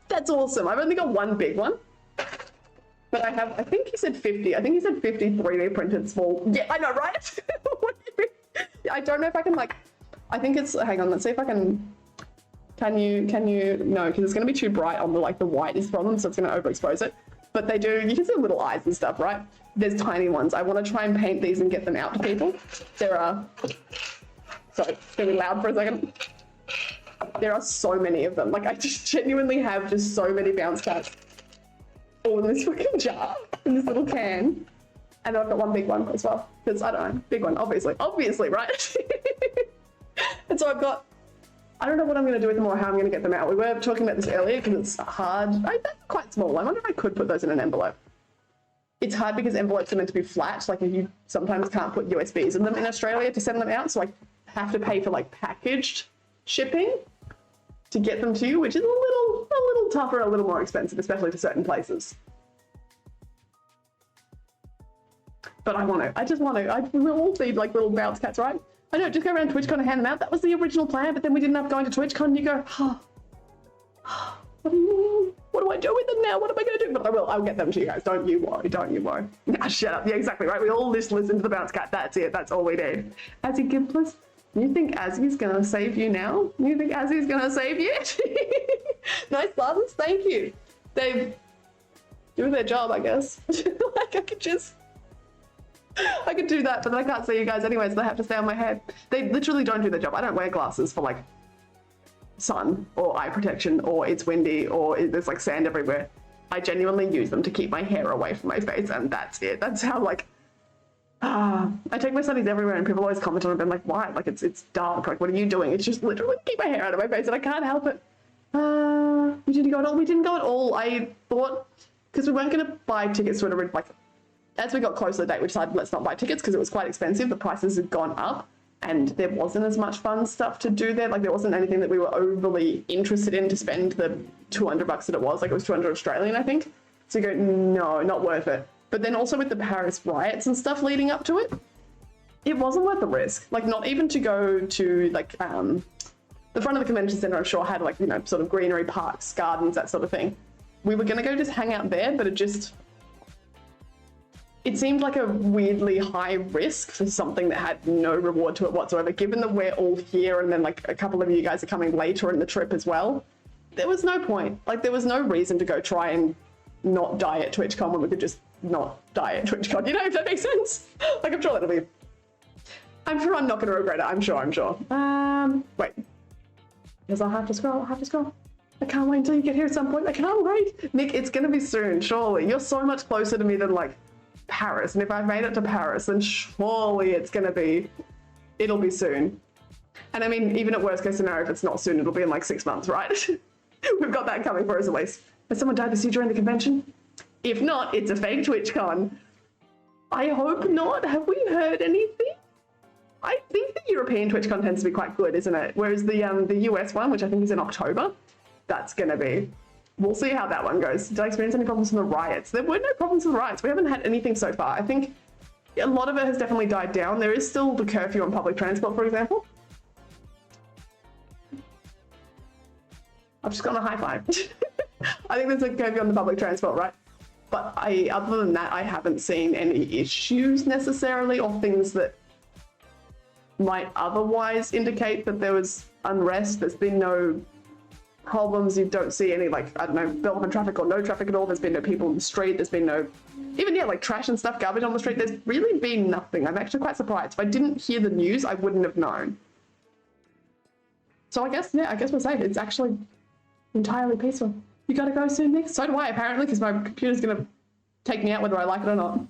That's awesome. I've only got one big one. But I have, I think he said 50. I think he said 50 3D printed small. Yeah, I know, right? What do you mean? I don't know if I can, like, I think it's, hang on, let's see if I can. Can you, no, because it's going to be too bright on the, like, the white is the problem, so it's going to overexpose it. But they do, you can see little eyes and stuff, right? There's tiny ones. I want to try and paint these and get them out to people. There are, sorry, it's going to be loud for a second. There are so many of them. Like, I just genuinely have just so many bounce cats all in this fucking jar, in this little can. And then I've got one big one as well, because I don't know, big one, obviously, right? And so I've got, I don't know what I'm going to do with them or how I'm going to get them out. We were talking about this earlier because it's hard. They're quite small. I wonder if I could put those in an envelope. It's hard because envelopes are meant to be flat. Like, if you sometimes can't put USBs in them in Australia to send them out, so I have to pay for like packaged shipping to get them to you, which is a little tougher, a little more expensive, especially to certain places. But I want to. I just want to. We all need like little bounce cats, right? I know, just go around TwitchCon and hand them out. That was the original plan, but then we didn't have going to TwitchCon and you go, what do you mean? What do I do with them now? What am I going to do? But I will. I'll get them to you guys. Don't you worry. Don't you worry. Nah, shut up. Yeah, exactly, right? We all just listen to the bounce cat. That's it. That's all we need. Azzy Gimpless, you think Azzy's going to save you now? You think Azzy's going to save you? Nice buttons. Thank you. They do their job, I guess. Like, I could do that, but then I can't see you guys anyway, so they have to stay on my head. They literally don't do their job. I don't wear glasses for like sun or eye protection or it's windy or there's like sand everywhere. I genuinely use them to keep my hair away from my face, and that's it. That's how like, I take my sunnies everywhere and people always comment on it and like, why? Like it's dark, like what are you doing? It's just literally keep my hair out of my face and I can't help it. We didn't go at all. We didn't go at all. I thought, because we weren't going to buy tickets to it, like, as we got closer to the date, we decided let's not buy tickets because it was quite expensive. The prices had gone up and there wasn't as much fun stuff to do there. Like, there wasn't anything that we were overly interested in to spend the $200 that it was. Like, it was 200 Australian, I think. So you go, no, not worth it. But then also with the Paris riots and stuff leading up to it, it wasn't worth the risk. Like, not even to go to, like, the front of the convention center, I'm sure, had, like, you know, sort of greenery, parks, gardens, that sort of thing. We were going to go just hang out there, but it seemed like a weirdly high risk for something that had no reward to it whatsoever, given that we're all here and then like a couple of you guys are coming later in the trip as well. There was no point. Like, there was no reason to go try and not die at TwitchCon when we could just not die at TwitchCon. You know, if that makes sense? Like, I'm sure I'm not going to regret it. I'm sure. Wait. Because I'll have to scroll. I can't wait until you get here at some point. I can't wait. Nick, it's going to be soon, surely. You're so much closer to me than like Paris, and if I've made it to Paris, then surely it'll be soon. And I mean, even at worst case scenario, if it's not soon, it'll be in like 6 months, right? We've got that coming for us at least. Has someone died this year during the convention? If not, it's a fake TwitchCon. I hope not. Have we heard anything? I think the European TwitchCon tends to be quite good, isn't it? Whereas the US one, which I think is in October, that's gonna be. We'll see how that one goes. Did I experience any problems from the riots? There were no problems with the riots. We haven't had anything so far. I think a lot of it has definitely died down. There is still the curfew on public transport, for example. I've just gotten a high five. I think there's a curfew on the public transport, right? But other than that, I haven't seen any issues necessarily or things that might otherwise indicate that there was unrest. There's been no problems. You don't see any, like, I don't know, Belgian traffic or no traffic at all. There's been no people in the street. There's been no, even, yeah, like trash and stuff, garbage on the street. There's really been nothing. I'm actually quite surprised. If I didn't hear the news, I wouldn't have known. So I guess we're safe. It's actually entirely peaceful. You gotta go soon, Nick? So do I, apparently, because my computer's gonna take me out whether I like it or not.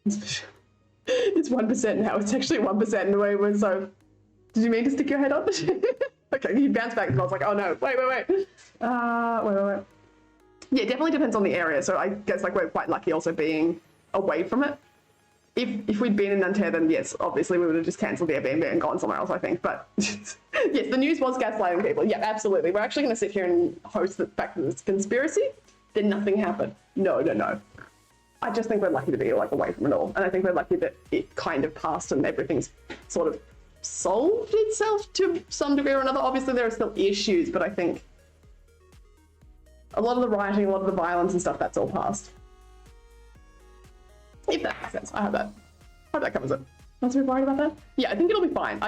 It's 1% now. It's actually 1% in the way we're so... Did you mean to stick your head on? Okay, you bounced back and I was like, oh no, wait. Wait. Yeah, it definitely depends on the area. So I guess like we're quite lucky also being away from it. If we'd been in Nanterre, then yes, obviously we would have just cancelled the Airbnb and gone somewhere else, I think. But yes, the news was gaslighting people. Yeah, absolutely. We're actually going to sit here and host the fact that it's conspiracy. Then nothing happened. No. I just think we're lucky to be like away from it all. And I think we're lucky that it kind of passed and everything's sort of solved itself to some degree or another. Obviously there are still issues, but I think a lot of the rioting, a lot of the violence and stuff, that's all passed. If that makes sense. I hope that covers it. Not to be worried about that. Yeah, I think it'll be fine.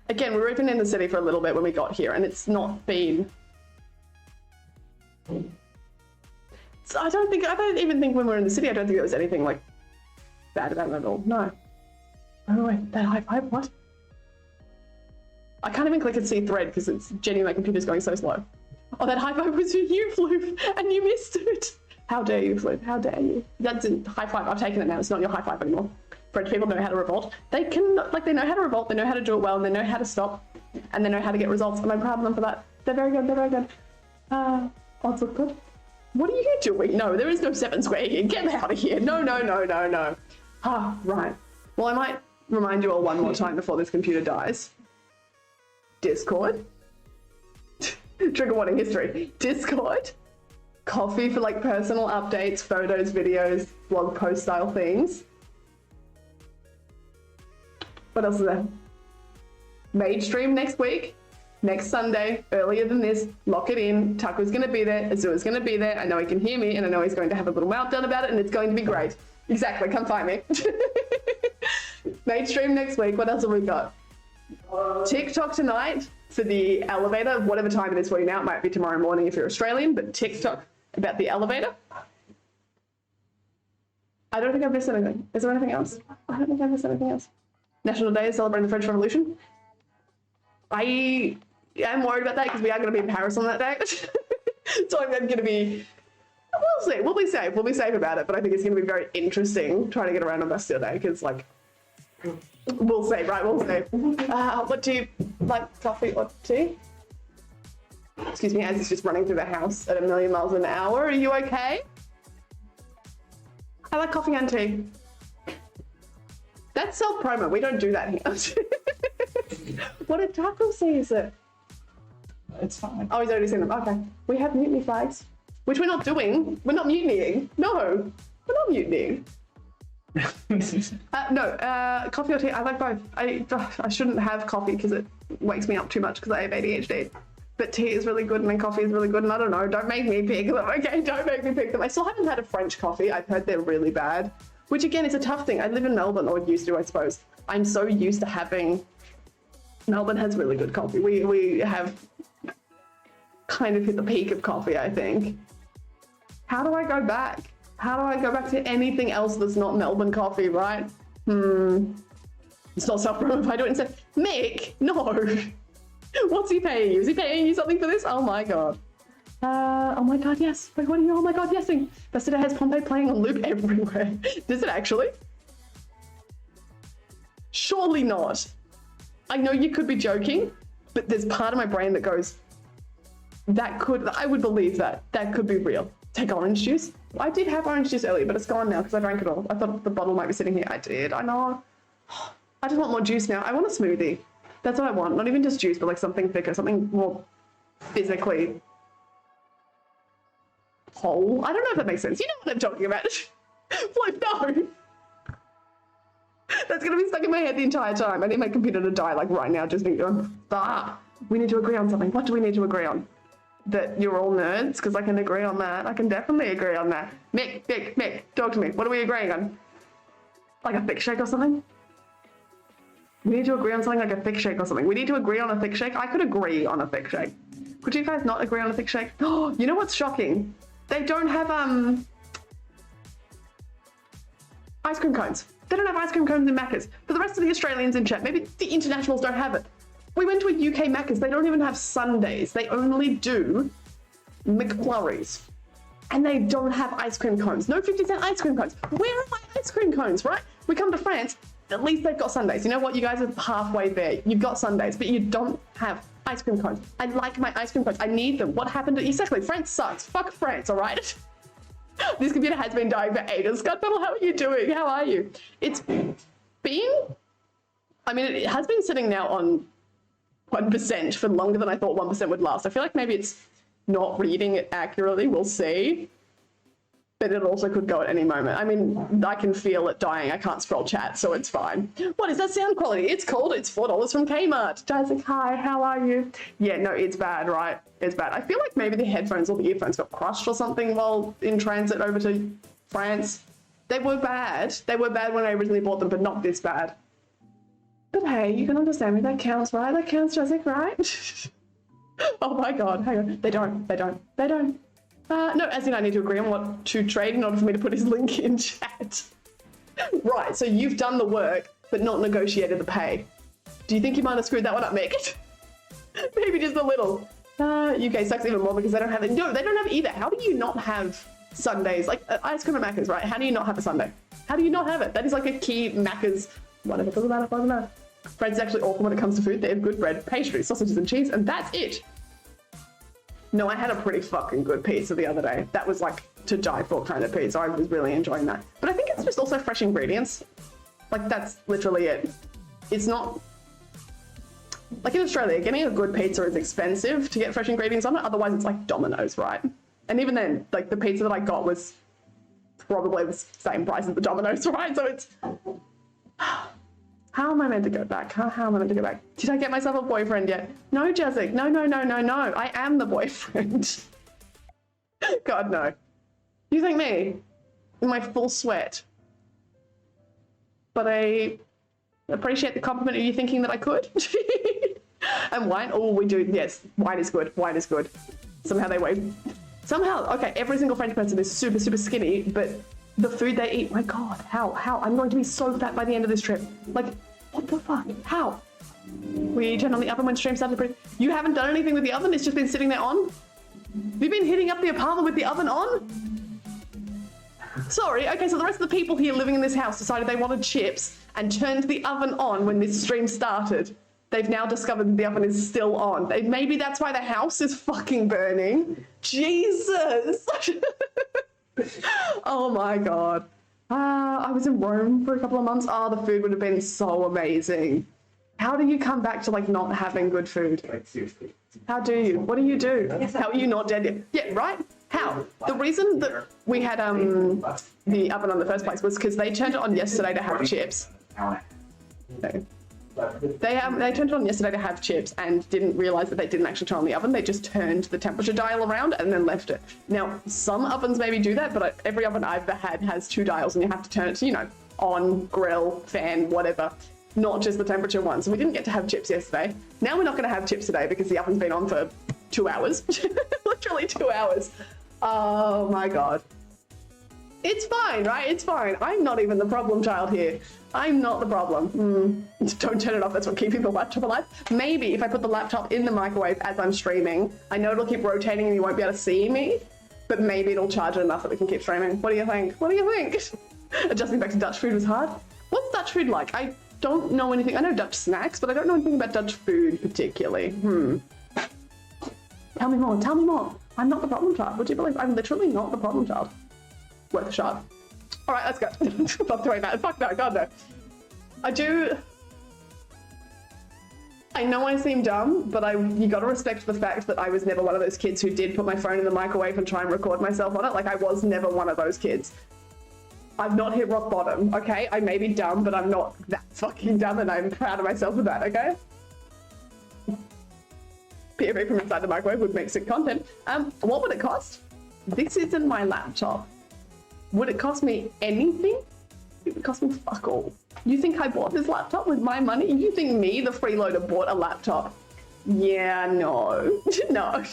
Again, we were even in the city for a little bit when we got here, and it's not been... So I don't even think when we were in the city, I don't think there was anything like bad about it at all. No. Oh wait, that high five, what? I can't even click and see thread because it's genuinely my computer's going so slow. Oh, that high five was for you, Floof, and you missed it. How dare you, Floof, how dare you? That's a high five, I've taken it now, it's not your high five anymore. French people know how to revolt. They can, like, they know how to revolt, they know how to do it well, and they know how to stop, and they know how to get results, and I'm proud of them for that. They're very good, they're very good. Odds look good. What are you doing? No, there is no 7 square here. Get out of here. No, no, no, no, no. Ah, right. Well, I might remind you all one more time before this computer dies. Discord. Trigger warning history. Discord. Coffee for like personal updates, photos, videos, blog post style things. What else is there? Mage stream next week. Next Sunday, earlier than this, lock it in. Taco's going to be there. Azua's going to be there. I know he can hear me, and I know he's going to have a little meltdown about it, and it's going to be great. Exactly, come find me. Mage stream next week. What else have we got? TikTok tonight for the elevator, whatever time it is for you now. It might be tomorrow morning if you're Australian, but TikTok about the elevator. I don't think I've missed anything. Is there anything else? I don't think I've missed anything else. National Day is celebrating the French Revolution. I am worried about that because we are going to be in Paris on that day. So I'm going to be, we'll see, we'll be safe. We'll be safe about it, but I think it's going to be very interesting trying to get around on Bastille Day because, like, we'll see, right? We'll see. What do you like, coffee or tea? Excuse me, as it's just running through the house at 1,000,000 miles an hour. Are you okay? I like coffee and tea. That's self-promo. We don't do that here. What did Taco say, is it? It's fine. Oh, he's already seen them. Okay. We have mutiny flags, which we're not doing. We're not mutinying. No, we're not mutinying. No, coffee or tea. I like both. I shouldn't have coffee because it wakes me up too much because I have ADHD. But tea is really good and then coffee is really good. And I don't know. Don't make me pick them, okay? Don't make me pick them. I still haven't had a French coffee. I've heard they're really bad, which again is a tough thing. I live in Melbourne, or used to, I suppose. I'm so used to having... Melbourne has really good coffee. We have kind of hit the peak of coffee, I think. How do I go back? How do I go back to anything else that's not Melbourne coffee, right? It's not self-promo if I do it and say, Mick, no. What's he paying you? Is he paying you something for this? Oh my god. Oh my god, yes. Wait, what are you? Oh my god, yesing. Yesterday has Pompeii playing on loop everywhere. Does it actually? Surely not. I know you could be joking, but there's part of my brain that goes, I would believe that. That could be real. Take orange juice. I did have orange juice earlier, but it's gone now because I drank it all. I thought the bottle might be sitting here. I did, I know. I just want more juice now. I want a smoothie. That's what I want. Not even just juice, but like something thicker, something more physically whole. I don't know if that makes sense. You know what I'm talking about. Like, no. That's going to be stuck in my head the entire time. I need my computer to die, like, right now. Just think, we need to agree on something. What do we need to agree on? That you're all nerds? Because I can agree on that. I can definitely agree on that. Mick, talk to me. What are we agreeing on? Like a thick shake or something? We need to agree on something like a thick shake or something. We need to agree on a thick shake. I could agree on a thick shake. Could you guys not agree on a thick shake? Oh, you know what's shocking? They don't have, ice cream cones. They don't have ice cream cones in Macca's. For the rest of the Australians in chat, maybe the internationals don't have it. We went to a UK Macca's. They don't even have Sundays. They only do McFlurries. And they don't have ice cream cones. No 50-cent ice cream cones. Where are my ice cream cones, right? We come to France, at least they've got Sundays. You know what? You guys are halfway there. You've got Sundays, but you don't have ice cream cones. I like my ice cream cones. I need them. What happened to... Exactly. France sucks. Fuck France, all right? This computer has been dying for ages. Scott Battle, how are you doing? How are you? It's been... I mean, it has been sitting now on 1% for longer than I thought 1% would last. I feel like maybe it's not reading it accurately. We'll see. But it also could go at any moment. I mean, I can feel it dying. I can't scroll chat, so it's fine. What is that sound quality? It's cold. It's $4 from Kmart. Isaac, hi, how are you? Yeah, no, it's bad, right? It's bad. I feel like maybe the headphones or the earphones got crushed or something while in transit over to France. They were bad. They were bad when I originally bought them, but not this bad. But hey, you can understand me. That counts, right? That counts, Jessica, right? Oh my god, hang on. They don't. No, as in I need to agree on what to trade in order for me to put his link in chat. Right, so you've done the work, but not negotiated the pay. Do you think you might have screwed that one up, Mick? Maybe just a little. UK sucks even more because they don't have it. No, they don't have it either. How do you not have Sundays? Like, ice cream at Macca's, right? How do you not have a Sunday? How do you not have it? That is like a key Macca's. Whatever, doesn't matter. Bread's actually awful when it comes to food. They have good bread, pastry, sausages and cheese, and that's it. No, I had a pretty fucking good pizza the other day. That was like to die for kind of pizza. I was really enjoying that. But I think it's just also fresh ingredients. Like, that's literally it. It's not... Like in Australia, getting a good pizza is expensive to get fresh ingredients on it. Otherwise, it's like Domino's, right? And even then, like the pizza that I got was probably the same price as the Domino's, right? So it's... How am I meant to go back? How am I meant to go back? Did I get myself a boyfriend yet? No, Jessic. No. I am the boyfriend. God, no. You think me? In my full sweat. But I appreciate the compliment of you thinking that I could. And wine? Oh, we do. Yes, wine is good. Wine is good. Somehow they weigh. Somehow, okay, every single French person is super, super skinny, but the food they eat, my God, how? I'm going to be so fat by the end of this trip. Like, what the fuck? How? We turned on the oven when stream started. You haven't done anything with the oven? It's just been sitting there on? You've been hitting up the apartment with the oven on? Sorry, okay, so the rest of the people here living in this house decided they wanted chips and turned the oven on when this stream started. They've now discovered that the oven is still on. Maybe that's why the house is fucking burning. Jesus! Oh my God. I was in Rome for a couple of months. Oh, the food would have been so amazing. How do you come back to like not having good food? Like, seriously. How do you? What do you do? How are you not dead yet? Yeah, right? How? The reason that we had the oven on the first place was because they turned it on yesterday to have chips. No. They turned it on yesterday to have chips and didn't realize that they didn't actually turn on the oven. They just turned the temperature dial around and then left it. Now, some ovens maybe do that, but every oven I've ever had has two dials and you have to turn it to, you know, on, grill, fan, whatever. Not just the temperature one. So we didn't get to have chips yesterday. Now we're not going to have chips today because the oven's been on for 2 hours. Literally 2 hours. Oh my God. It's fine, right? It's fine. I'm not even the problem child here. I'm not the problem. Don't turn it off. That's what keeping the laptop alive. Maybe if I put the laptop in the microwave as I'm streaming, I know it'll keep rotating and you won't be able to see me, but maybe it'll charge it enough that we can keep streaming. What do you think? What do you think? Adjusting back to Dutch food was hard. What's Dutch food like? I don't know anything. I know Dutch snacks, but I don't know anything about Dutch food particularly. Tell me more. Tell me more. I'm not the problem child. Would you believe I'm literally not the problem child? Worth a shot. All right, let's go. Stop doing that. Fuck no, God no. I know I seem dumb, but you gotta respect the fact that I was never one of those kids who did put my phone in the microwave and try and record myself on it. Like, I was never one of those kids. I've not hit rock bottom, okay? I may be dumb, but I'm not that fucking dumb, and I'm proud of myself for that, okay? POV from inside the microwave would make sick content. What would it cost? This isn't my laptop. Would it cost me anything? It would cost me fuck all. You think I bought this laptop with my money? You think me, the freeloader, bought a laptop? Yeah, no. No.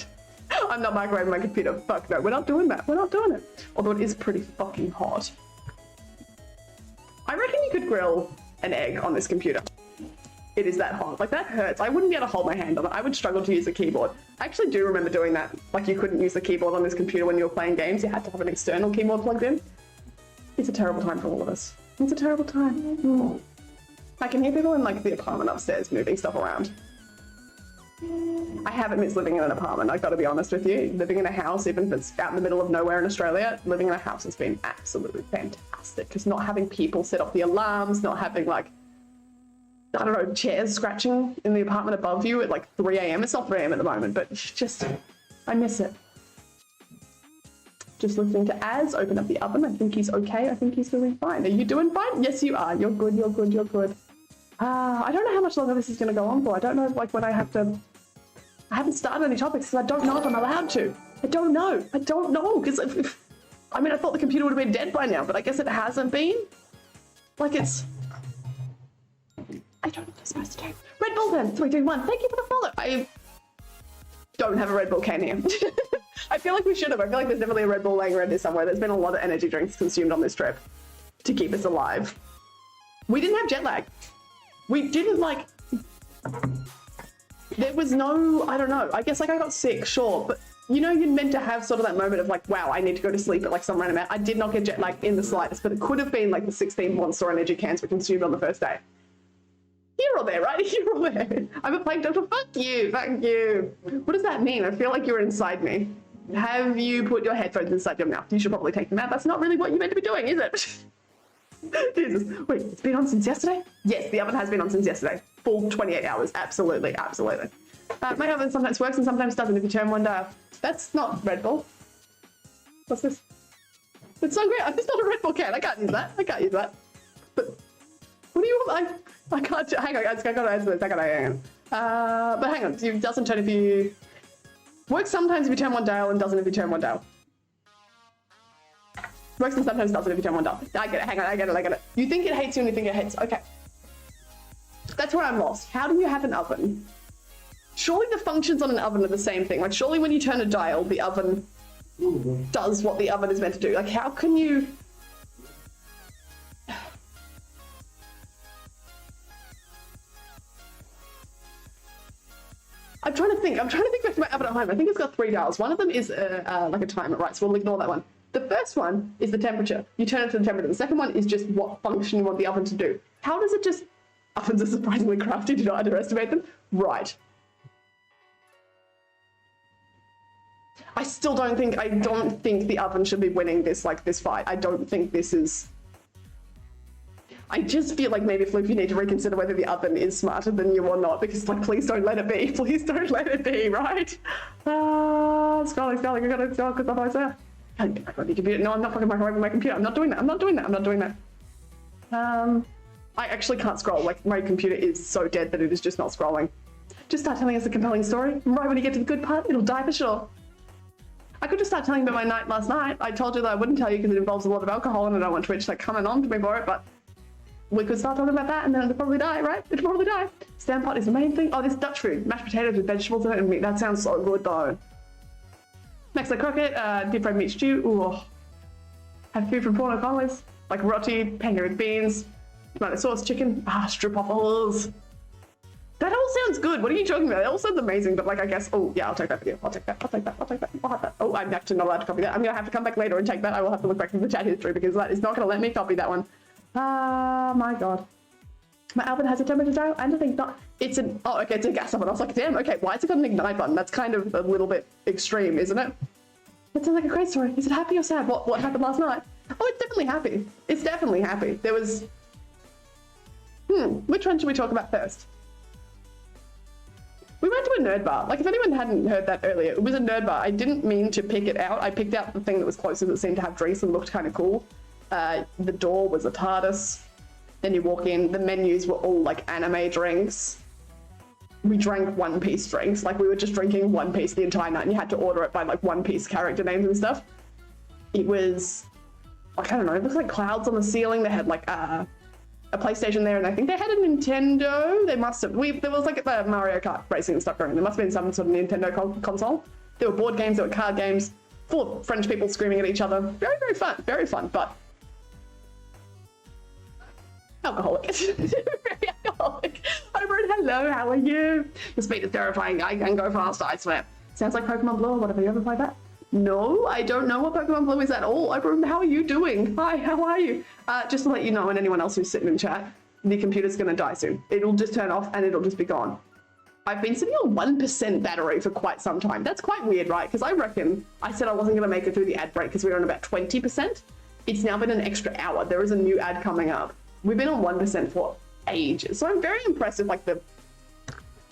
I'm not microwaving my computer. Fuck no, we're not doing that. We're not doing it. Although it is pretty fucking hot. I reckon you could grill an egg on this computer. It is that hot. Like, that hurts. I wouldn't be able to hold my hand on it. I would struggle to use the keyboard. I actually do remember doing that. Like, you couldn't use the keyboard on this computer when you were playing games. You had to have an external keyboard plugged in. It's a terrible time for all of us. It's a terrible time. I can hear people in, like, the apartment upstairs moving stuff around. I haven't missed living in an apartment, I've got to be honest with you. Living in a house, even if it's out in the middle of nowhere in Australia, living in a house has been absolutely fantastic. Because not having people set off the alarms, not having, like, I don't know, chairs scratching in the apartment above you at like 3 a.m. It's not 3 a.m. at the moment, but just, I miss it. Just listening to Az open up the oven. I think he's okay. I think he's doing fine. Are you doing fine? Yes, you are. You're good, you're good, you're good. I don't know how much longer this is going to go on for. I don't know, like, when I haven't started any topics because I don't know if I'm allowed to. I don't know. I don't know, because I mean, I thought the computer would have been dead by now, but I guess it hasn't been. Like, it's... I don't know what I'm supposed to do. Red Bull then. 3, 2, 1. Thank you for the follow. I don't have a Red Bull can here. I feel like we should have. I feel like there's definitely a Red Bull laying around here somewhere. There's been a lot of energy drinks consumed on this trip to keep us alive. We didn't have jet lag. We didn't like... There was no, I don't know. I guess like I got sick, sure. But you know, you're meant to have sort of that moment of like, wow, I need to go to sleep at like some random amount. I did not get jet lag in the slightest, but it could have been like the 16 Monster Energy cans we consumed on the first day. You're all there, right? You're all there. I'm a plague doctor. Fuck you. Fuck you. What does that mean? I feel like you're inside me. Have you put your headphones inside your mouth? You should probably take them out. That's not really what you're meant to be doing, is it? Jesus. Wait, it's been on since yesterday? Yes, the oven has been on since yesterday. Full 28 hours. Absolutely. Absolutely. My oven sometimes works and sometimes doesn't if you turn one dial. That's not Red Bull. What's this? It's so great. It's not a Red Bull can. I can't use that. I can't use that. But what do you want? I can't. Hang on, guys. I gotta answer this. I gotta hang on. But hang on. It doesn't turn if you. Works sometimes if you turn one dial and doesn't if you turn one dial. Works and sometimes doesn't if you turn one dial. I get it. Hang on. I get it. You think it hates you and you think it hates. Okay. That's where I'm lost. How do you have an oven? Surely the functions on an oven are the same thing. Like, surely when you turn a dial, the oven does what the oven is meant to do. Like, how can you... I'm trying to think back to my oven at home. I think it's got 3 dials. One of them is like a timer, right? So we'll ignore that one. The first one is the temperature. You turn it to the temperature. The second one is just what function you want the oven to do. How does it just... Ovens are surprisingly crafty. Do not underestimate them. Right. I don't think the oven should be winning this fight. I don't think this is... I just feel like maybe, Flip, you need to reconsider whether the oven is smarter than you or not, because, like, please don't let it be. Please don't let it be, right? Scrolling, I gotta go, because otherwise, I got the computer. No, I'm not fucking microwaving my computer. I'm not doing that. I actually can't scroll. Like, my computer is so dead that it is just not scrolling. Just start telling us a compelling story. Right when you get to the good part, it'll die for sure. I could just start telling you about my night last night. I told you that I wouldn't tell you because it involves a lot of alcohol and I don't want Twitch like coming on to me for it, but we could start talking about that and then it'll probably die, right? It'll probably die. Stand pot is the main thing. Oh, this Dutch food. Mashed potatoes with vegetables in it and meat. That sounds so good though. Next, like croquette, deep fried meat stew. Ooh. Have food from Port O'Connor's. Like roti, pancake beans, tomato sauce, chicken, stroopwafels. That all sounds good. What are you talking about? It all sounds amazing, but like, I guess, oh yeah, I'll take that video. I'll take that. I'll have that. Oh, I'm actually not allowed to copy that. I'm gonna have to come back later and take that. I will have to look back through the chat history because that is not gonna let me copy that one. My God. My oven has a temperature dial and I think not. It's an, oh, okay, it's a gas oven. I was like, damn, okay, why has it got an ignite button? That's kind of a little bit extreme, isn't it? That sounds like a great story. Is it happy or sad? What happened last night? Oh, it's definitely happy. It's definitely happy. There was, which one should we talk about first? We went to a nerd bar. Like, if anyone hadn't heard that earlier, it was a nerd bar. I didn't mean to pick it out. I picked out the thing that was closest that seemed to have drinks and looked kind of cool. The door was a TARDIS. Then you walk in, the menus were all like anime drinks. We drank One Piece drinks. Like, we were just drinking One Piece the entire night and you had to order it by like One Piece character names and stuff. It was, like, I don't know, it looked like clouds on the ceiling. They had like a PlayStation there, and I think they had a Nintendo. They must have. There was like the Mario Kart racing and stuff going. There must have been some sort of Nintendo console. There were board games, there were card games, full of French people screaming at each other. Very, very fun. Very fun, but alcoholic. Very alcoholic. I wrote, hello, how are you? The speed is terrifying. I can go faster, I swear. Sounds like Pokemon Blue or whatever. You ever played that? No, I don't know what Pokemon Blue is at all. I wrote, how are you doing? Hi, how are you? Just to let you know, and anyone else who's sitting in chat, the computer's gonna die soon. It'll just turn off and it'll just be gone. I've been sitting on 1% battery for quite some time. That's quite weird, right? Because I reckon I said I wasn't gonna make it through the ad break because we were on about 20%. It's now been an extra hour. There is a new ad coming up. We've been on 1% for ages. So I'm very impressed with like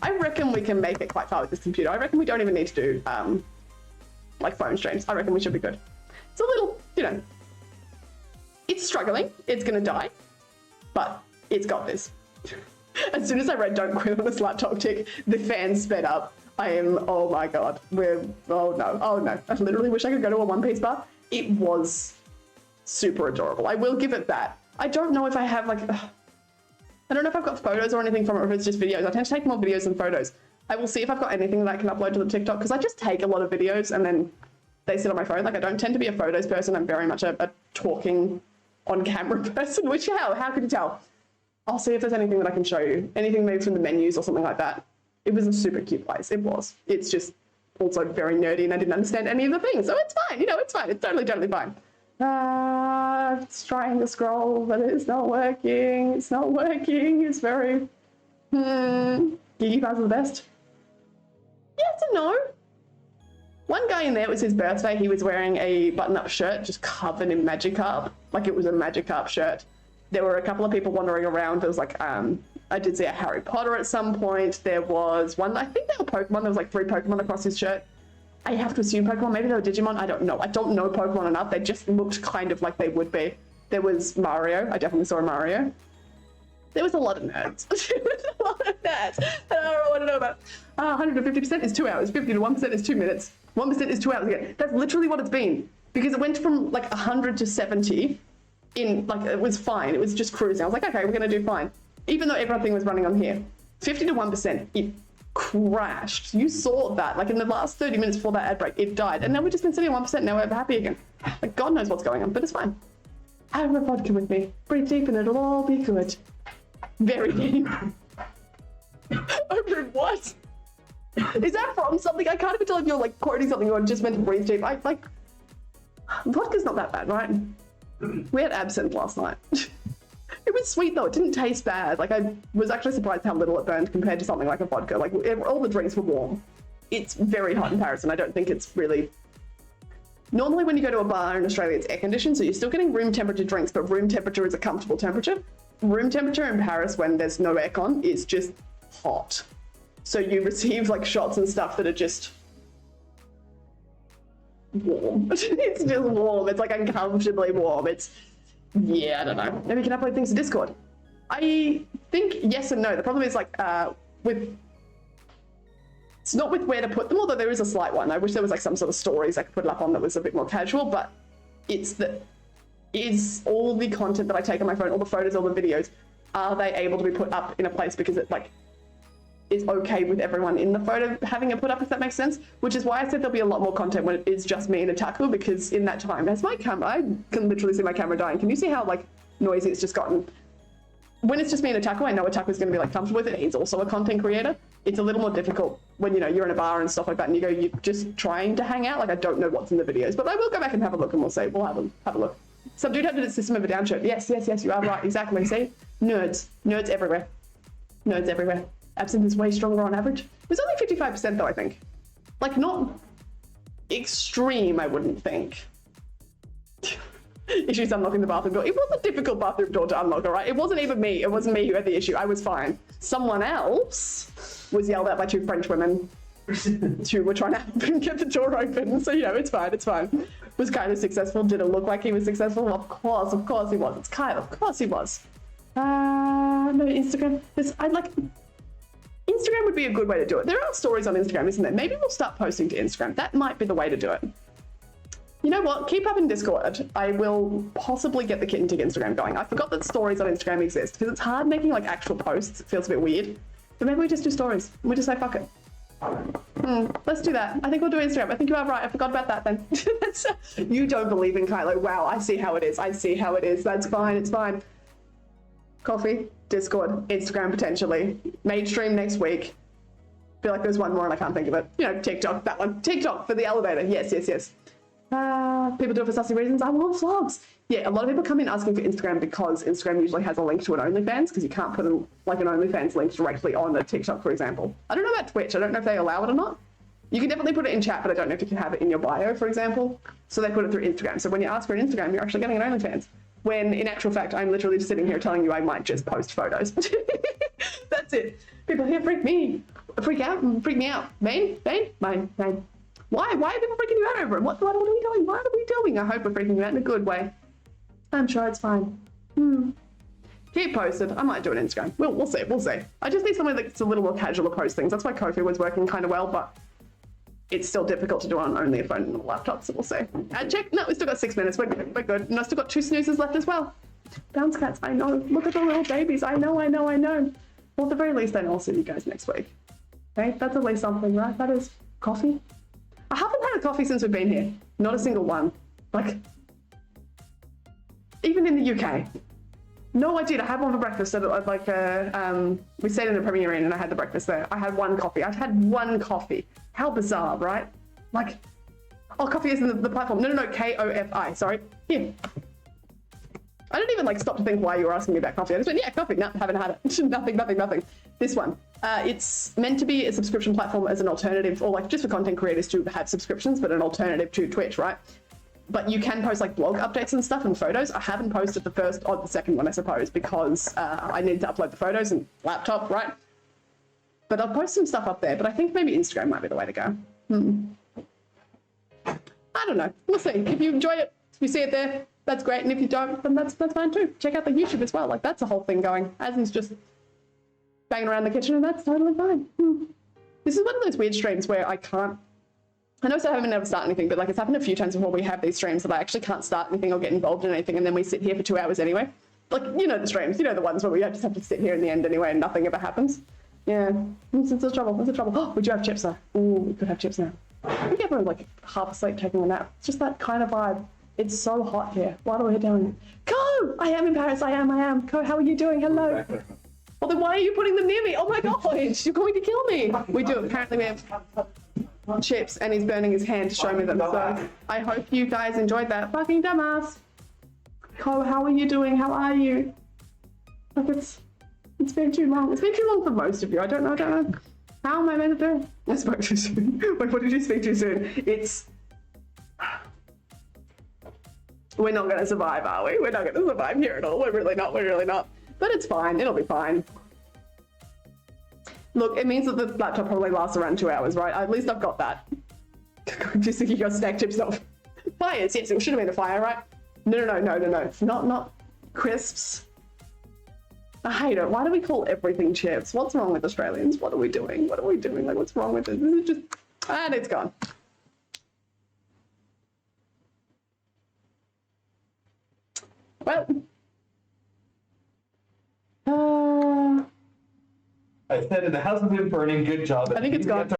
I reckon we can make it quite far with this computer. I reckon we don't even need to do like phone streams. I reckon we should be good. It's a little, you know, it's struggling. It's gonna die, but it's got this. As soon as I read "Don't quit on this laptop tick," the fan sped up. I am, oh my God, oh no. I literally wish I could go to a One Piece bar. It was super adorable. I will give it that. I don't know if I have like, I don't know if I've got photos or anything from it, or if it's just videos. I tend to take more videos than photos. I will see if I've got anything that I can upload to the TikTok, because I just take a lot of videos and then they sit on my phone. Like, I don't tend to be a photos person. I'm very much a talking on camera person, which how could you tell? I'll see if there's anything that I can show you. Anything maybe from the menus or something like that. It was a super cute place. It was. It's just also very nerdy and I didn't understand any of the things. So it's fine. You know, it's fine. It's totally fine. It's trying to scroll, but it's not working. It's not working. It's very... Gigi Buzz are the best. Yes and no. One guy in there, it was his birthday. He was wearing a button-up shirt just covered in Magikarp. Like it was a Magikarp shirt. There were a couple of people wandering around. There was like, I did see a Harry Potter at some point. There was one, I think they were Pokemon. There was like 3 Pokemon across his shirt. I have to assume Pokemon. Maybe they were Digimon. I don't know. I don't know Pokemon enough. They just looked kind of like they would be. There was Mario. I definitely saw a Mario. There was a lot of nerds. There was a lot of nerds. I don't want to know about. 150% is 2 hours. 50 to 1% is 2 minutes. 1% is 2 hours again. That's literally what it's been. Because it went from like 100 to 70 in like, it was fine. It was just cruising. I was like, okay, we're going to do fine. Even though everything was running on here. 50 to 1%, it crashed. You saw that. Like in the last 30 minutes before that ad break, it died. And now we've just been sitting at 1%. Now we're happy again. Like God knows what's going on, but it's fine. Have a vodka with me. Breathe deep and it'll all be good. Very deep. Over what? Is that from something? I can't even tell if you're like quoting something or just meant to breathe deep. I like vodka's not that bad, right? We had absinthe last night. It was sweet though. It didn't taste bad. Like I was actually surprised how little it burned compared to something like a vodka. Like all the drinks were warm. It's very hot in Paris, and I don't think it's really. Normally, when you go to a bar in Australia, it's air conditioned, so you're still getting room temperature drinks, but room temperature is a comfortable temperature. Room temperature in Paris when there's no aircon is just hot. So you receive like shots and stuff that are just warm. It's just warm. It's like uncomfortably warm. It's, yeah, I don't know. Maybe you can upload things to Discord. I think yes and no. The problem is like it's not with where to put them, although there is a slight one. I wish there was like some sort of stories I could put it up on that was a bit more casual, but it's that is all the content that I take on my phone, all the photos, all the videos, are they able to be put up in a place because it like is okay with everyone in the photo having it put up, if that makes sense? Which is why I said there'll be a lot more content when it is just me and Otaku, because in that time, as my camera, I can literally see my camera dying. Can you see how like noisy it's just gotten? When it's just me and Otaku, I know Otaku's going to be like comfortable with it. He's also a content creator. It's a little more difficult when, you know, you're in a bar and stuff like that and you go, you're just trying to hang out. Like, I don't know what's in the videos, but I will go back and have a look and we'll see. We'll have a lolook. Some dude had a System of a Down shirt. Yes, you are right. Exactly. See? Nerds everywhere. Nerds everywhere. Absinthe is way stronger on average. It was only 55% though, I think. Like, not extreme, I wouldn't think. Issues unlocking the bathroom door. It was a difficult bathroom door to unlock, all right? It wasn't even me. It wasn't me who had the issue. I was fine. Someone else was yelled at by 2 French women who were trying to help him get the door open. So, you know, it's fine. It's fine. Was kind of successful. Did it look like he was successful? Of course he was. It's Kyle. Of course he was. No, Instagram. Instagram would be a good way to do it. There are stories on Instagram, isn't there? Maybe we'll start posting to Instagram. That might be the way to do it. You know what? Keep up in Discord. I will possibly get the kitten tick Instagram going. I forgot that stories on Instagram exist because it's hard making like actual posts. It feels a bit weird. But maybe we just do stories. We just say fuck it. Let's do that. I think we'll do Instagram. I think you are right. I forgot about that then. You don't believe in Kylo. Wow, I see how it is. I see how it is. That's fine. It's fine. Coffee, Discord, Instagram potentially. Mainstream next week. Feel like there's one more and I can't think of it. You know, TikTok, that one. TikTok for the elevator. Yes. People do it for sussy reasons. I want vlogs. Yeah, a lot of people come in asking for Instagram because Instagram usually has a link to an OnlyFans because you can't put like an OnlyFans link directly on a TikTok, for example. I don't know about Twitch. I don't know if they allow it or not. You can definitely put it in chat, but I don't know if you can have it in your bio, for example. So they put it through Instagram. So when you ask for an Instagram, you're actually getting an OnlyFans. When in actual fact, I'm literally just sitting here telling you I might just post photos. That's it. People here freak me out. Mine. Why are people freaking you out over it? What are we doing? What are we doing? I hope we're freaking you out in a good way. I'm sure it's fine. Keep posted. I might do an Instagram. We'll see. I just need somewhere that's a little more casual to post things. That's why Ko-fi was working kind of well, but it's still difficult to do on only a phone and a laptop, so we'll see. Ad check? No, we still got 6 minutes. We're good. And I still got 2 snoozes left as well. Bounce cats, I know. Look at the little babies. I know. Well, at the very least, then I'll see you guys next week. Okay, that's at least something, right? That is coffee. I haven't had a coffee since we've been here. Not a single one. Like, even in the UK. No, I did. I had one for breakfast. We stayed in the Premier Inn and I had the breakfast there. I had one coffee. I've had one coffee. How bizarre, right? Like, oh, coffee isn't the platform. No, KOFI. Sorry. Here. I didn't even stop to think why you were asking me about coffee. I just went, yeah, coffee. No, haven't had it. nothing. This one. It's meant to be a subscription platform as an alternative, or just for content creators to have subscriptions, but an alternative to Twitch, right? But you can post blog updates and stuff and photos. I haven't posted the first or the second one, I suppose, because I need to upload the photos and laptop, right? But I'll post some stuff up there. But I think maybe Instagram might be the way to go. I don't know. We'll see. If you enjoy it, if you see it there, that's great. And if you don't, then that's fine too. Check out the YouTube as well. That's a whole thing going. Aslan's just banging around the kitchen, and that's totally fine. This is one of those weird streams where I can't. I know I haven't been able to start anything, but it's happened a few times before we have these streams that I actually can't start anything or get involved in anything, and then we sit here for 2 hours anyway. The streams, the ones where we just have to sit here in the end anyway and nothing ever happens. Yeah, it's a trouble. Oh, we do have chips though. Ooh, we could have chips now. I think everyone's half asleep taking a nap. It's just that kind of vibe. It's so hot here. What are we doing? Co! I am in Paris. I am. Co, how are you doing? Hello. Well, then why are you putting them near me? Oh my gosh, you're going to kill me. We do. Apparently we have chips and he's burning his hand to show me them. So I hope you guys enjoyed that. Fucking dumbass. Co, how are you doing? How are you? It's been too long. It's been too long for most of you. I don't know. How am I meant to do? I spoke too soon. Wait, what did you speak too soon? We're not going to survive, are we? We're not going to survive here at all. We're really not. But it's fine. It'll be fine. Look, it means that the laptop probably lasts around 2 hours, right? At least I've got that. Just thinking you got stack chips off. Fires, yes, it should have been a fire, right? No. Not crisps. I hate it. Why do we call everything chips? What's wrong with Australians? What are we doing? What's wrong with it? This is just... And it's gone. Well... I said it hasn't been burning. Good job. I think it's gone.